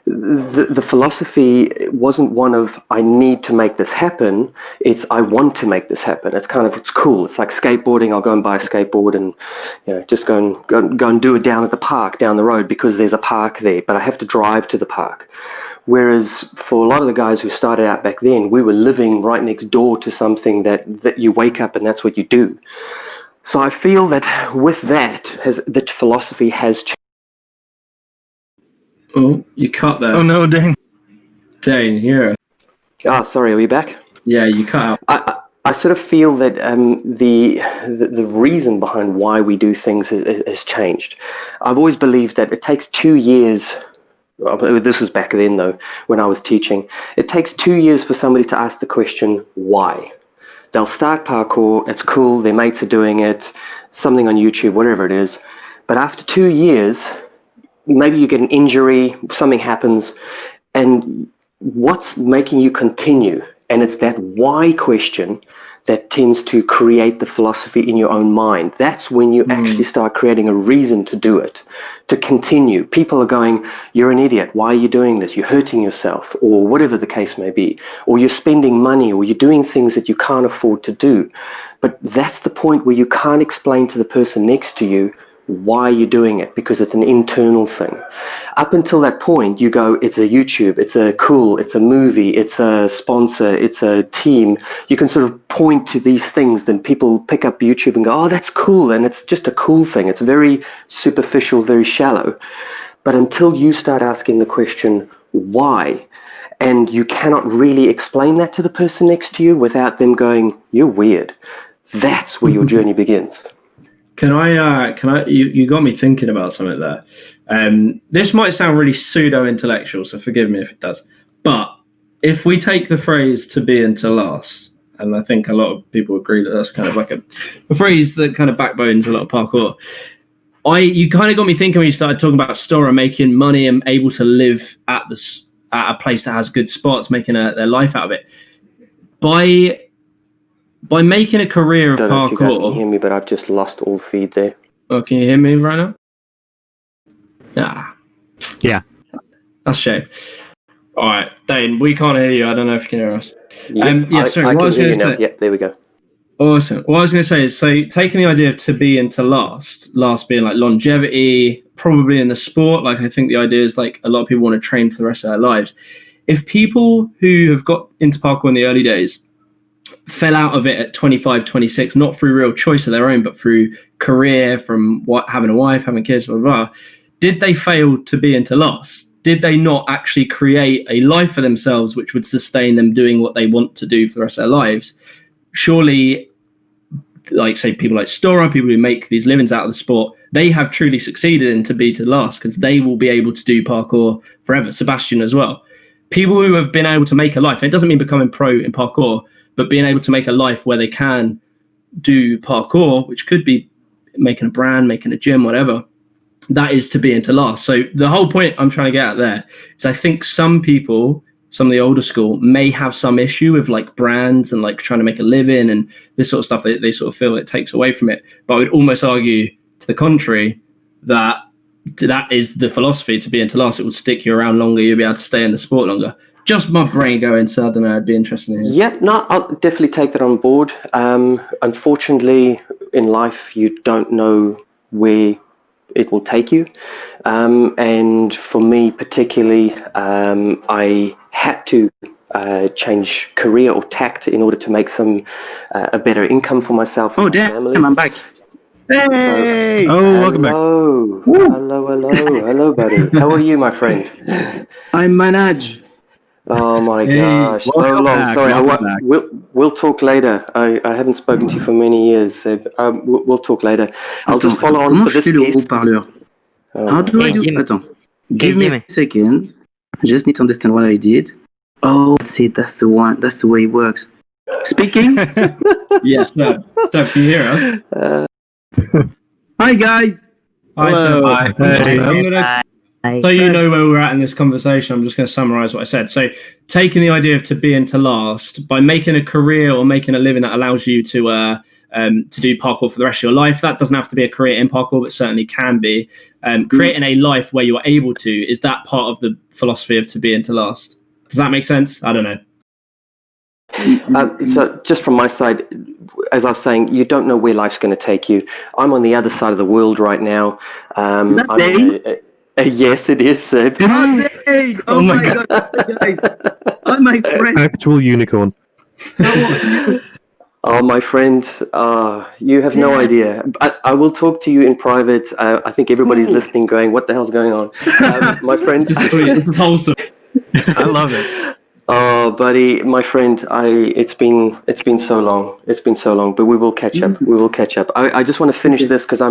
the philosophy wasn't one of I need to make this happen, it's I want to make this happen. It's cool. It's like skateboarding. I'll go and buy a skateboard and just go and do it down at the park down the road because there's a park there, but I have to drive to the park. Whereas for a lot of the guys who started out back then, we were living right next door to something that you wake up and that's what you do. So I feel that with that philosophy has changed. Oh, you cut there. Oh no, Dane. Dane, here. Ah, sorry, are we back? Yeah, you cut out. I sort of feel that the reason behind why we do things has changed. I've always believed that it takes 2 years. This was back then, though, when I was teaching. It takes 2 years for somebody to ask the question, why? They'll start parkour, it's cool, their mates are doing it, something on YouTube, whatever it is. But after 2 years, maybe you get an injury, something happens, and what's making you continue? And it's that why question that tends to create the philosophy in your own mind. That's when you actually start creating a reason to do it, to continue. People are going, you're an idiot. Why are you doing this? You're hurting yourself, or whatever the case may be. Or you're spending money, or you're doing things that you can't afford to do. But that's the point where you can't explain to the person next to you why you're doing it, because it's an internal thing. Up until that point, you go, it's a YouTube, it's a cool, it's a movie, it's a sponsor, it's a team. You can sort of point to these things, then people pick up YouTube and go, oh, that's cool, and it's just a cool thing. It's very superficial, very shallow. But until you start asking the question, why? And you cannot really explain that to the person next to you without them going, you're weird. That's where your journey begins. Can I, you got me thinking about something there. This might sound really pseudo-intellectual, so forgive me if it does. But if we take the phrase to be and to last, and I think a lot of people agree that that's kind of like a phrase that kind of backbones a lot of parkour. You kind of got me thinking when you started talking about Stora making money and able to live at a place that has good spots, making their life out of it. By making a career of parkour. I don't know if you guys can parkour. hear me, but I've just lost all feed there. Oh, can you hear me right now? Yeah. That's a shame. All right, Dane, we can't hear you. I don't know if you can hear us. I can hear you now. Yep, there we go. Awesome. What I was going to say is, so taking the idea of to be and to last being like longevity, probably in the sport, like I think the idea is like a lot of people want to train for the rest of their lives. If people who have got into parkour in the early days fell out of it at 25, 26, not through real choice of their own, but through career, from having a wife, having kids, blah, blah, blah, did they fail to be and to last? Did they not actually create a life for themselves which would sustain them doing what they want to do for the rest of their lives? Surely, like say people like Stora, people who make these livings out of the sport, they have truly succeeded in to be to last because they will be able to do parkour forever. Sebastian as well. people who have been able to make a life, and it doesn't mean becoming pro in parkour, but being able to make a life where they can do parkour, which could be making a brand, making a gym, whatever, that is to be and to last. So the whole point I'm trying to get at there is I think some people, some of the older school, may have some issue with like brands and like trying to make a living and this sort of stuff. They sort of feel it takes away from it. But I would almost argue to the contrary, that is the philosophy, to be and to last. It would stick you around longer. You'll be able to stay in the sport longer. Just my brain going, so I don't know, it'd be interesting to hear. Yeah, no, I'll definitely take that on board. Unfortunately, in life, you don't know where it will take you. And for me particularly, I had to change career or tact in order to make a better income for myself and my family. I'm back. Hey! Welcome back. Hello, buddy. How are you, my friend? I manage. Oh my gosh, so long. back, Sorry, welcome we'll talk later. I haven't spoken to you for many years, so we'll talk later. I'll just follow on for this piece. How do I do? Attends. Give me a second. I just need to understand what I did. Oh, that's it. That's the one. That's the way it works. Speaking. Yes. So can you hear us? Hi guys. Hi, Hello. Seb. Hi. So you know where we're at in this conversation, I'm just going to summarize what I said. So taking the idea of to be and to last, by making a career or making a living that allows you to do parkour for the rest of your life, that doesn't have to be a career in parkour, but certainly can be. Creating a life where you're able to, is that part of the philosophy of to be and to last? Does that make sense? I don't know. So just from my side, as I was saying, you don't know where life's going to take you. I'm on the other side of the world right now. Yes, it is, Seb. Oh my god, guys. Oh my friend. Actual unicorn. Oh, my friend, you have no idea. I will talk to you in private. I think everybody's listening going, what the hell's going on? My friend. This is wholesome. I love it. Oh, buddy, my friend, it's been so long. It's been so long, but we will catch up. We will catch up. I just want to finish this because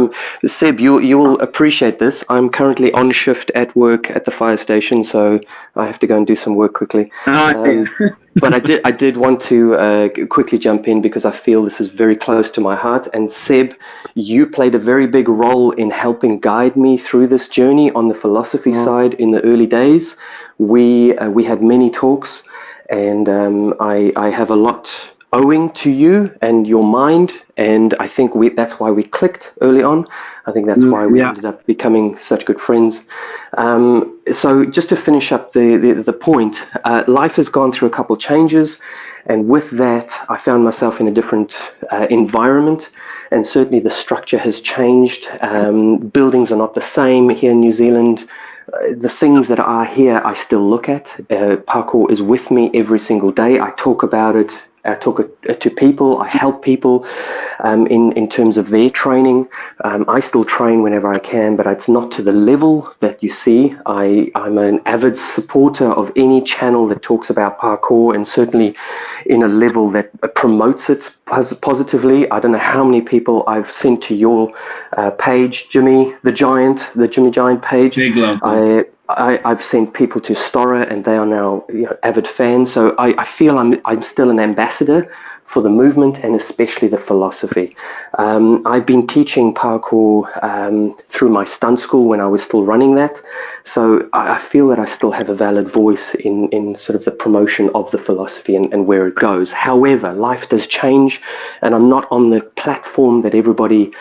Seb, you will appreciate this. I'm currently on shift at work at the fire station, so I have to go and do some work quickly. But I did want to quickly jump in because I feel this is very close to my heart. And Seb, you played a very big role in helping guide me through this journey on the philosophy side in the early days. We had many talks, and I have a lot owing to you and your mind, and I think that's why we clicked early on. I think that's why we ended up becoming such good friends. So just to finish up the point, life has gone through a couple of changes, and with that, I found myself in a different environment, and certainly the structure has changed. Buildings are not the same here in New Zealand. The things that are here, I still look at. Parkour is with me every single day. I talk about it. I talk to people. I help people in terms of their training. I still train whenever I can, but it's not to the level that you see. I'm an avid supporter of any channel that talks about parkour, and certainly in a level that promotes it positively. I don't know how many people I've sent to your page, JimmyTheGiant, the JimmyTheGiant page. Big love. I've sent people to Stora, and they are now avid fans. So I feel I'm still an ambassador for the movement, and especially the philosophy. I've been teaching parkour through my stunt school when I was still running that. So I feel that I still have a valid voice in sort of the promotion of the philosophy and where it goes. However, life does change, and I'm not on the platform that everybody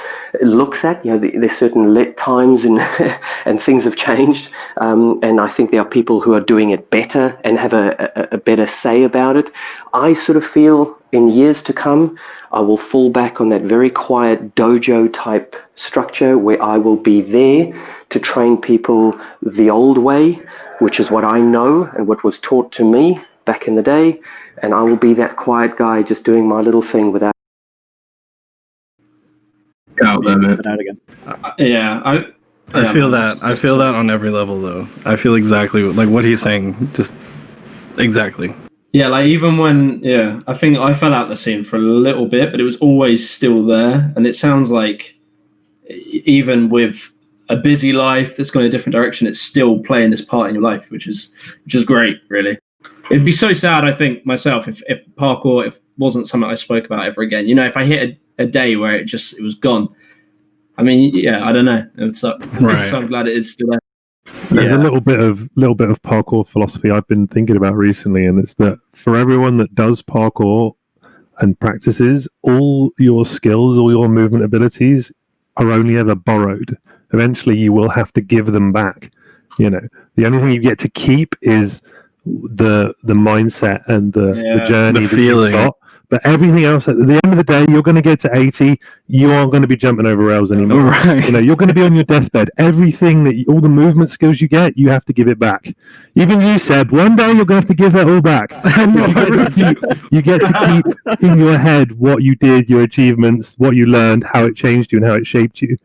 looks at. There's certain times and things have changed. And I think there are people who are doing it better and have a better say about it. I sort of feel in years to come, I will fall back on that very quiet dojo type structure where I will be there to train people the old way, which is what I know and what was taught to me back in the day. And I will be that quiet guy just doing my little thing without. Out there, man. I feel that. I feel that on every level, though. I feel exactly like what he's saying. Just exactly. Yeah, like even when, I think I fell out the scene for a little bit, but it was always still there. And it sounds like even with a busy life that's going in a different direction, it's still playing this part in your life, which is great, really. It'd be so sad, I think, myself, if parkour wasn't something I spoke about ever again. If I hit a day where it was gone. I mean, yeah, I don't know. It would suck. Right. So I'm glad it is still there. There's a little bit of parkour philosophy I've been thinking about recently, and it's that for everyone that does parkour and practices, all your skills, all your movement abilities are only ever borrowed. Eventually, you will have to give them back. The only thing you get to keep is the mindset and the journey, the feeling. You've got. But everything else, at the end of the day, you're going to get to 80. You aren't going to be jumping over rails anymore. Right. You're going to be on your deathbed. Everything all the movement skills you get, you have to give it back. Even you said one day you're going to have to give that all back. You get to keep in your head what you did, your achievements, what you learned, how it changed you, and how it shaped you.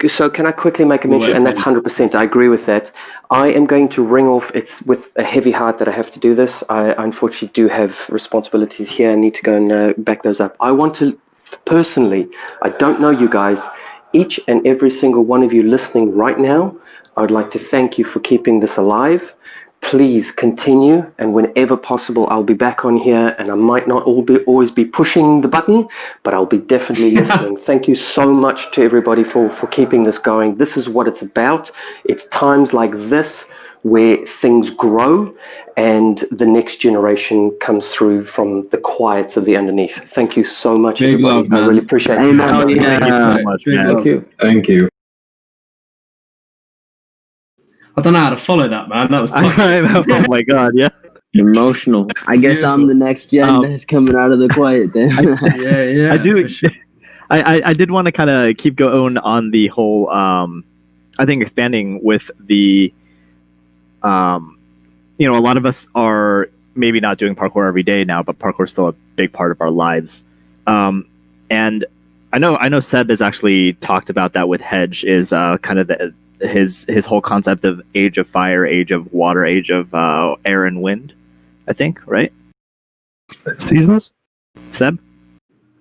So can I quickly make a mention? And that's 100%. I agree with that. I am going to ring off. It's with a heavy heart that I have to do this. I unfortunately do have responsibilities here. I need to go and back those up. I want to personally, I don't know you guys, each and every single one of you listening right now, I would like to thank you for keeping this alive. Please continue, and whenever possible, I'll be back on here, and I might not always be pushing the button, but I'll be definitely listening. Thank you so much to everybody for keeping this going. This is what it's about. It's times like this where things grow and the next generation comes through from the quiets of the underneath. Thank you so much, Big everybody. love, man. I really appreciate it. Thank you so much, man. Thank you. I don't know how to follow that, man. That was tough. Oh my god, yeah. Emotional. I guess I'm the next gen that's coming out of the quiet then. Yeah. I do. Sure. I did want to kind of keep going on the whole. I think expanding with the. A lot of us are maybe not doing parkour every day now, but parkour is still a big part of our lives. And I know Seb has actually talked about that with Hedge. Is kind of his whole concept of age of fire, age of water, age of air and wind, I think, right? Seasons? Seb?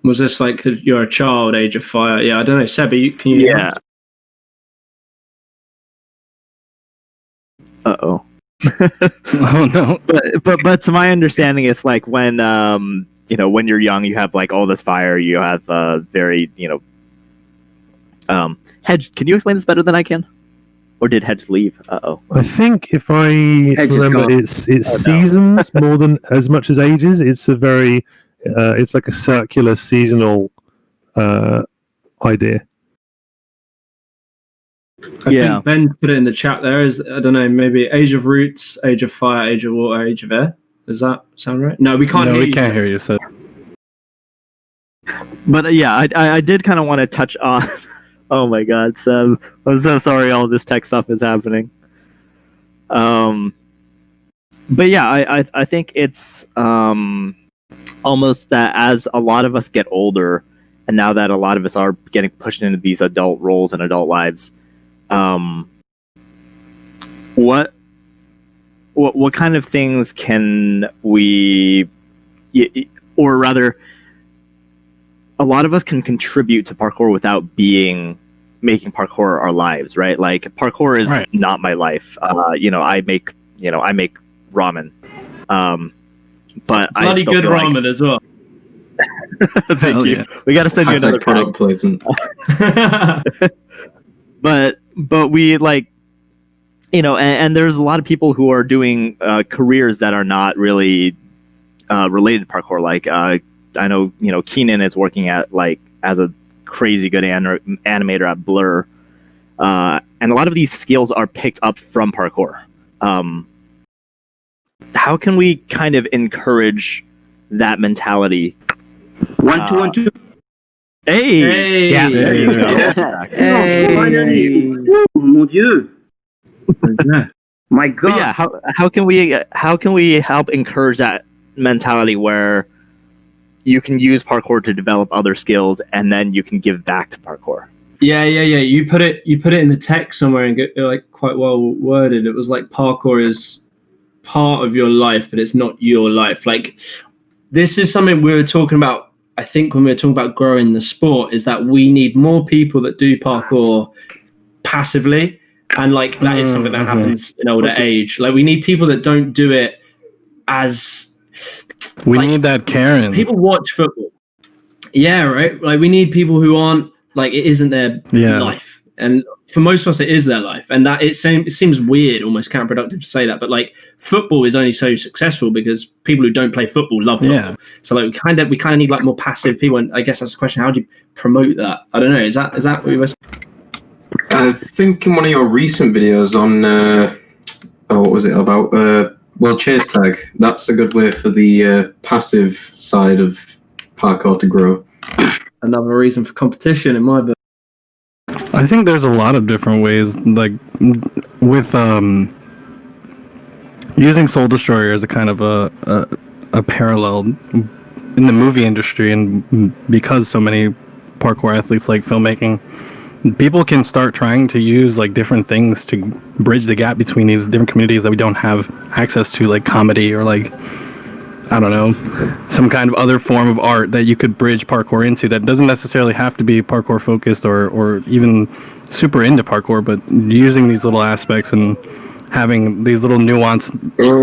Was this like you're a child, age of fire? Yeah, I don't know. Seb, can you hear me? Uh-oh. Oh, no. But to my understanding, it's like when, when you're young, you have like all this fire, you have very, Hedge, can you explain this better than I can? Or did Hedge leave? Uh-oh. I think if I remember, it's seasons more than as much as ages. It's a very, it's like a circular seasonal idea. I think Ben put it in the chat there. I don't know, maybe age of roots, age of fire, age of water, age of air. Does that sound right? No, we can't hear you. No, we can't hear you, so. But yeah, I did kind of want to touch on. Oh my God, Seb! I'm so sorry. All this tech stuff is happening. But yeah, I think it's almost that as a lot of us get older, and now that a lot of us are getting pushed into these adult roles and adult lives, what kind of things can we, or rather, a lot of us can contribute to parkour without making parkour our lives, right? Like parkour is not my life. I make ramen. But bloody good ramen as well. Thank you. Yeah. We got to send you another product placement. But we and there's a lot of people who are doing careers that are not really related to parkour. Like I know, Keenan is working at as a crazy good animator at Blur. And a lot of these skills are picked up from parkour. How can we kind of encourage that mentality? 1, 2, 1, 2. Hey! Yeah. Hey! Mon Dieu! My God! But yeah, how can we help encourage that mentality where you can use parkour to develop other skills, and then you can give back to parkour? Yeah. You put it in the text somewhere and get quite well worded. It was like parkour is part of your life, but it's not your life. Like this is something we were talking about. I think when we were talking about growing the sport, is that we need more people that do parkour passively, and that is something that happens in older age. Like we need people that don't do it as we need that Karen. People watch football. Yeah, right. Like we need people who aren't like it isn't their life, and for most of us, it is their life, and that it seems weird, almost counterproductive to say that, but like football is only so successful because people who don't play football love football. Yeah. So like we kind of need like more passive people, and I guess that's the question: how do you promote that? I don't know. Is that what you were? I think in one of your recent videos on what was it about? Well, chase tag. That's a good way for the passive side of parkour to grow. Another reason for competition in my book. I think there's a lot of different ways, like with using Soul Destroyer as a kind of a parallel in the movie industry, and because so many parkour athletes like filmmaking, people can start trying to use like different things to bridge the gap between these different communities that we don't have access to, like comedy or like, I don't know, some kind of other form of art that you could bridge parkour into that doesn't necessarily have to be parkour focused or even super into parkour, but using these little aspects and having these little nuanced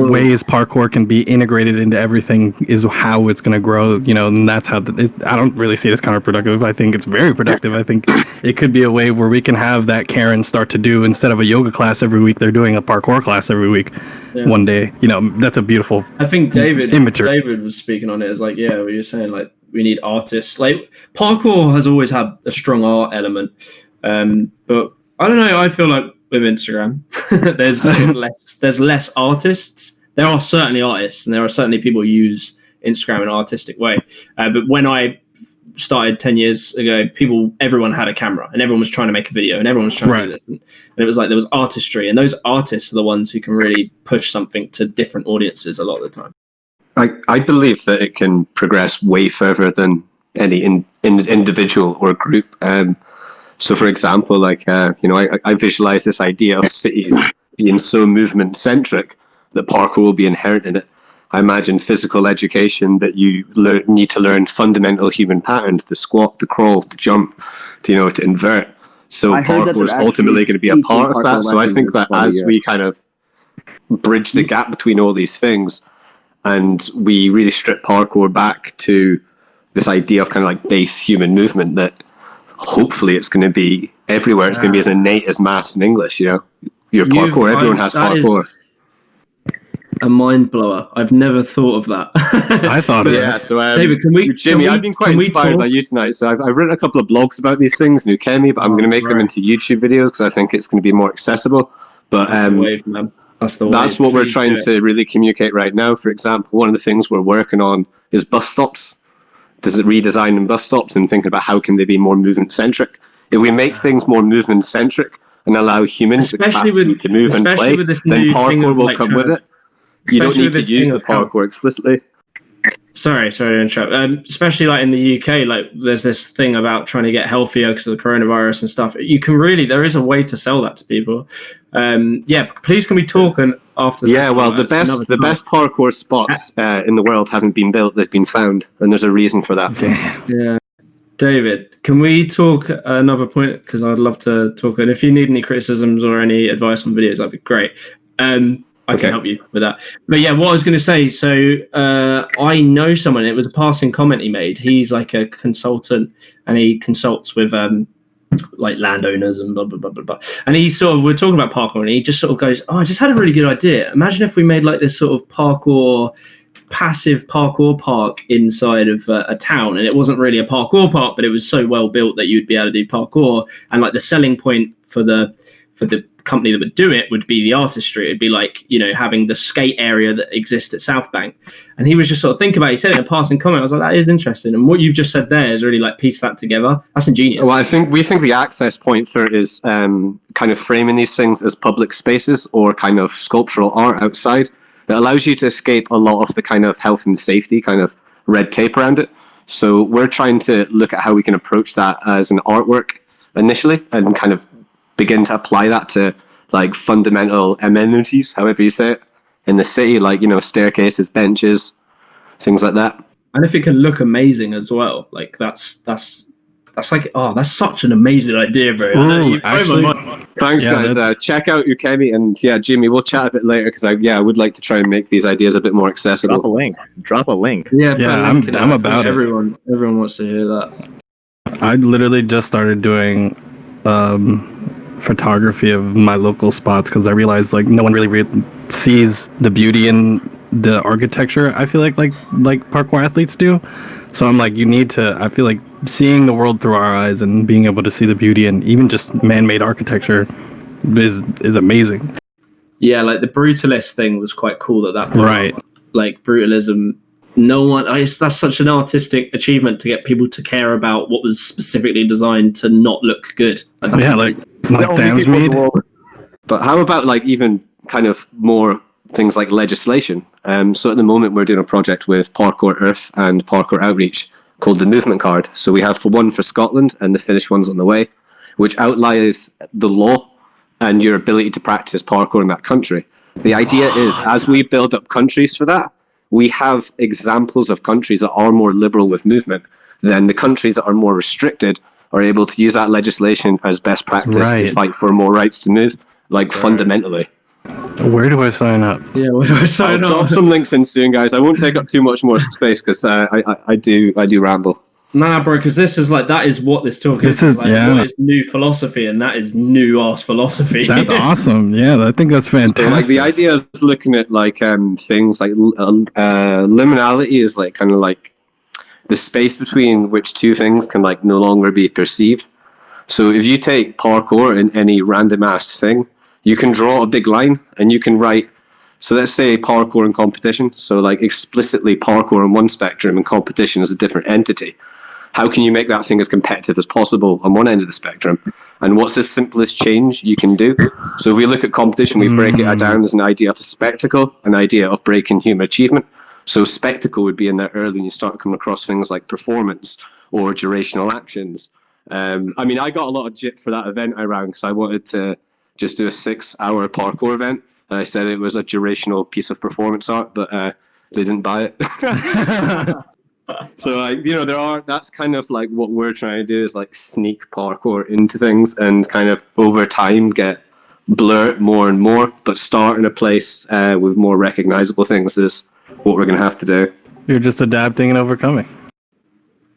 ways parkour can be integrated into everything is how it's going to grow, you know, and that's how I don't really see it as counterproductive. I think it's very productive. I think it could be a way where we can have that Karen start to do, instead of a yoga class every week, they're doing a parkour class every week. One day, you know, that's a beautiful I think David imagery. was speaking on it as like, yeah, what you're saying, like we need artists. Like parkour has always had a strong art element, but I don't know, I feel like with Instagram there's sort of less artists. There are certainly artists, and there are certainly people who use Instagram in an artistic way, but when I started 10 years ago, everyone had a camera and everyone was trying to make a video and everyone was trying to do this, and it was like there was artistry, and those artists are the ones who can really push something to different audiences a lot of the time. I believe that it can progress way further than any individual or group. So, for example, like I visualize this idea of cities being so movement-centric that parkour will be inherent in it. I imagine physical education, that you need to learn fundamental human patterns: to squat, to crawl, to jump, to invert. So parkour is ultimately going to be a part of that. So I think that as we kind of bridge the gap between all these things, and we really strip parkour back to this idea of kind of like base human movement, that hopefully it's going to be everywhere. It's going to be as innate as maths and English, you know. Parkour, everyone has parkour. A mind blower. I've never thought of that. I thought of that. So David, Jimmy, I've been quite inspired by you tonight. So I've written a couple of blogs about these things in Ukemi, but I'm going to make them into YouTube videos because I think it's going to be more accessible. But that's the wave, man. That's what we're trying to really communicate right now. For example, one of the things we're working on is bus stops. This is redesigning bus stops and thinking about how can they be more movement centric. If we make things more movement centric and allow humans the capacity to move and play, then parkour will come with it. You don't need to use the parkour explicitly. Sorry to interrupt. Especially like in the UK, like there's this thing about trying to get healthier because of the coronavirus and stuff. You can there is a way to sell that to people. Please can we talk after? Yeah, well, the best parkour spots in the world haven't been built; they've been found, and there's a reason for that. Yeah, David, can we talk another point? Because I'd love to talk. And if you need any criticisms or any advice on videos, that'd be great. I can help you with that. But yeah, what I was going to say, so I know someone, it was a passing comment he made. He's like a consultant and he consults with like landowners and blah, blah, blah, blah, blah. And we're talking about parkour and he just sort of goes, I just had a really good idea. Imagine if we made like this sort of passive parkour park inside of a town. And it wasn't really a parkour park, but it was so well built that you'd be able to do parkour. And like the selling point for the company that would do it would be the artistry. It'd be like, having the skate area that exists at South Bank. And he was just sort of thinking about it. He said it in a passing comment. I was like, that is interesting. And what you've just said there is really like piece that together. That's ingenious. Well, we think the access point for it is kind of framing these things as public spaces or kind of sculptural art outside. It allows you to escape a lot of the kind of health and safety kind of red tape around it. So we're trying to look at how we can approach that as an artwork initially and kind of begin to apply that to like fundamental amenities, however you say it, in the city, like, staircases, benches, things like that. And if it can look amazing as well, like that's that's like, oh, that's such an amazing idea, bro. Ooh, actually, thanks, yeah, guys. Check out Ukemi, and yeah, Jimmy, we'll chat a bit later because I would like to try and make these ideas a bit more accessible. Drop a link. Yeah, I'm about it. Everyone wants to hear that. I literally just started doing photography of my local spots because I realized like no one really sees the beauty in the architecture. I feel like parkour athletes do. So I'm like, I feel like seeing the world through our eyes and being able to see the beauty and even just man-made architecture is amazing. Yeah, like the brutalist thing was quite cool at that point. Right. Like brutalism, that's such an artistic achievement to get people to care about what was specifically designed to not look good. Like Dam's Mead. But how about like even kind of more things like legislation? So at the moment we're doing a project with Parkour Earth and Parkour Outreach called the Movement Card. So we have one for Scotland and the Finnish one's on the way, which outlines the law and your ability to practice parkour in that country. The idea is, as we build up countries for that, we have examples of countries that are more liberal with movement than the countries that are more restricted are able to use that legislation as best practice to fight for more rights to move, fundamentally. Where do I sign up? Yeah, where do I sign I'll up? drop some links in soon, guys. I won't take up too much more space because I do ramble. Nah, bro, because that is what this talk This is. is- Like, yeah. what is new philosophy, and that is new ass philosophy. That's awesome. Yeah, I think that's So, fantastic. like the idea is looking at like things like liminality is like kind of like the space between which two things can like no longer be perceived. So if you take parkour in any random ass thing, you can draw a big line and you can write. So let's say parkour and competition. So like explicitly parkour on one spectrum and competition is a different entity. How can you make that thing as competitive as possible on one end of the spectrum? And what's the simplest change you can do? So if we look at competition, we break it down as an idea of a spectacle, an idea of breaking human achievement. So spectacle would be in there early and you start coming across things like performance or durational actions. I mean, I got a lot of jit for that event I ran because I wanted to just do a 6-hour parkour event. And I said it was a durational piece of performance art, but they didn't buy it. So like, that's kind of like what we're trying to do is like sneak parkour into things and kind of over time blur it more and more, but start in a place with more recognizable things is what we're going to have to do. You're just adapting and overcoming.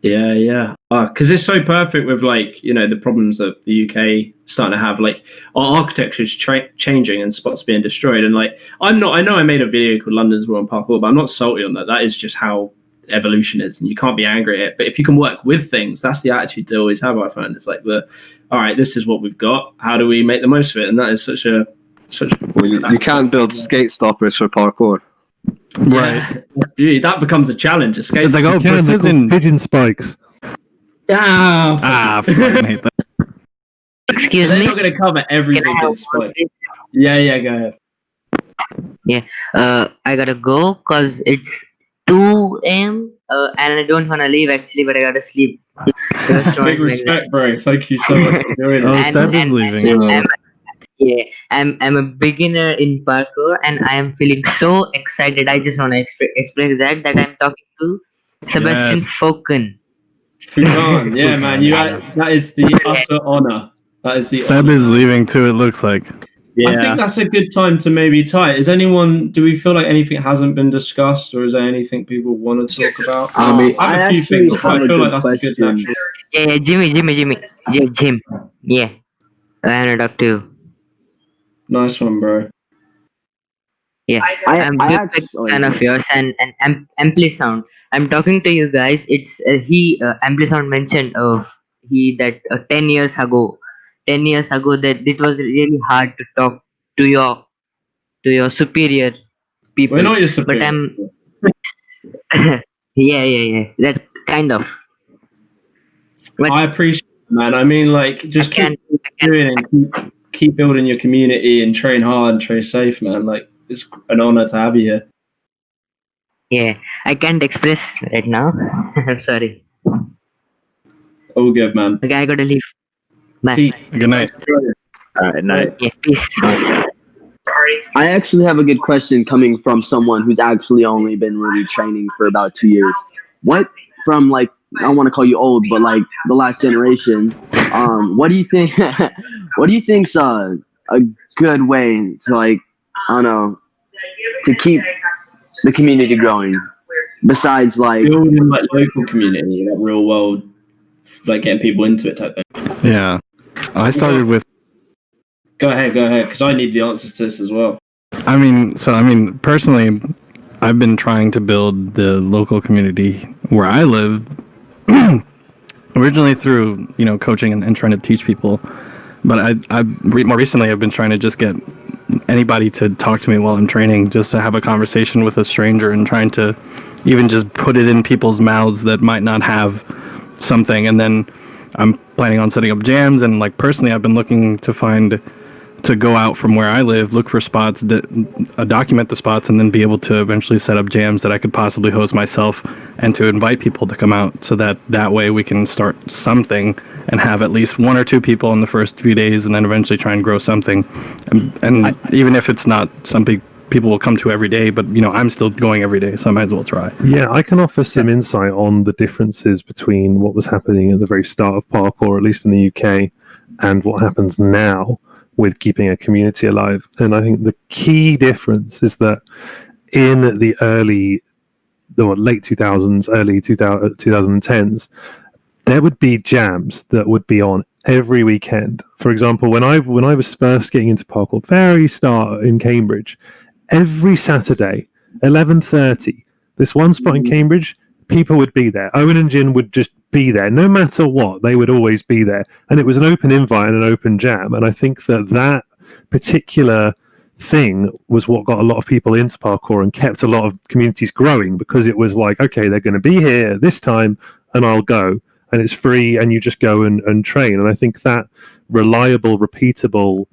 Yeah. Because it's so perfect with the problems that the UK starting to have. Like our architecture is changing and spots being destroyed. And like I know I made a video called London's War on Parkour, but I'm not salty on that. That is just how evolution is, and you can't be angry at it. But if you can work with things, that's the attitude to always have. I find it's like all right, this is what we've got. How do we make the most of it? And that is such a. Well, you can't build skate stoppers for parkour. Right. That becomes a challenge. It's like, precision pigeon spikes. Yeah. Fucking hate that. Excuse They're me? not going to cover everything in spike. Yeah, go ahead. Yeah, I gotta go because it's 2 a.m. And I don't wanna leave actually, but I gotta sleep. Big respect, bro. Thank you so much for doing it. Seb is leaving. I'm a beginner in parkour and I am feeling so excited. I just want to express that I'm talking to Sebastian Foucan. Foucan, yeah, man. That is the utter honor. That is the Seb honor. is leaving too, it looks like. I think that's a good time to maybe tie it. Do we feel like anything hasn't been discussed, or is there anything people want to talk about? I have a few things, but I feel like that's a good natural. Yeah, Jimmy. Jim. Yeah. I want to talk to you. Nice one, bro. Yeah, I'm a big fan of yours and Ampli-Sound. I'm talking to you guys. It's Ampli-Sound mentioned that 10 years ago that it was really hard to talk to your superior people. We're not your superior. But I'm yeah. That kind of. But I appreciate it, man. I mean, like, just keep doing it and keep building your community and train hard and train safe, man. Like, it's an honor to have you here. Yeah, I can't express right now. I'm sorry. All good, man. Okay, I gotta leave. Bye. Good night. All right, night. Yeah, peace. I actually have a good question coming from someone who's actually only been really training for about 2 years. What, from like I don't want to call you old, but like the last generation. What do you think? What do you think's a good way to, like, I don't know, to keep the community growing? Besides, like, building like local community, like real world, like getting people into it type thing. Yeah, I started with. Go ahead, because I need the answers to this as well. I mean, personally, I've been trying to build the local community where I live, originally through coaching and trying to teach people, but more recently I've been trying to just get anybody to talk to me while I'm training, just to have a conversation with a stranger and trying to even just put it in people's mouths that might not have something. And then I'm planning on setting up jams, and like personally I've been looking to go out from where I live, look for spots, document the spots, and then be able to eventually set up jams that I could possibly host myself, and to invite people to come out, so that way we can start something and have at least one or two people in the first few days, and then eventually try and grow something. And even if it's not something people will come to every day, but I'm still going every day, so I might as well try. Yeah, I can offer some insight on the differences between what was happening at the very start of parkour, at least in the UK, and what happens now with keeping a community alive. And I think the key difference is that in the late 2000s, early 2010s, there would be jams that would be on every weekend. For example, when I was first getting into parkour, very start in Cambridge, every Saturday, 11:30, this one spot in Cambridge, people would be there. Owen and Jin would just be there. No matter what, they would always be there. And it was an open invite and an open jam. And I think that particular thing was what got a lot of people into parkour and kept a lot of communities growing, because it was like, okay, they're going to be here this time and I'll go. And it's free and you just go and train. And I think that reliable, repeatable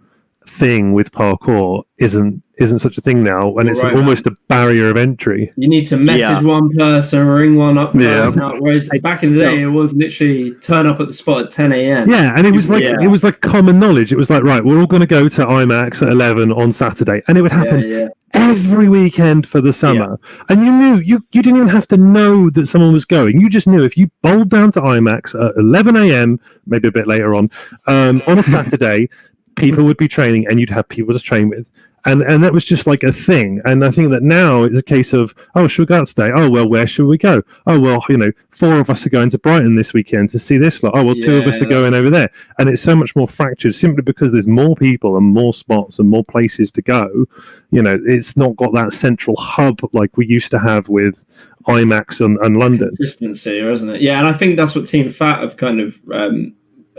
thing with parkour isn't such a thing now, and it's almost a barrier of entry. You need to message one person, ring one up, out, whereas back in the day it was literally turn up at the spot at 10 a.m. Yeah, and it was like common knowledge. It was like, right, we're all going to go to IMAX at 11 on Saturday, and it would happen every weekend for the summer. And you knew you didn't even have to know that someone was going. You just knew if you bowled down to IMAX at 11 a.m., maybe a bit later on a Saturday, people would be training, and you'd have people to train with. And that was just like a thing. And I think that now it's a case of, oh, should we go out today? Oh, well, where should we go? Oh, well, 4 of us are going to Brighton this weekend to see this lot. Oh, well, 2 of us are going over there. And it's so much more fractured simply because there's more people and more spots and more places to go. It's not got that central hub like we used to have with IMAX and London. Consistency, isn't it? Yeah, and I think that's what Team Fat have kind of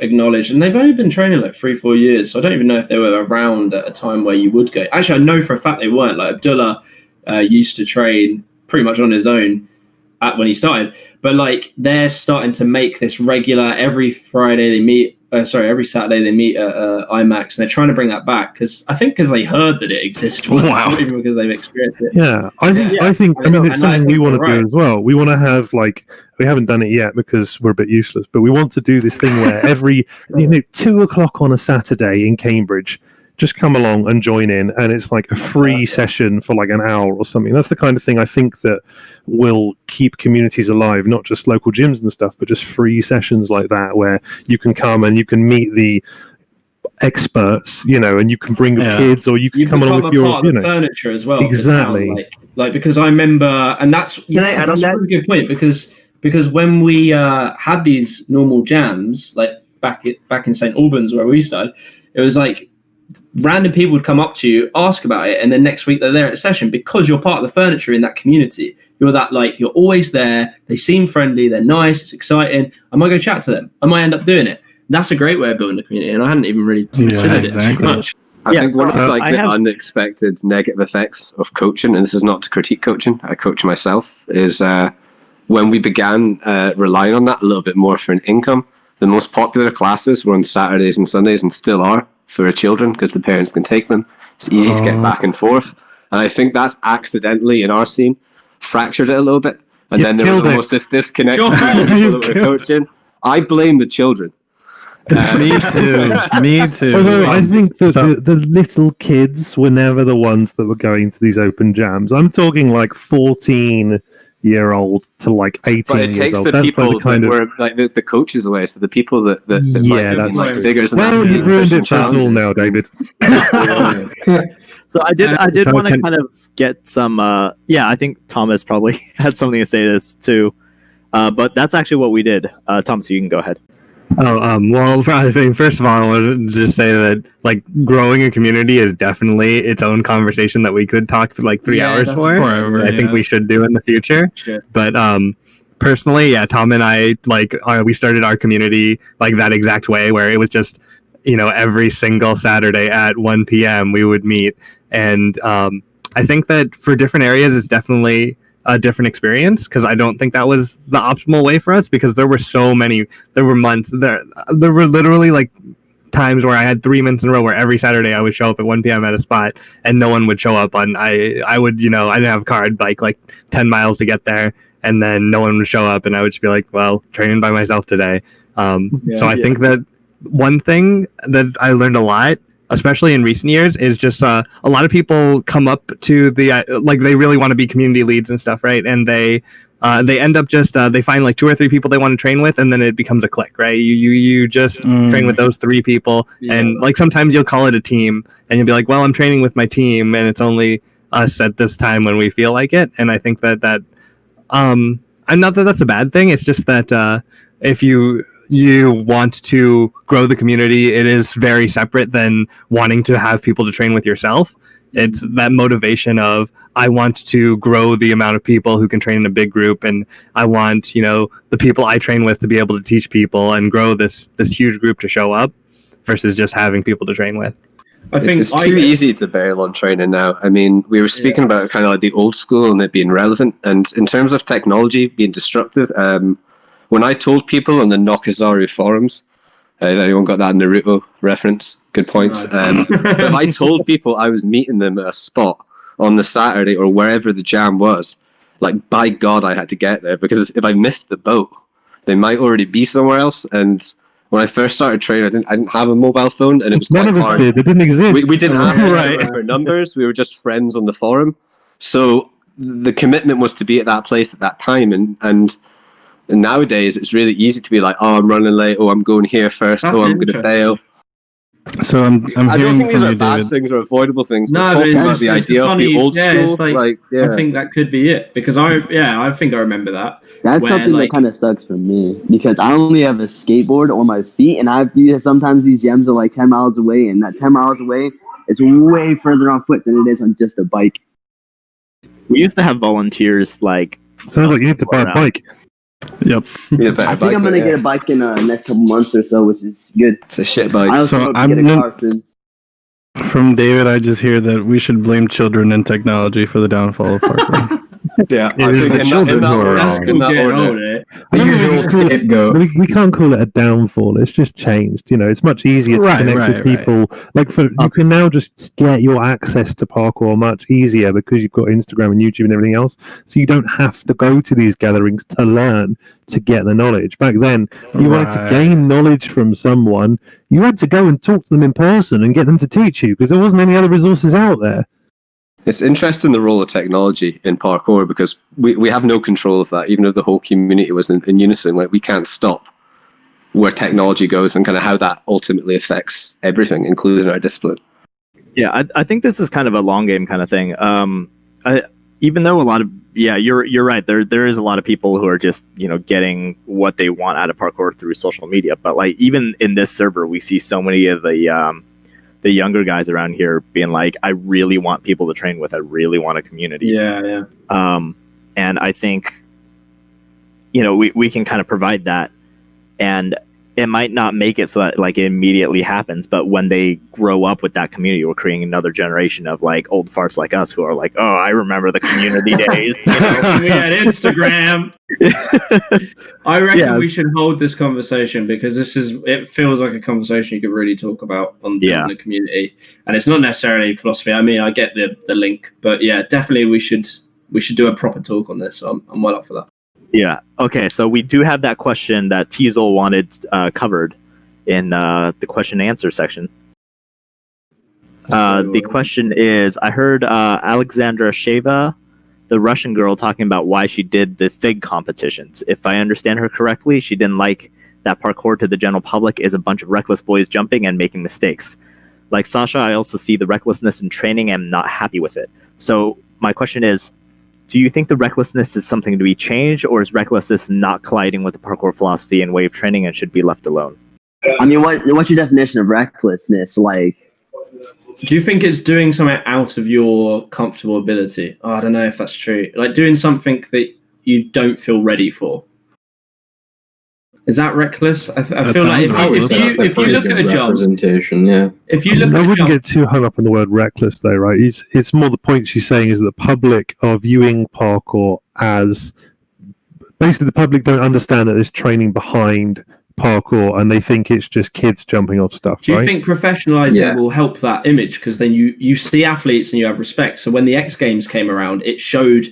acknowledged, and they've only been training like 3-4 years, so I don't even know if they were around at a time where you would go. Actually, I know for a fact they weren't. Like Abdullah used to train pretty much on his own when he started, but like they're starting to make this regular. Every Friday they meet. Every Saturday they meet at IMAX, and they're trying to bring that back because they heard that it exists. Not even because they've experienced it. Yeah, I think it's something we want to do as well. We want to have we haven't done it yet because we're a bit useless, but we want to do this thing where every 2 o'clock on a Saturday in Cambridge, just come along and join in, and it's like a free session for like an hour or something. That's the kind of thing I think that will keep communities alive, not just local gyms and stuff, but just free sessions like that where you can come and you can meet the experts, and you can bring your kids, or you can come along with your part of the furniture as well. Exactly. Like because I remember, and that's that's a really good point because when we had these normal jams, like back in St Albans where we started, it was like random people would come up to you, ask about it, and then next week they're there at a session because you're part of the furniture in that community. You're always there. They seem friendly. They're nice. It's exciting. I might go chat to them. I might end up doing it. That's a great way of building a community, and I hadn't even really considered it too much. I think one of the unexpected negative effects of coaching, and this is not to critique coaching, I coach myself, is when we began relying on that a little bit more for an income, the most popular classes were on Saturdays and Sundays, and still are, for children, because the parents can take them. It's easy to get back and forth. And I think that's accidentally, in our scene, fractured it a little bit. And then there was almost this disconnect between the people that were coaching. I blame the children. Me too. Although I think that the little kids were never the ones that were going to these open jams. I'm talking like 14, year old to like 18 But it years takes old. the That's people like the kind that of were like the coaches away. So the people that yeah, might have been like that's figures in well, that you've ruined scene it for us all now, David. So I did So want to can- kind of get some. I think Thomas probably had something to say to this too. But that's actually what we did. Thomas, you can go ahead. Oh, well, I think first of all, I want to just say that like growing a community is definitely its own conversation that we could talk for like 3 hours for. forever. I think we should do in the future. Sure. But personally, yeah, Tom and I we started our community like that exact way, where it was just every single Saturday at 1 p.m. we would meet, and I think that for different areas, it's definitely a different experience, because I don't think that was the optimal way for us, because there were months there were literally like times where I had 3 months in a row where every Saturday I would show up at 1 p.m. at a spot and no one would show up on I would I didn't have a car, I'd bike like 10 miles to get there, and then no one would show up and I would just be like, well, training by myself today. So I think that one thing that I learned a lot, especially in recent years, is just a lot of people come up to the like they really want to be community leads and stuff, right? And they end up just they find like 2 or 3 people they want to train with, and then it becomes a clique, right? You just train with those 3 people, and like sometimes you'll call it a team, and you'll be like, well, I'm training with my team, and it's only us at this time when we feel like it. And I think that I'm not that that's a bad thing. It's just that if you want to grow the community, it is very separate than wanting to have people to train with yourself. It's that motivation of, I want to grow the amount of people who can train in a big group, and I want the people I train with to be able to teach people and grow this huge group to show up, versus just having people to train with. I think it's too easy to bail on training now. I mean, we were speaking about kind of like the old school and it being relevant, and in terms of technology being destructive, when I told people on the Nokizaru forums, anyone got that Naruto reference? Good points. If I told people I was meeting them at a spot on the Saturday or wherever the jam was, like, by God, I had to get there, because if I missed the boat, they might already be somewhere else. And when I first started training, I didn't have a mobile phone, and it was quite hard. It didn't exist. We didn't ask each other for numbers. We were just friends on the forum. So the commitment was to be at that place at that time, and nowadays it's really easy to be like, oh, I'm running late, oh, I'm going here first, That's oh, I'm going to bail. So I'm I don't hearing think these from are you, bad David. things or avoidable things. No, We're but talking it's about just, the it's idea of funny. the old school. It's like, I think that could be it, because I think I remember that. That's where, something that kind of sucks for me, because I only have a skateboard on my feet, and sometimes these gyms are like 10 miles away, and that 10 miles away is way further on foot than it is on just a bike. We used to have volunteers like. Sounds like you need to buy a bike. Yep. I think I'm gonna get a bike in the next couple months or so, which is good. It's a shit bike. I also hope to get a car soon. From David, I just hear that we should blame children and technology for the downfall of parkour. Yeah, It is the children who are wrong. The usual scapegoat. We can't call it a downfall. It's just changed. It's much easier to Right, connect right, with people. Like you can now just get your access to parkour much easier because you've got Instagram and YouTube and everything else. So you don't have to go to these gatherings to learn, to get the knowledge. Back then, you wanted to gain knowledge from someone, you had to go and talk to them in person and get them to teach you, because there wasn't any other resources out there. It's interesting, the role of technology in parkour, because we have no control of that. Even if the whole community was in unison, like, we can't stop where technology goes and kind of how that ultimately affects everything, including our discipline. Yeah, I think this is kind of a long game kind of thing. Even though a lot of you're right. There is a lot of people who are just getting what they want out of parkour through social media. But like even in this server, we see so many of the younger guys around here being like, I really want people to train with. I really want a community. Yeah. And I think, we can kind of provide that, and it might not make it so that like it immediately happens, but when they grow up with that community, we're creating another generation of like old farts like us who are like, oh, I remember the community days. We had Instagram. I reckon we should hold this conversation, because it feels like a conversation you could really talk about on the community, and it's not necessarily philosophy. I mean, I get the link, but yeah, definitely we should do a proper talk on this. So I'm well up for that. Yeah. Okay. So we do have that question that Teasel wanted covered in the question and answer section. The question is, I heard Alexandra Sheva the Russian girl talking about why she did the FIG competitions. If I understand her correctly, she didn't like that parkour to the general public is a bunch of reckless boys jumping and making mistakes. Like Sasha, I also see the recklessness in training and I'm not happy with it. So my question is, do you think the recklessness is something to be changed, or is recklessness not colliding with the parkour philosophy and way of training and should be left alone? I mean, what's your definition of recklessness? Like, do you think it's doing something out of your comfortable ability? Oh, I don't know if that's true. Like doing something that you don't feel ready for. Is that reckless? I feel like if you look at a jump, yeah. If you look I at a wouldn't jump, get too hung up on the word reckless, though, right? It's more the point she's saying is that the public are viewing parkour as basically the public don't understand that there's training behind parkour, and they think it's just kids jumping off stuff. do you right? think professionalizing will help that image? Because then you see athletes and you have respect. So when the X Games came around, it showed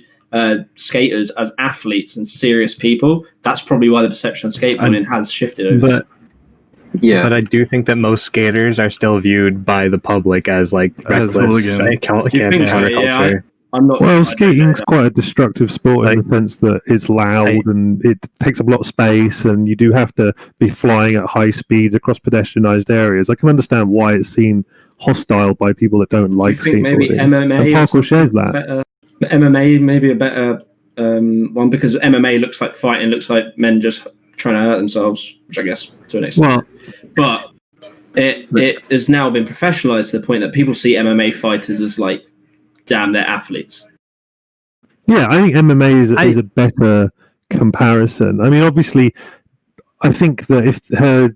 skaters as athletes and serious people. That's probably why the perception of skateboarding has shifted over. But I do think that most skaters are still viewed by the public as like reckless. hooligan. Like, Do you think so? Yeah, I'm not. Well, sure. skating's quite a destructive sport in the sense that it's loud and it takes up a lot of space, and you do have to be flying at high speeds across pedestrianised areas. I can understand why it's seen hostile by people that don't like Do you think skateboarding. maybe MMA and or parkour shares something that. better? MMA maybe a better one, because MMA looks like fighting, looks like men just trying to hurt themselves, which I guess to an extent. But it has now been professionalized to the point that people see MMA fighters as like, damn, they're athletes. Yeah, I think MMA is a better comparison. I mean, obviously, I think that if her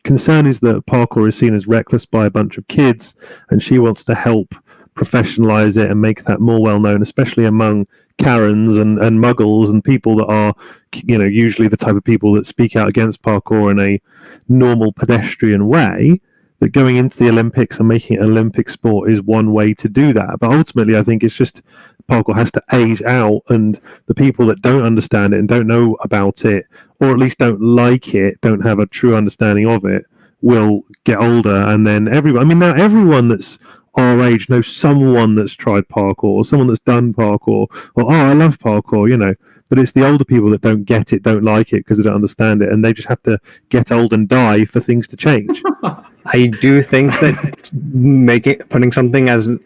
concern is that parkour is seen as reckless by a bunch of kids, and she wants to help professionalize it and make that more well known, especially among Karens and muggles and people that are, usually the type of people that speak out against parkour in a normal pedestrian way, that going into the Olympics and making it an Olympic sport is one way to do that. But ultimately, I think it's just parkour has to age out, and the people that don't understand it and don't know about it, or at least don't like it, don't have a true understanding of it, will get older, and then everyone that's our age knows someone that's tried parkour, or someone that's done parkour, or I love parkour, but it's the older people that don't get it, don't like it because they don't understand it, and they just have to get old and die for things to change. I do think that making something an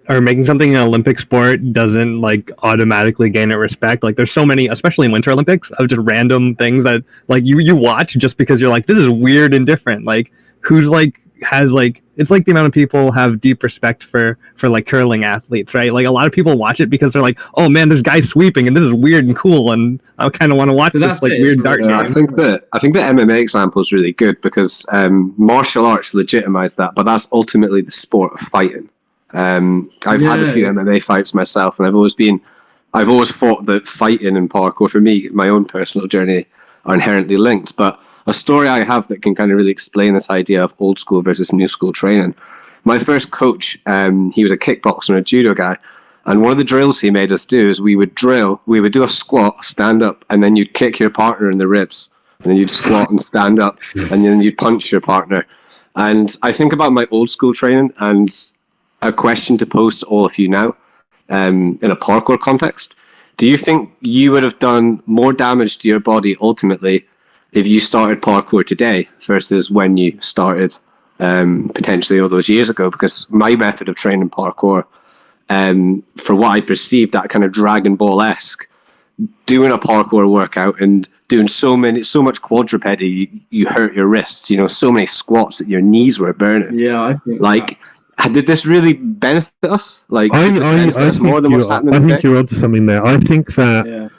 Olympic sport doesn't like automatically gain it respect. Like there's so many, especially in Winter Olympics, of just random things that like you watch just because you're like, this is weird and different. Like who's like has like, it's like the amount of people have deep respect for like curling athletes, right? Like a lot of people watch it because they're like, oh man, there's guys sweeping and this is weird and cool, and I kind of want to watch this like weird dart game. I think the MMA example is really good because martial arts legitimize that, but that's ultimately the sport of fighting. I've had a few MMA fights myself, and I've always thought that fighting and parkour, for me, my own personal journey, are inherently linked. But a story I have that can kind of really explain this idea of old school versus new school training. My first coach, he was a kickboxer and a judo guy, and one of the drills he made us do is we would do a squat, stand up, and then you'd kick your partner in the ribs, and then you'd squat and stand up, and then you'd punch your partner. And I think about my old school training, and a question to pose to all of you now, in a parkour context. Do you think you would have done more damage to your body ultimately if you started parkour today versus when you started potentially all those years ago? Because my method of training parkour, for what I perceived, that kind of Dragon Ball-esque, doing a parkour workout and doing so much quadrupeding, you hurt your wrists, so many squats that your knees were burning. Yeah, I think did this really benefit us? Like, I us more than what's happening think today? you're onto something there. I think that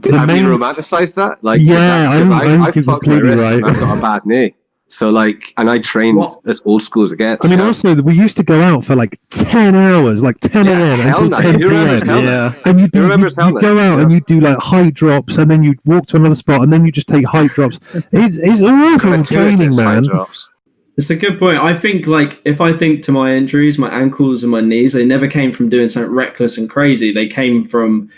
Have you romanticized that? Like, Yeah, because I'm I fucked my completely wrists right. and I've got a bad knee. So and I trained as old school as it gets. I mean, yeah. also, we used to go out for like 10 hours, like 10 a.m. Hell until no. 10 Who remembers p.m. Hellnets? And you'd Who remembers go Hellnets? out and you'd do like height drops, and then you'd walk to another spot, and then you just take height drops. It's awful training, man. It's a good point. I think, like, if I think to my injuries, my ankles and my knees, they never came from doing something reckless and crazy. They came from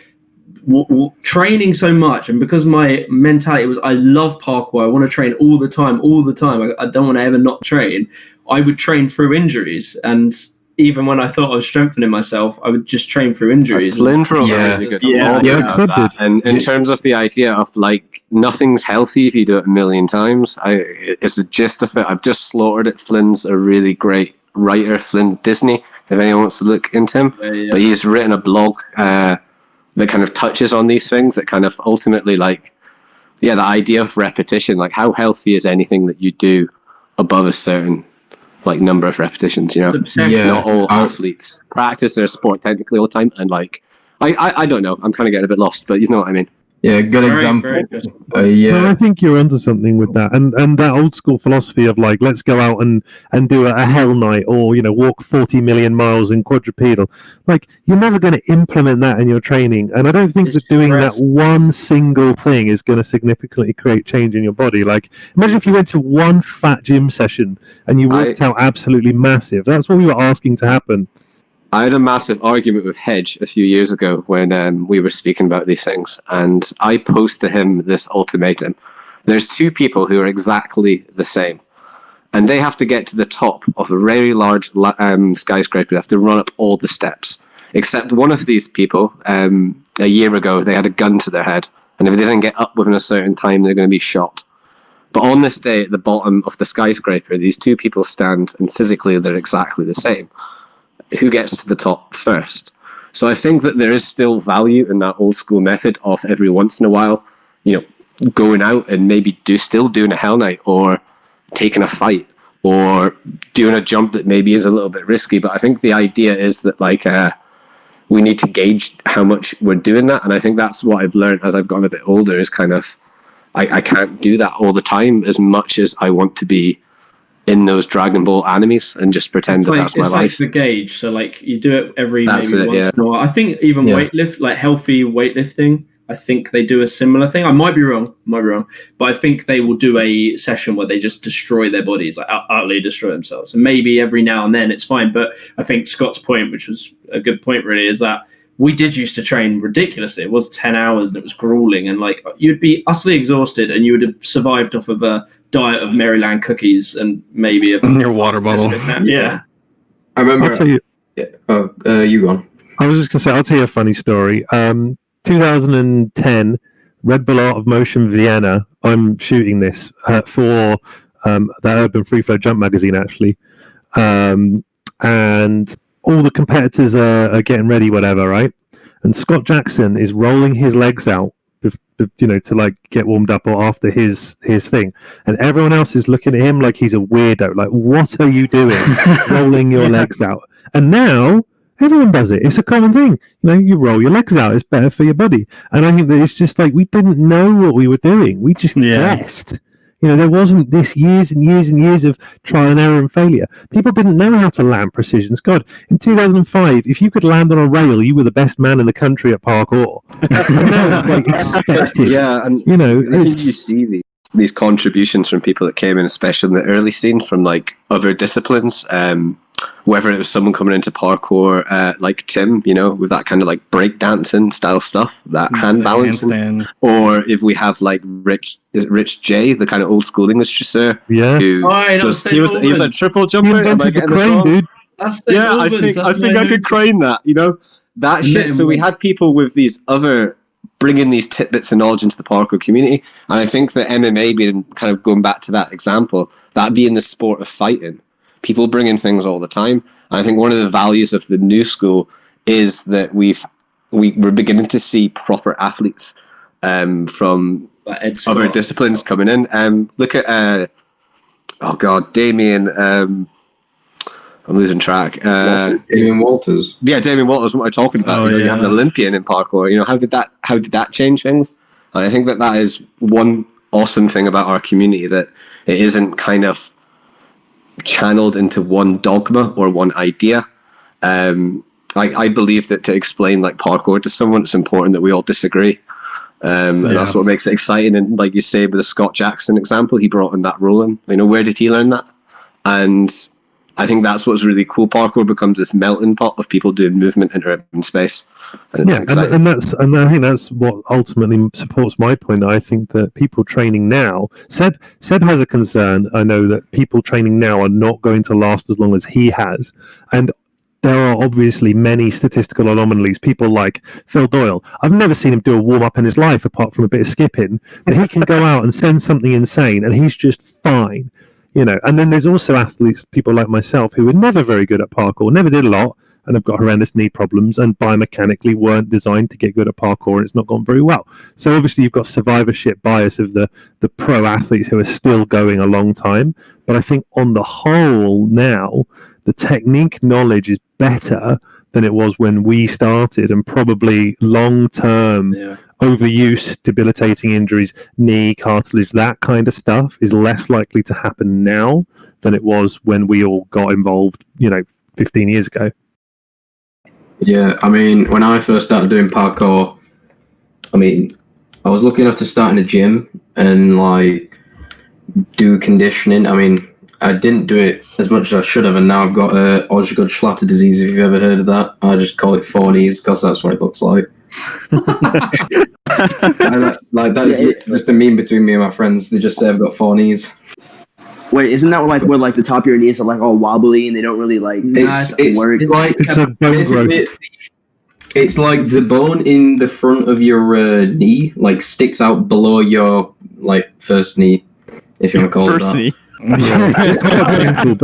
training so much, and because my mentality was, I love parkour, I want to train all the time. I don't want to ever not train. I would train through injuries, and even when I thought I was strengthening myself, I would just train through injuries. Flynn wrote a really good blog about that. And in terms of the idea of like nothing's healthy if you do it a million times, it's the gist of it. I've just slaughtered it. Flynn's a really great writer, Flynn Disney, if anyone wants to look into him. But he's written a blog that kind of touches on these things, that kind of ultimately the idea of repetition, like how healthy is anything that you do above a certain number of repetitions, Not all athletes practice their sport technically all the time, and I don't know, I'm kind of getting a bit lost, but you know what I mean. Yeah, good example. Well, I think you're onto something with that, and that old school philosophy of let's go out and do a hell night, or walk 40 million miles in quadrupedal. You're never going to implement that in your training, and I don't think that doing that one single thing is going to significantly create change in your body. Imagine if you went to one fat gym session and you worked out absolutely massive. That's what we were asking to happen. I had a massive argument with Hedge a few years ago when we were speaking about these things, and I posed to him this ultimatum. There's two people who are exactly the same, and they have to get to the top of a very large skyscraper. They have to run up all the steps, except one of these people, a year ago, they had a gun to their head, and if they didn't get up within a certain time, they're going to be shot. But on this day, at the bottom of the skyscraper, these two people stand, and physically they're exactly the same. Who gets to the top first? So I think that there is still value in that old school method of every once in a while, going out and maybe still doing a hell night, or taking a fight, or doing a jump that maybe is a little bit risky. But I think the idea is that we need to gauge how much we're doing that, and I think that's what I've learned as I've gotten a bit older. Is kind of I can't do that all the time as much as I want to be in those Dragon Ball animes and just pretend that's my life. It's the gauge. So you do it every once in a while. I think even healthy weightlifting, I think they do a similar thing. I might be wrong, but I think they will do a session where they just destroy their bodies, utterly destroy themselves. And maybe every now and then it's fine. But I think Scott's point, which was a good point really, is that we did used to train ridiculously. It was 10 hours and it was grueling, and you'd be utterly exhausted, and you would have survived off of a diet of Maryland cookies and maybe your water bottle. Yeah. I remember. I'll tell you, you go on. I was just going to say, I'll tell you a funny story. 2010, Red Bull Art of Motion Vienna. I'm shooting this for the Urban Free Flow Jump magazine, actually. And all the competitors are getting ready, whatever, right? And Scott Jackson is rolling his legs out, to get warmed up or after his thing, and everyone else is looking at him like he's a weirdo. What are you doing, rolling your legs out? And now everyone does it. It's a common thing. You roll your legs out. It's better for your body. And I think that it's just we didn't know what we were doing. We just guessed. There wasn't this years and years and years of trial and error and failure. People didn't know how to land precisions. God, in 2005, if you could land on a rail, you were the best man in the country at parkour. And now it's expected. Yeah, and I think you see these contributions from people that came in, especially in the early scene, from other disciplines. Whether it was someone coming into parkour like Tim, with that kind of breakdancing style stuff, that hand balancing, or if we have Rich J, the kind of old school English dresser, he was a triple jumper. Am I getting this wrong? Dude. I think I could crane that. That shit. So we had people with these other bringing these tidbits of knowledge into the parkour community, and I think that MMA being kind of going back to that example, that being the sport of fighting. People bring in things all the time. And I think one of the values of the new school is that we're beginning to see proper athletes from other disciplines coming in. Look at Damien. I'm losing track. Damien Walters. Yeah, Damien Walters. What I'm talking about. You have an Olympian in parkour. How did that change things? And I think that is one awesome thing about our community, that it isn't kind of channeled into one dogma or one idea. I believe that to explain parkour to someone, it's important that we all disagree, and that's what makes it exciting. And like you say with the Scott Jackson example, he brought in that rolling. Where did he learn that? And I think that's what's really cool. Parkour becomes this melting pot of people doing movement in urban space, and it's exciting. And I think that's what ultimately supports my point. I think that people training now, Seb has a concern. I know that people training now are not going to last as long as he has, and there are obviously many statistical anomalies. People like Phil Doyle. I've never seen him do a warm up in his life apart from a bit of skipping, and he can go out and send something insane, and he's just fine. And then there's also athletes, people like myself, who were never very good at parkour, never did a lot, and have got horrendous knee problems, and biomechanically weren't designed to get good at parkour, and it's not gone very well. So obviously you've got survivorship bias of the pro athletes who are still going a long time. But I think on the whole now, the technique knowledge is better than it was when we started, and probably long-term overuse, debilitating injuries, knee, cartilage, that kind of stuff is less likely to happen now than it was when we all got involved, 15 years ago. Yeah, I mean, when I first started doing parkour, I was lucky enough to start in a gym and do conditioning. I mean, I didn't do it as much as I should have, and now I've got Osgood-Schlatter disease, if you've ever heard of that. I just call it four knees because that's what it looks like. That's just a meme between me and my friends. They just say I've got four knees. Wait, isn't that where the top of your knees are all wobbly and they don't really work? It's like the bone in the front of your knee sticks out below your first knee, if you want to call it that. Knee. But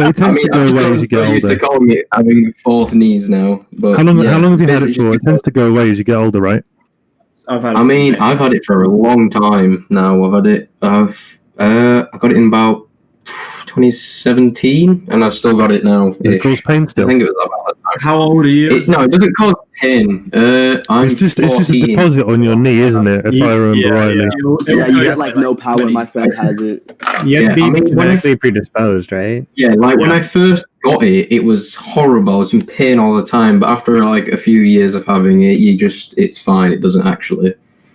it tends to go away as you get older. Used to call me having fourth knees now. But how long have you had it for? It tends to go away as you get older, right? I've had it for a long time now. I got it in about 2017, and I've still got it now. It causes pain still. I think it was about that time. How old are you? It doesn't cause pain. I'm it's just 14. a deposit on your knee, isn't it? If I remember rightly. Yeah, you get no power. My friend has it. You have to be genetically predisposed, right? Yeah, when I first got it, it was horrible. I was in pain all the time. But after a few years of having it, it's fine. It doesn't actually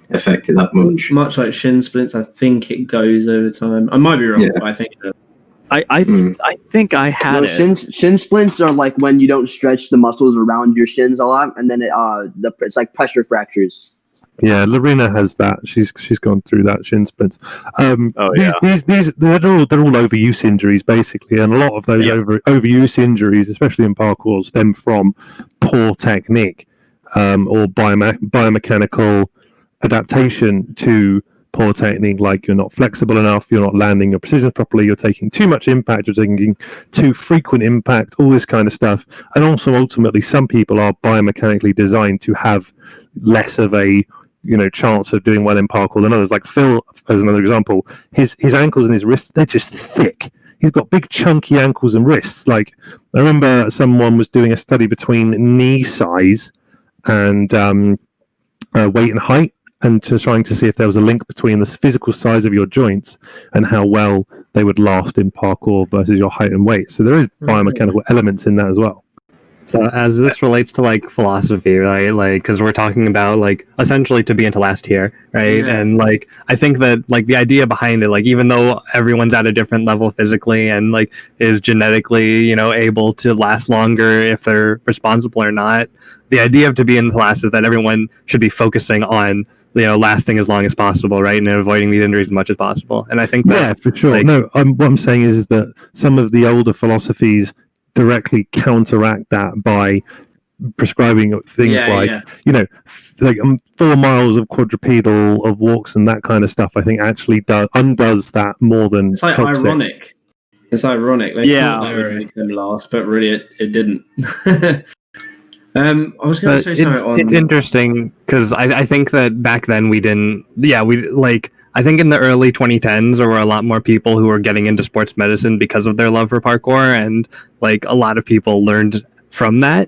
affect it that much. Much like shin splints, I think it goes over time. I might be wrong, but I think it does. I think I had it. Shin splints are when you don't stretch the muscles around your shins a lot, and then it's like pressure fractures. Yeah, Lorena has that. She's gone through that, shin splints. These they're all overuse injuries basically, and a lot of those overuse injuries, especially in parkour, stem from poor technique or biomechanical adaptation to poor technique, like you're not flexible enough, you're not landing your precision properly, you're taking too much impact, you're taking too frequent impact, all this kind of stuff. And also ultimately some people are biomechanically designed to have less of a chance of doing well in parkour than others. Like Phil, as another example, his ankles and his wrists, they're just thick. He's got big chunky ankles and wrists. I remember someone was doing a study between knee size and weight and height, and trying to see if there was a link between the physical size of your joints and how well they would last in parkour versus your height and weight. So there is biomechanical elements in that as well. So as this relates to philosophy, right? Because we're talking about essentially to be into last here, right? Yeah. And I think that the idea behind it, even though everyone's at a different level physically and is genetically, able to last longer if they're responsible or not, the idea of to be in last is that everyone should be focusing on lasting as long as possible, right, and avoiding these injuries as much as possible. And I think that for sure. What I'm saying is that some of the older philosophies directly counteract that by prescribing things 4 miles of quadrupedal of walks and that kind of stuff. I think actually undoes that more than it's ironic. It's ironic. They thought they were going to last, but really it didn't. I was going to say something it's interesting because I think that back then we didn't. Yeah, I think in the early 2010s there were a lot more people who were getting into sports medicine because of their love for parkour, and a lot of people learned from that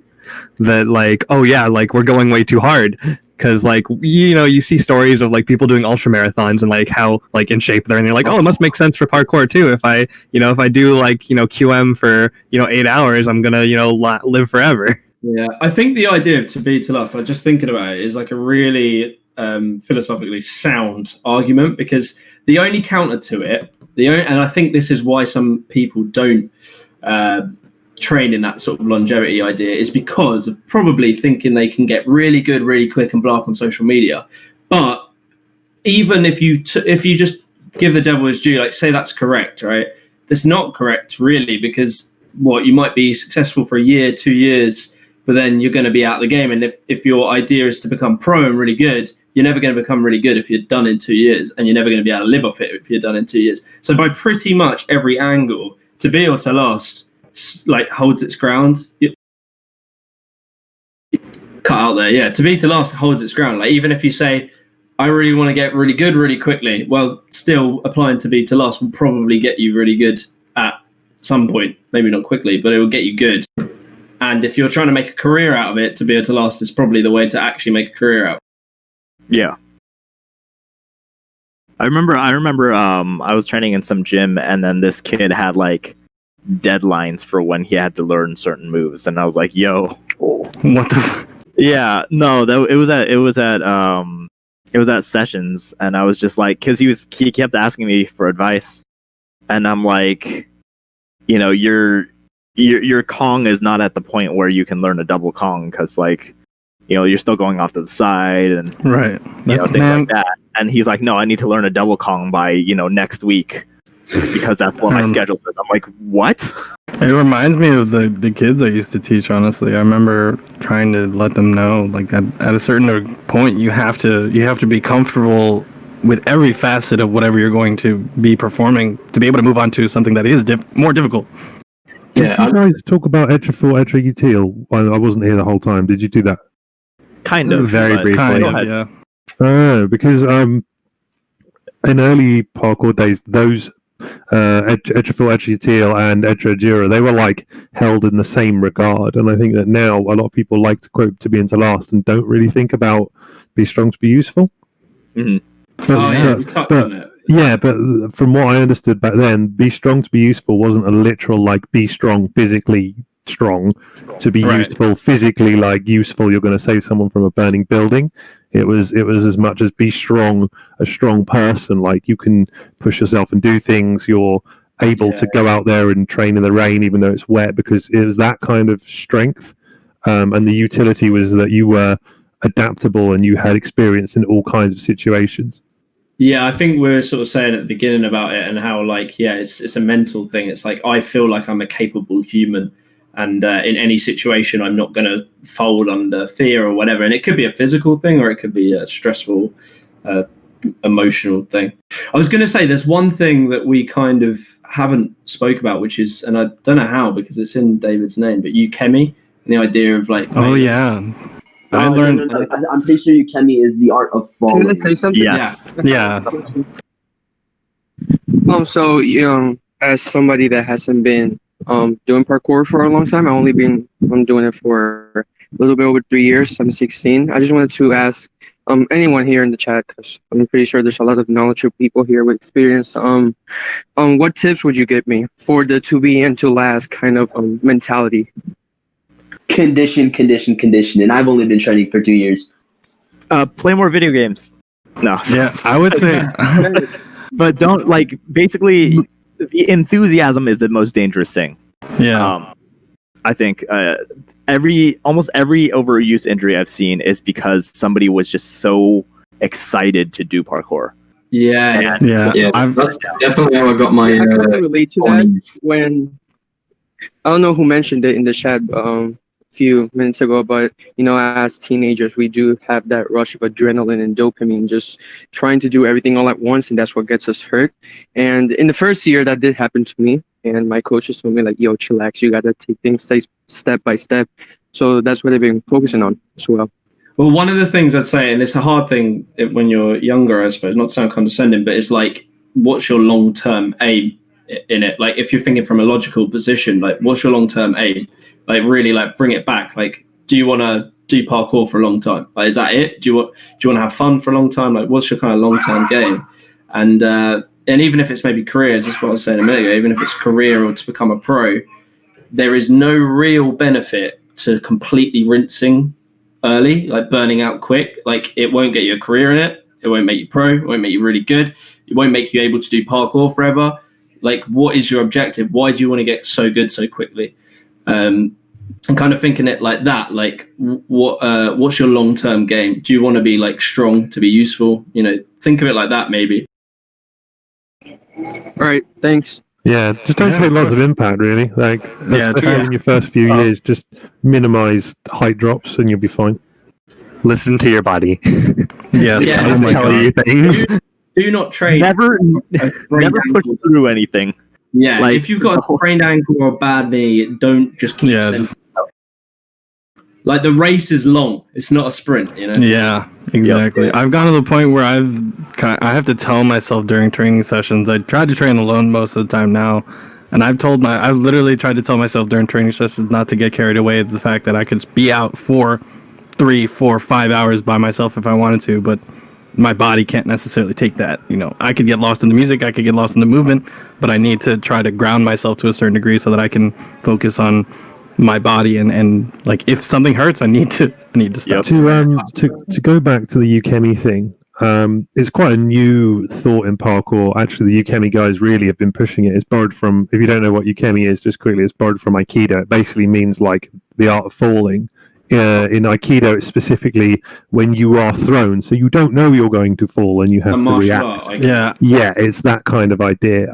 we're going way too hard. Because you see stories of people doing ultra marathons and how in shape they're, and you're it must make sense for parkour too. If I do QM for 8 hours, I'm gonna live forever. Yeah, I think the idea of to be to last, just thinking about it, is a really philosophically sound argument, because the only counter to it, and I think this is why some people don't train in that sort of longevity idea, is because of probably thinking they can get really good really quick and blow up on social media. But even if you just give the devil his due, say that's correct, right? That's not correct really, because you might be successful for a year, 2 years but then you're going to be out of the game. And if your idea is to become pro and really good, you're never going to become really good if you're done in 2 years, and you're never going to be able to live off it if you're done in 2 years. So by pretty much every angle, to be or to last, like, holds its ground. Cut out there, yeah. To be to last holds its ground. Like, even if you say, I really want to get really good really quickly, well, still applying to be to last will probably get you really good at some point. Maybe not quickly, but it will get you good. And if you're trying to make a career out of it, to be able to last is probably the way to actually make a career out. Yeah. I remember I was training in some gym, and then this kid had like deadlines for when he had to learn certain moves, and I was like, yo, what the yeah, no, it was at sessions, and I was just like, because he kept asking me for advice, and I'm like, you know, your Kong is not at the point where you can learn a double Kong, because, like, you know, you're still going off to the side and right, you know, things like that. And he's like, no, I need to learn a double Kong by, you know, next week, because that's what my schedule says. I'm like, what? It reminds me of the kids I used to teach, honestly. I remember trying to let them know, like, at a certain point, you have to be comfortable with every facet of whatever you're going to be performing to be able to move on to something that is more difficult. Yeah, did you guys talk about Etrafil, Etrautil? I wasn't here the whole time. Did you do that? Kind of. Very briefly. Kind of, yeah. Because in early parkour days, those Etrafil, Etrautil, and Etrajura, they were like held in the same regard. And I think that now a lot of people like to quote to be into last and don't really think about be strong to be useful. Mm-hmm. We touched on it. Yeah, but from what I understood back then, be strong to be useful wasn't a literal, like, be strong physically strong to be useful physically, like useful you're going to save someone from a burning building. It was as much as be strong, a strong person, like you can push yourself and do things, you're able to go out there and train in the rain even though it's wet, because it was that kind of strength. And the utility was that you were adaptable and you had experience in all kinds of situations. Yeah, I think we were sort of saying at the beginning about it and how, like, yeah, it's a mental thing. It's like, I feel like I'm a capable human, and in any situation, I'm not going to fold under fear or whatever. And it could be a physical thing, or it could be a stressful, emotional thing. I was going to say, there's one thing that we kind of haven't spoke about, which is, and I don't know how because it's in David's name, but Ukemi, and the idea of, like, oh yeah. I learned. No. I'm pretty sure Ukemi is the art of falling. Can I say something? Yes. Yeah. So, you know, as somebody that hasn't been doing parkour for a long time, I'm doing it for a little bit over 3 years. I'm 16. I just wanted to ask anyone here in the chat, because I'm pretty sure there's a lot of knowledgeable people here with experience. What tips would you give me for the to be and to last kind of mentality? Condition. And I've only been training for 2 years. Play more video games. No. Yeah, I would say. But don't, like, basically, the enthusiasm is the most dangerous thing. Yeah. I think almost every overuse injury I've seen is because somebody was just so excited to do parkour. Yeah. That's definitely how I got my. I can relate to that when I don't know who mentioned it in the chat a few minutes ago, but you know, as teenagers, we do have that rush of adrenaline and dopamine, just trying to do everything all at once, and that's what gets us hurt. And in the first year, that did happen to me, and my coaches told me, like, "Yo, chillax, you gotta take things step by step." So that's what I've been focusing on as well. Well, one of the things I'd say, and it's a hard thing when you're younger, I suppose, not to sound condescending, but it's like, what's your long-term aim in it? Like, if you're thinking from a logical position, like, what's your long-term aim? Like, really, like, bring it back. Like, do you want to do parkour for a long time? Like, is that it? Do you want to have fun for a long time? Like, what's your kind of long-term game? And even if it's maybe careers, that's what I was saying a minute ago, even if it's career or to become a pro, there is no real benefit to completely rinsing early, like burning out quick. Like, it won't get you a career in it. It won't make you pro. It won't make you really good. It won't make you able to do parkour forever. Like, what is your objective? Why do you want to get so good so quickly? And kind of thinking it like that, like, what's your long-term game? Do you want to be, like, strong to be useful? You know, think of it like that, maybe. All right, thanks. Yeah, just don't take lots of impact, really. Like, especially in your first few years, just minimize height drops and you'll be fine. Listen to your body. Yes. Yeah, Oh my tell you god. things. Do not trade. Never push through anything. Yeah, Like, if you've got a sprained ankle or a bad knee, don't just keep sending stuff. Like, the race is long. It's not a sprint, you know? Yeah, exactly. Yep. I've gotten to the point where I have to tell myself during training sessions. I try to train alone most of the time now, and I've literally tried to tell myself during training sessions not to get carried away with the fact that I could be out for 3, 4, 5 hours by myself if I wanted to, but my body can't necessarily take that. You know, I could get lost in the music, I could get lost in the movement, but I need to try to ground myself to a certain degree so that I can focus on my body and like if something hurts, I need to stop. To go back to the Ukemi thing, it's quite a new thought in parkour. Actually, the Ukemi guys really have been pushing it. It's borrowed from, if you don't know what Ukemi is, just quickly, it's borrowed from Aikido. It basically means like the art of falling. In Aikido, it's specifically when you are thrown, so you don't know you're going to fall and you have to react. Yeah, it's that kind of idea.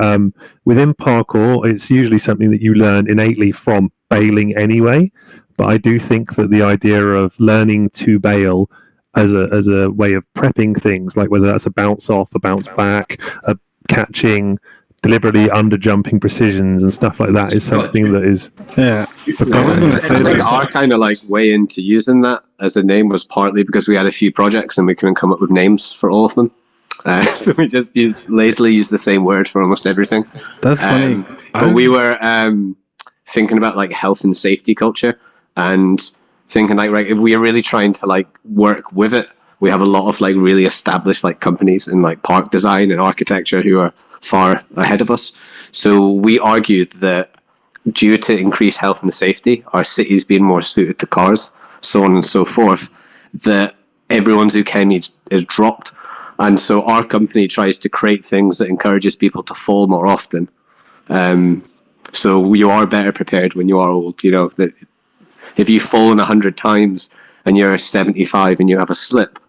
Within parkour, it's usually something that you learn innately from bailing anyway. But I do think that the idea of learning to bail as a way of prepping things, like whether that's a bounce off, a bounce back, a catching, deliberately under jumping precisions and stuff like that, is something that is I was going to say that our kind of like way into using that as a name was partly because we had a few projects and we couldn't come up with names for all of them. So we just lazily used the same word for almost everything. That's funny. But we were thinking about like health and safety culture and thinking like, right, if we are really trying to like work with it, we have a lot of like really established like companies in like park design and architecture who are far ahead of us. So we argued that due to increased health and safety, our cities being more suited to cars, so on and so forth, that everyone's Ukemi is dropped. And so our company tries to create things that encourages people to fall more often. So you are better prepared when you are old. You know, that if you've fallen 100 times and you're 75 and you have a slip,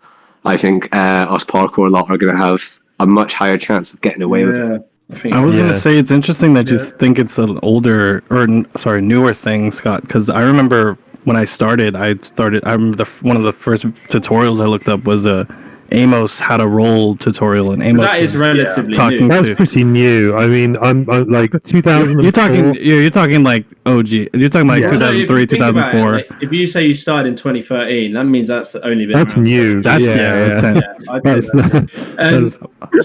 I think us parkour lot are going to have a much higher chance of getting away with it. I was going to say it's interesting that you think it's an older newer thing, Scott, because I remember when I started. I remember one of the first tutorials I looked up was a Amos how to roll tutorial, and Amos that is relatively talking new. That's pretty new. I mean, I'm like 2004. You're talking like OG. You're talking like 2003, 2004. Like, if you say you started in 2013, that means that's only been That's around new. That's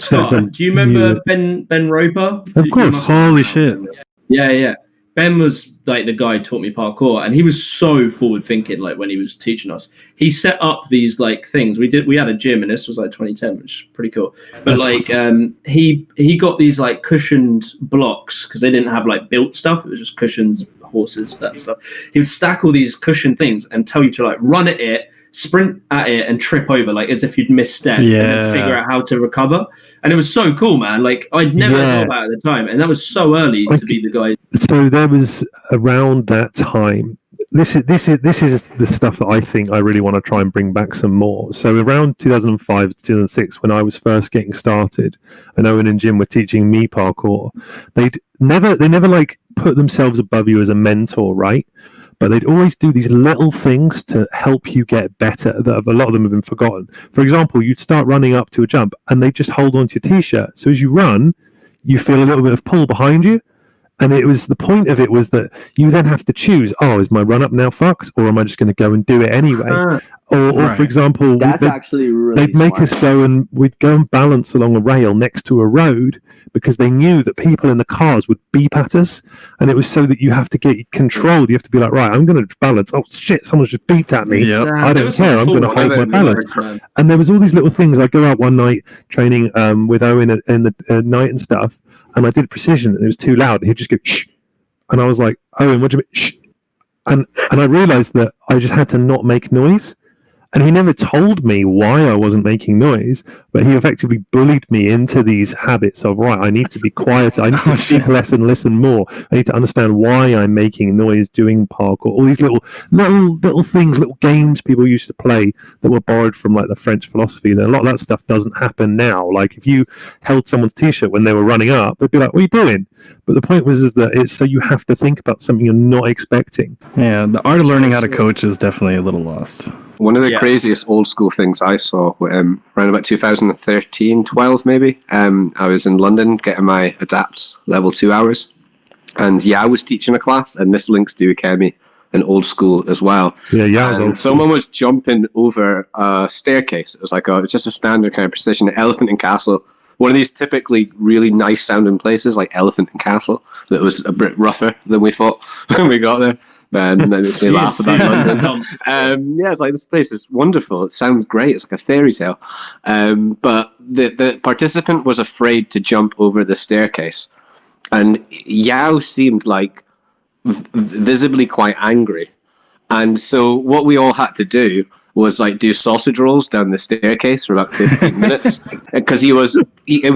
Scott, do you remember Ben Roper? Of course. Holy shit. Yeah. Ben was like the guy who taught me parkour, and he was so forward thinking. Like when he was teaching us, he set up these like things. We had a gym, and this was like 2010, which is pretty cool. But That's awesome. He got these like cushioned blocks because they didn't have like built stuff. It was just cushions, horses, that stuff. He would stack all these cushioned things and tell you to like run at it, sprint at it, and trip over like as if you'd misstep, and then figure out how to recover. And it was so cool, man. Like I'd never thought about it at the time, and that was so early to be the guy. So there was around that time. This is the stuff that I think I really want to try and bring back some more. So around 2005 to 2006, when I was first getting started, and Owen and Jim were teaching me parkour, they never like put themselves above you as a mentor, right? But they'd always do these little things to help you get better that a lot of them have been forgotten. For example, you'd start running up to a jump and they just hold on to your t-shirt. So as you run, you feel a little bit of pull behind you. And it was the point of it was that you then have to choose, is my run up now fucked, or am I just going to go and do it anyway? Or for example, they'd make us go and we'd go and balance along a rail next to a road because they knew that people in the cars would beep at us, and it was so that you have to get controlled. You have to be like, right, I'm going to balance. Oh shit, someone's just beeped at me. Yep. I don't care. I'm going to hold my balance. And there was all these little things. I go out one night training with Owen in the night and stuff, and I did precision, and it was too loud. And he'd just go shh, and I was like, Owen, what do you mean shh? And I realized that I just had to not make noise. And he never told me why I wasn't making noise, but he effectively bullied me into these habits of, right, I need to be quiet, I need to speak less and listen more. I need to understand why I'm making noise doing parkour. All these little things, little games people used to play that were borrowed from like the French philosophy. And a lot of that stuff doesn't happen now. Like if you held someone's t-shirt when they were running up, they'd be like, what are you doing? But the point was that it's so you have to think about something you're not expecting. Yeah, the art of learning how to coach is definitely a little lost. One of the craziest old school things I saw around about 2013, 12 maybe. I was in London getting my Adapt level 2 hours. And I was teaching a class, and this links to Akemi and old school as well. And someone was jumping over a staircase. It was like it's just a standard kind of precision Elephant and Castle. One of these typically really nice sounding places like Elephant and Castle that was a bit rougher than we thought when we got there. And that makes me laugh about London. It's like, this place is wonderful. It sounds great. It's like a fairy tale. But the participant was afraid to jump over the staircase. And Yao seemed like visibly quite angry. And so what we all had to do was like do sausage rolls down the staircase for about 15 minutes because it was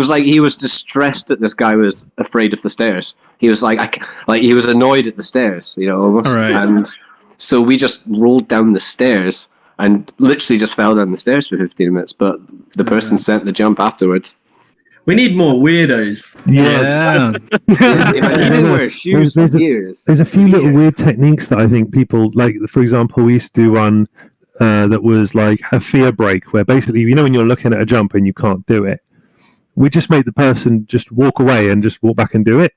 like he was distressed that this guy was afraid of the stairs. He was like he was annoyed at the stairs, almost. Right. And so we just rolled down the stairs and literally just fell down the stairs for 15 minutes. But the person sent the jump afterwards. We need more weirdos. Yeah. He didn't wear shoes for years. There's a few little weird techniques that I think people like. For example, we used to do one that was like a fear break, where basically, when you're looking at a jump and you can't do it, we just made the person just walk away and just walk back and do it.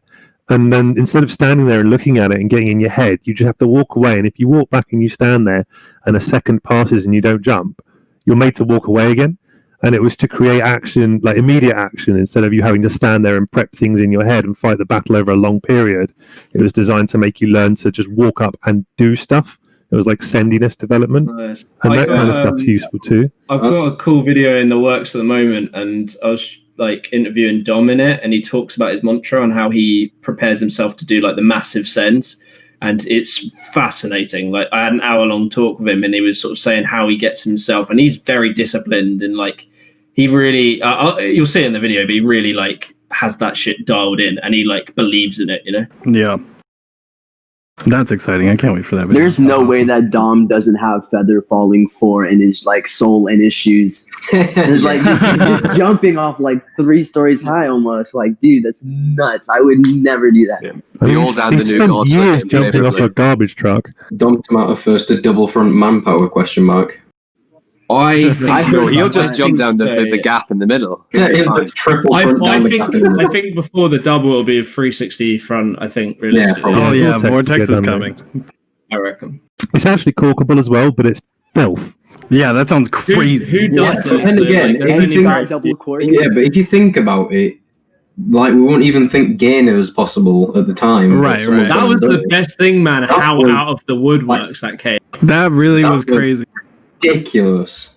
And then instead of standing there and looking at it and getting in your head, you just have to walk away. And if you walk back and you stand there and a second passes and you don't jump, you're made to walk away again. And it was to create action, like immediate action, instead of you having to stand there and prep things in your head and fight the battle over a long period. It was designed to make you learn to just walk up and do stuff. It was like sendiness development. Nice. And that kind of stuff's useful too. I've got a cool video in the works at the moment, and I was like interviewing Dom in it, and he talks about his mantra and how he prepares himself to do like the massive sends. And it's fascinating. Like I had an hour-long talk with him, and he was sort of saying how he gets himself, and he's very disciplined, and like he really, you'll see it in the video, but he really like has that shit dialed in, and he like believes in it, Yeah. That's exciting. I can't wait for that video. There's no way that Dom doesn't have Feather Falling 4 in his like soul in his shoes. There's like he's just jumping off like 3 stories high almost. Like, dude, that's nuts. I would never do that. The old and the new gods. Years jumping off a garbage truck. Dom Tomato first a double front manpower question mark. He'll just jump down the gap in the middle. Yeah, it's triple front down the gap in the middle. I think before the double it'll be a 360 front, I think, realistically. Vortex is coming. I reckon. It's actually corkable as well, but it's filth. Yeah, that sounds crazy. Who does that? And again, but if you think about it, like we wouldn't even think gainer was possible at the time. Right. That was the best thing, man. How out of the woodworks that came. That really was crazy. Ridiculous.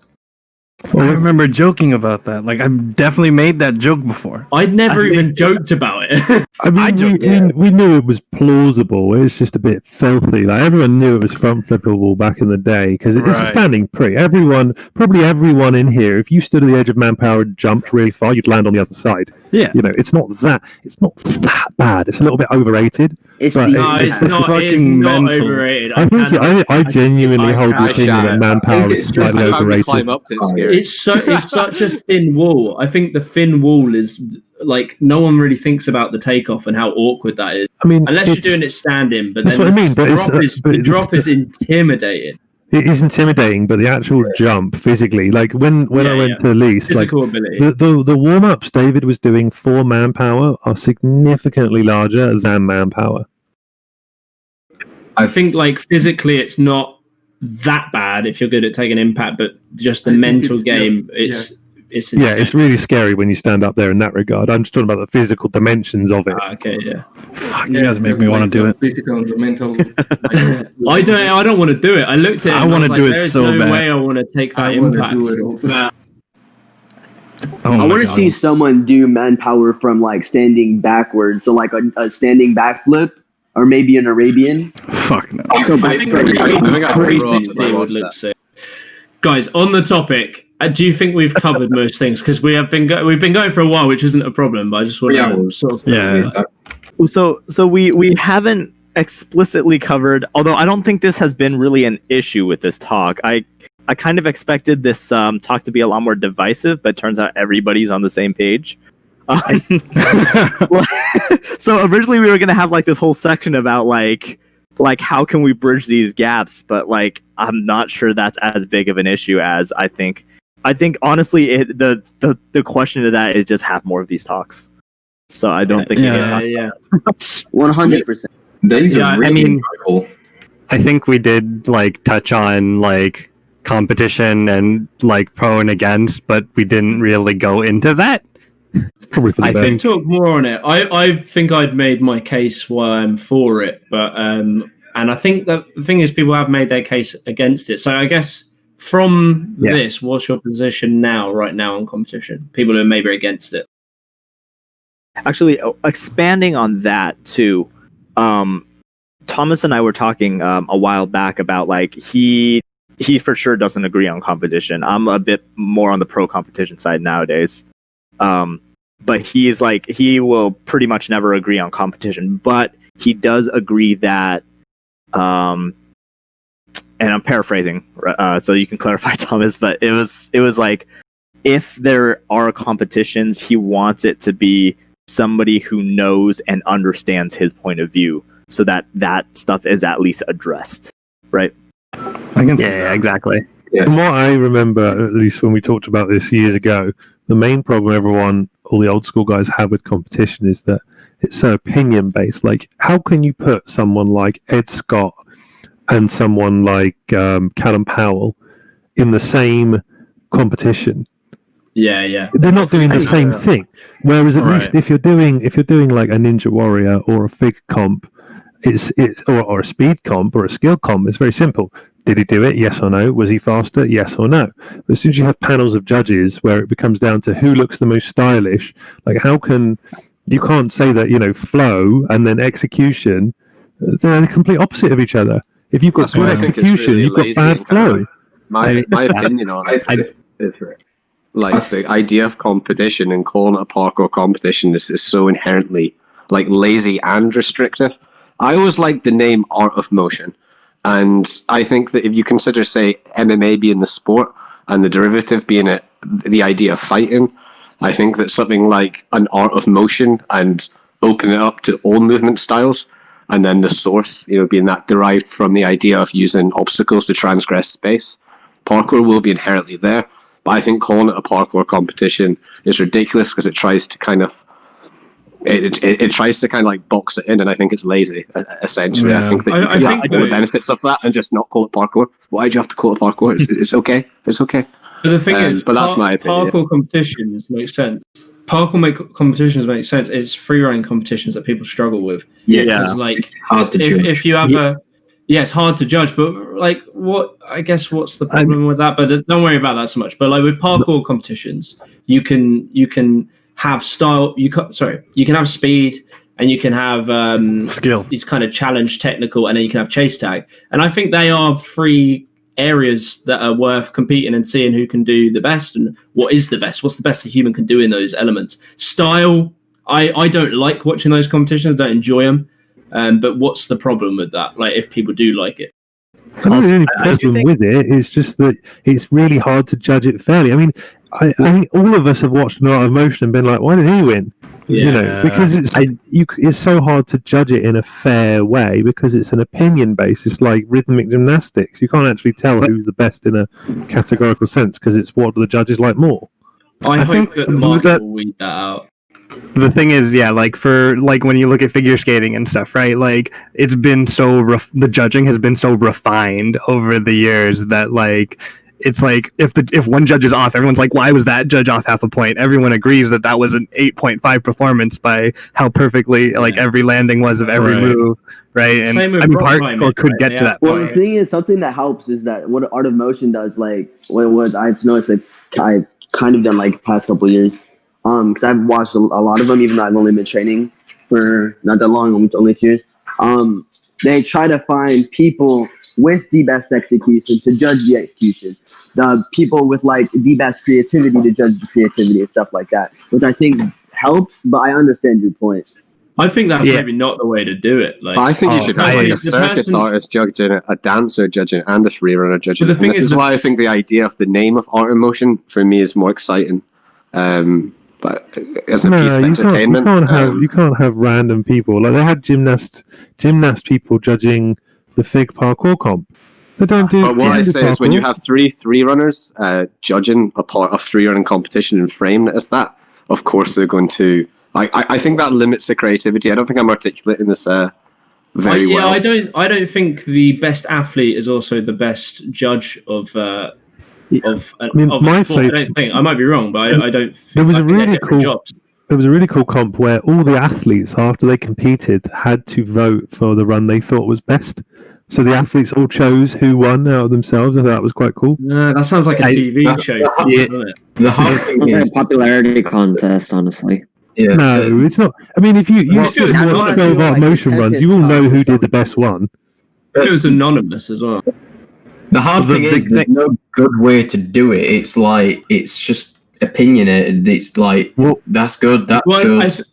I remember joking about that. Like, I've definitely made that joke before. I'd never even joked about it. I mean, we knew it was plausible. It was just a bit filthy. Like everyone knew it was front flippable back in the day because it's a standing pre. Probably everyone in here, if you stood at the edge of manpower and jumped really far, you'd land on the other side. Yeah, it's not that bad. It's a little bit overrated. It's not overrated. I genuinely hold the opinion that manpower is slightly overrated. Climb up to It's such a thin wall. I think the thin wall is like no one really thinks about the takeoff and how awkward that is. I mean, unless you're doing it standing, but then the drop is intimidating. It is intimidating, but the actual jump physically, like when I went to Lease, like the warm ups David was doing for manpower are significantly larger than manpower. I think like physically it's not that bad if you're good at taking impact, but just the mental game, it's really scary when you stand up there in that regard. I'm just talking about the physical dimensions of it. Okay, yeah. Fuck, you guys make me want to do it. Physical and the mental. I don't want to do it. I looked at it. I want to do it so bad. There's no way I want to take that impact. I want to see someone do manpower from like standing backwards, so like a standing backflip, or maybe an Arabian. Fuck no. So I think would look sick. Guys, on the topic, do you think we've covered most things? Because we've been going for a while, which isn't a problem. But I just want to sort of So we haven't explicitly covered. Although I don't think this has been really an issue with this talk. I kind of expected this talk to be a lot more divisive, but turns out everybody's on the same page. So originally we were gonna have like this whole section about like how can we bridge these gaps, but like I'm not sure that's as big of an issue as I think. I think honestly, the question to that is just have more of these talks. So I don't think we can talk about 100%. These are really enjoyable. I think we did like touch on like competition and like pro and against, but we didn't really go into that. I think talk more on it. I think I'd made my case why I'm for it, but and I think that the thing is people have made their case against it. So I guess from this, what's your position right now on competition? People who are maybe against it. Actually, expanding on that too, Thomas and I were talking a while back about like he for sure doesn't agree on competition. I'm a bit more on the pro competition side nowadays. But he's like, he will pretty much never agree on competition, but he does agree that, and I'm paraphrasing, so you can clarify, Thomas, but it was like, if there are competitions, he wants it to be somebody who knows and understands his point of view, so that stuff is at least addressed, right? I can see that. Exactly. Yeah. From what I remember, at least when we talked about this years ago, the main problem all the old school guys have with competition is that it's so opinion based. Like, how can you put someone like Ed Scott and someone like Callum Powell in the same competition? Yeah. They're not doing the same thing. Whereas at least if you're doing like a Ninja Warrior or a figure comp, or a speed comp or a skill comp, it's very simple. Did he do it? Yes or no? Was he faster? Yes or no? But as soon as you have panels of judges where it becomes down to who looks the most stylish, like you can't say that, flow and then execution, they're the complete opposite of each other. If you've got good execution, you've got bad flow. My opinion on it is like the idea of competition and calling it a parkour competition is so inherently like lazy and restrictive. I always like the name Art of Motion. And I think that if you consider, say, MMA being the sport and the derivative being the idea of fighting, I think that something like an art of motion and open it up to all movement styles, and then the source, being that derived from the idea of using obstacles to transgress space, parkour will be inherently there. But I think calling it a parkour competition is ridiculous because it tries to kind of It tries to kind of like box it in, and I think it's lazy. Essentially, Yeah. I think that you can get all the benefits of that and just not call it parkour. Why do you have to call it parkour? It's okay. It's okay. But the thing is, but that's my opinion. Parkour competitions make sense. Competitions make sense. It's free running competitions that people struggle with. Because like it's hard to judge. If you have it's hard to judge. But like, what's the problem with that? But don't worry about that so much. But like with parkour competitions, you can have style. You can have speed, and you can have skill. These kind of challenge technical, and then you can have chase tag. And I think they are free areas that are worth competing and seeing who can do the best and what is the best. What's the best a human can do in those elements? Style. I don't like watching those competitions. Don't enjoy them. But what's the problem with that? Like, if people do like it. I don't think the problem with it is just that it's really hard to judge it fairly. I mean, I think all of us have watched An Art of Motion and been like, why did he win? Because it's so hard to judge it in a fair way because it's an opinion base. It's like rhythmic gymnastics. You can't actually tell who's the best in a categorical sense because it's what the judges like more. I hope that the market will weed that out. The thing is, like when you look at figure skating and stuff, right? Like it's been so the judging has been so refined over the years that like it's like if one judge is off, everyone's like, why was that judge off half a point? Everyone agrees that was an 8.5 performance by how perfectly like every landing was of every move, right? And parkour could get to that point. point. The thing is, something that helps is that what Art of Motion does, like what I've noticed, like I've kind of done like past couple of years. Because I've watched a lot of them, even though I've only been training for not that long, only 2 years. They try to find people with the best execution to judge the execution. The people with like the best creativity to judge the creativity and stuff like that, which I think helps. But I understand your point. I think that's maybe not the way to do it. Like, I think you should have like a circus artist judging it, a dancer judging, and a free runner judging. But the thing this is why I think the idea of the name of art in motion for me is more exciting. But as a piece of entertainment, you can't have random people. Like they had gymnast people judging the Fig parkour comp. They don't do. But what I say is, when you have three runners judging a part of free running competition and frame it as that, of course they're going to. I think that limits the creativity. I don't think I'm articulating this very well. I don't think the best athlete is also the best judge of my sport. I don't think. I might be wrong, but I don't think there was a really cool jobs. There was a really cool comp where all the athletes, after they competed, had to vote for the run they thought was best. So the athletes all chose who won out of themselves. I thought that was quite cool. No, that sounds like a TV show. Doesn't it? The whole thing is a popularity contest, honestly. Yeah. No, it's not. I mean, if you watch 12 art motion runs, you all know who did the best one. It was anonymous as well. The hard thing is, there's no good way to do it. It's like, it's just opinionated. It's like, that's good, that's good.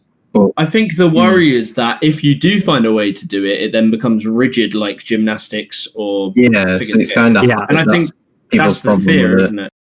I think the worry is that if you do find a way to do it, it then becomes rigid like gymnastics or so it's kind of and I think that's the fear, isn't it?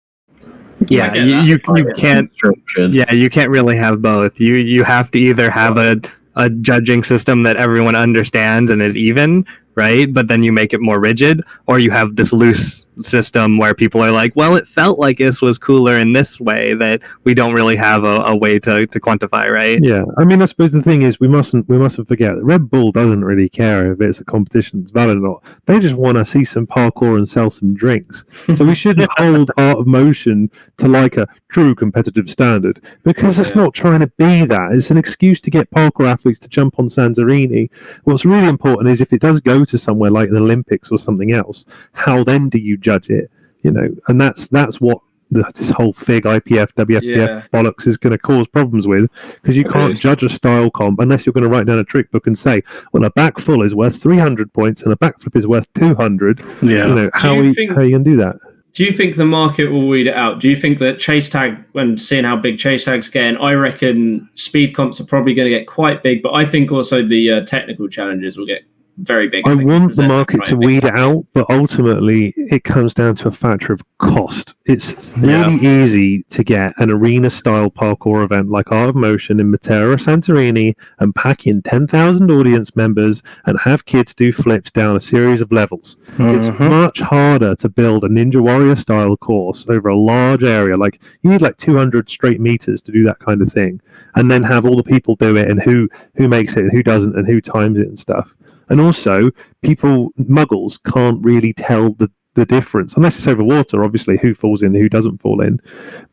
Yeah, you can't. Yeah, you can't really have both. You have to either have a judging system that everyone understands and is even, right? But then you make it more rigid, or you have this loose system where people are like, well, it felt like this was cooler in this way that we don't really have a way to quantify, right? Yeah, I mean, I suppose the thing is we mustn't forget that Red Bull doesn't really care if it's a competition that's valid or not. They just want to see some parkour and sell some drinks. So we shouldn't hold art of motion to like a true competitive standard, because it's not trying to be that. It's an excuse to get parkour athletes to jump on Santorini. What's really important is if it does go to somewhere like the Olympics or something else, how then do you judge it? You know, and that's what this whole FIG, IPF, WFPF bollocks is going to cause problems with, because you can't judge a style comp unless you're going to write down a trick book and say, well, a back full is worth 300 points and a backflip is worth 200. Yeah. You know, how are you going to do that? Do you think the market will weed it out? Do you think that chase tag, when seeing how big chase tag's getting, I reckon speed comps are probably going to get quite big, but I think also the technical challenges will get very big. I want the market to weed it out, but ultimately it comes down to a factor of cost. It's really easy to get an arena-style parkour event like Art of Motion in Matera or Santorini and pack in 10,000 audience members and have kids do flips down a series of levels. It's much harder to build a Ninja Warrior-style course over a large area. Like, you need like 200 straight meters to do that kind of thing, and then have all the people do it and who makes it and who doesn't and who times it and stuff. And also, muggles can't really tell the difference, unless it's over water, obviously, who falls in, who doesn't fall in.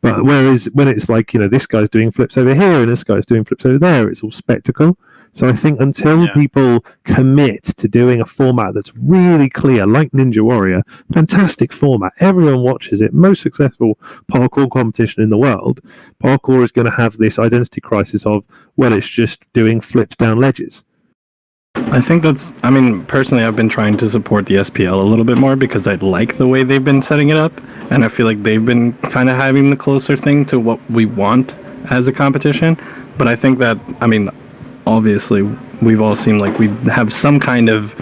But whereas when it's like, you know, this guy's doing flips over here and this guy's doing flips over there, it's all spectacle. So I think until people commit to doing a format that's really clear, like Ninja Warrior, fantastic format, everyone watches it, most successful parkour competition in the world, parkour is going to have this identity crisis of, well, it's just doing flips down ledges. I think personally, I've been trying to support the SPL a little bit more because I like the way they've been setting it up, and I feel like they've been kind of having the closer thing to what we want as a competition. But I think that, obviously, we've all seemed like we have some kind of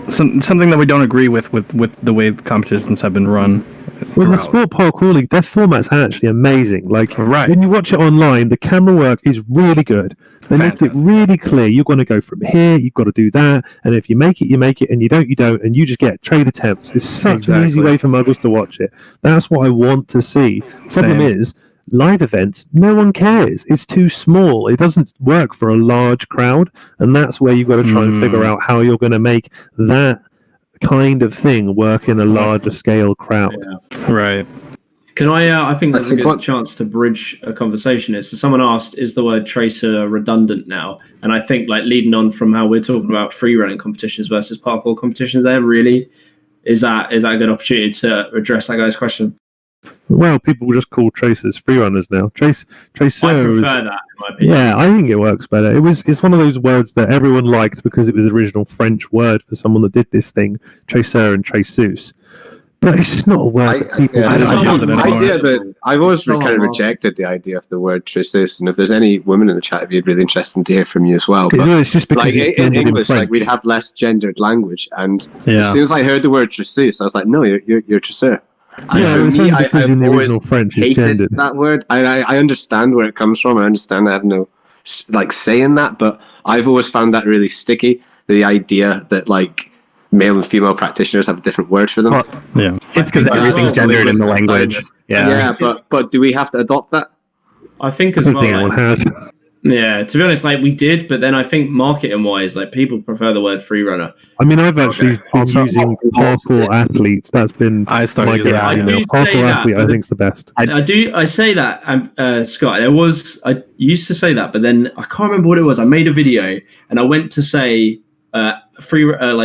something that we don't agree with the way the competitions have been run. Well, the Sport Parkour League, their format's actually amazing. Like, when you watch it online, the camera work is really good. They make it really clear. You're going to go from here, you've got to do that, and if you make it, you make it, and you don't, and you just get trade attempts. It's such an easy way for muggles to watch it. That's what I want to see. Problem is, live events, no one cares. It's too small. It doesn't work for a large crowd, and that's where you've got to try and figure out how you're going to make that kind of thing work in a larger scale crowd. Right. Can I think that's a good chance to bridge a conversation. So someone asked, is the word tracer redundant now? And I think, like, leading on from how we're talking about free running competitions versus parkour competitions there, really is that a good opportunity to address that guy's question? Well, people just call tracers freerunners now. Tracer. I prefer that, in my opinion. Yeah, I think it works better. It's one of those words that everyone liked because it was the original French word for someone that did this thing, tracer and traceuse. But it's just not a word that people. I've always kind of rejected the idea of the word traceuse, and if there's any women in the chat, it'd be really interesting to hear from you as well. But it's just because like it's in gendered in English, like French. we'd have less gendered language, and Yeah. as soon as I heard the word traceuse, I was like, no, you're tracer. And Yeah, for it's me, only because I've in the always original French it's hated gendered. that word. I understand where it comes from. I understand I have no like saying that, but I've always found that really sticky. The idea that like male and female practitioners have a different word for them. Yeah, it's because everything's gendered in the language. Yeah, but do we have to adopt that? I think as well. Like, yeah, to be honest, like we did, but then I think marketing wise, like people prefer the word freerunner. I mean, I've actually been using parkour athletes. That's been I started my using go-to that. now. I do say Parkour that, athlete, I but think, is the best. I say that, Scott. I used to say that, but then I can't remember what it was. I made a video and I went to say like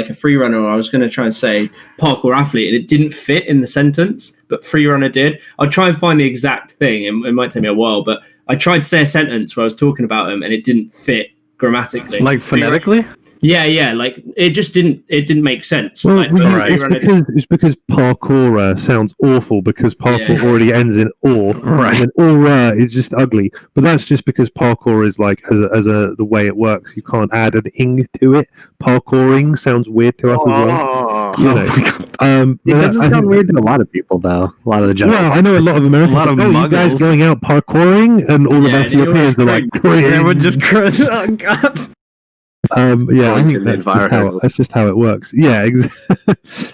a free runner. I was going to try and say parkour athlete, and it didn't fit in the sentence, but free runner did. I'll try and find the exact thing. It might take me a while, but I tried to say a sentence where I was talking about them, and it didn't fit grammatically. Like phonetically? Yeah, like it just didn't make sense. Well, Like, it's because parkour sounds awful because parkour already ends in or, right? And or is just ugly. But that's just because parkour is like as a the way it works. You can't add an ing to it. Parkouring sounds weird to us as well. You know, It doesn't sound weird to a lot of people, though. A lot of the general. Well, I know a lot of Americans. A lot of you guys muggles. going out parkouring, and all of us Europeans are like, Everyone just cringe. Oh god. Yeah, I think that's just how it works. Yeah,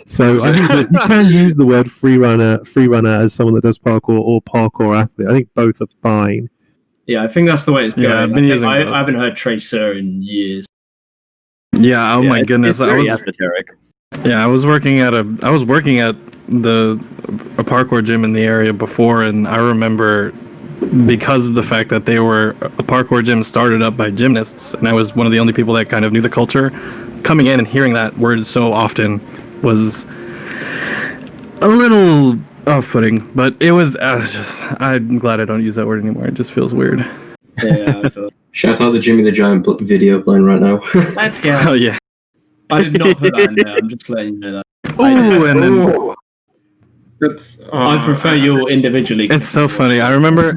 so I think that you can use the word freerunner as someone that does parkour or parkour athlete. I think both are fine. Yeah, I think that's the way it's going. Yeah, I've been using both. I haven't heard tracer in years. Yeah. Oh my goodness. It's very esoteric. Yeah, I was working at a parkour gym in the area before, and I remember because of the fact that they were a parkour gym started up by gymnasts, and I was one of the only people that kind of knew the culture. Coming in and hearing that word so often was a little off-putting, but it was I'm glad I don't use that word anymore. It just feels weird. Yeah, I feel. Shout out the Jimmy the Giant video playing right now. Let's go. Oh yeah. I did not put that in there. I'm just letting you know that. Ooh, and then I prefer you individually. it's so funny. I remember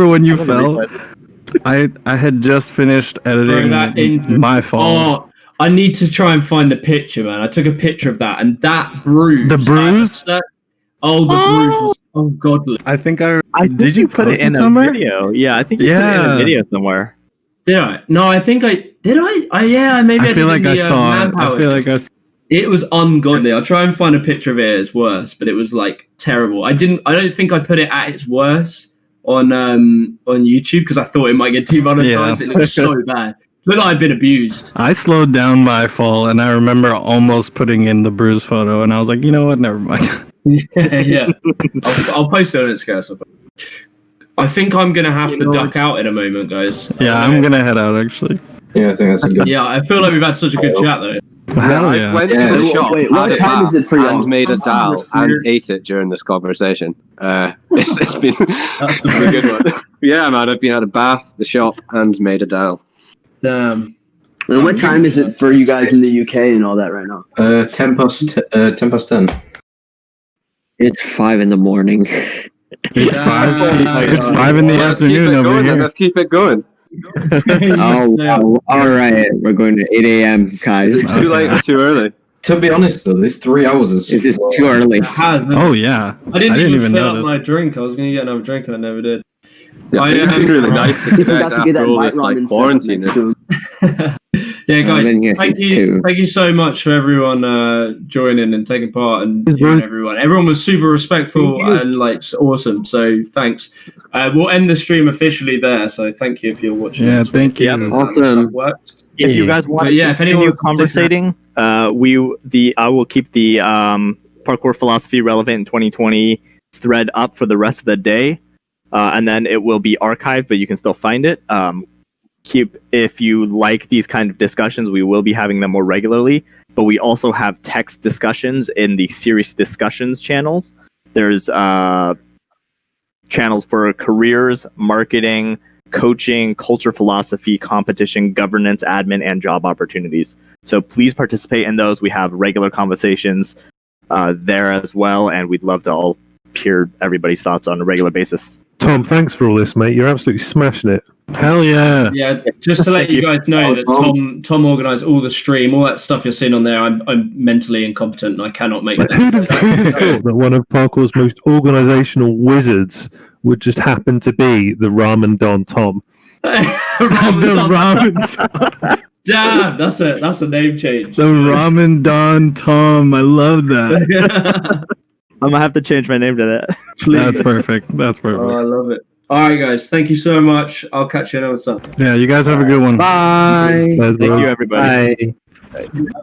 when you fell. I had just finished editing my fall. Oh, I need to try and find the picture, man. I took a picture of that, and that bruise. The bruise? The bruise was ungodly. I think did you put it in a video? Yeah, I think you put it in a video somewhere. Did I? No, I think I did. Yeah, maybe I feel did. like I saw it. I feel like I. It was ungodly. I'll try and find a picture of it. It's worse, but it was like terrible. I don't think I put it at its worst on YouTube because I thought it might get demonetized. Yeah. It looked so bad. Looked like I'd been abused. I slowed down my fall, and I remember almost putting in the bruise photo, and I was like, you know what? Never mind. Yeah. I'll post it on Instagram. I think I'm gonna have to duck out in a moment, guys. Yeah, I'm gonna head out actually. Yeah, I think that's a good. Yeah, I feel like we've had such a good chat though. Hell yeah. I went to the shop, what had a time is bath, it for y'all? and made a dal, and ate it during this conversation. It's been a good one. Yeah, man, I've been at a bath, the shop, and made a dal. Damn. And what time is it for you guys in the UK and all that right now? 10 past 10. It's 5 in the morning. It's 5. It's 5 in the afternoon over here. Let's keep it going. Oh, wow. All right. We're going to 8 a.m., guys. Is it too late or too early? To be honest, though, this 3 hours is just too early. Oh yeah. I didn't even fill notice. up my drink. I was going to get another drink and I never did. Yeah, it's been really nice to connect after all this like quarantine. Yeah, guys, thank you so much for everyone joining and taking part and hearing everyone. Everyone was super respectful and like awesome. So thanks. We'll end the stream officially there. So thank you if you're watching. Yeah, thank you. Awesome. If you guys want to continue conversating, I will keep the parkour philosophy relevant in 2020 thread up for the rest of the day, and then it will be archived, but you can still find it. If you like these kind of discussions, we will be having them more regularly, but we also have text discussions in the serious discussions channels. There's channels for careers, marketing, coaching, culture, philosophy, competition, governance, admin, and job opportunities. So please participate in those. We have regular conversations there as well, and we'd love to all hear everybody's thoughts on a regular basis. Tom, thanks for all this, mate. You're absolutely smashing it. Hell yeah! Yeah, just to let you guys know that Tom organised all the stream, all that stuff you're seeing on there. I'm mentally incompetent and I cannot make that. Who'd have thought that one of Parkour's most organisational wizards would just happen to be the Ramen Don Tom? Damn, that's a name change. The Ramen Don Tom. I love that. I'm gonna have to change my name to that. Please. That's perfect. That's perfect. Oh, I love it. All right, guys. Thank you so much. I'll catch you another time. Yeah, you guys have a good one. Bye. Thank you, everybody. Bye.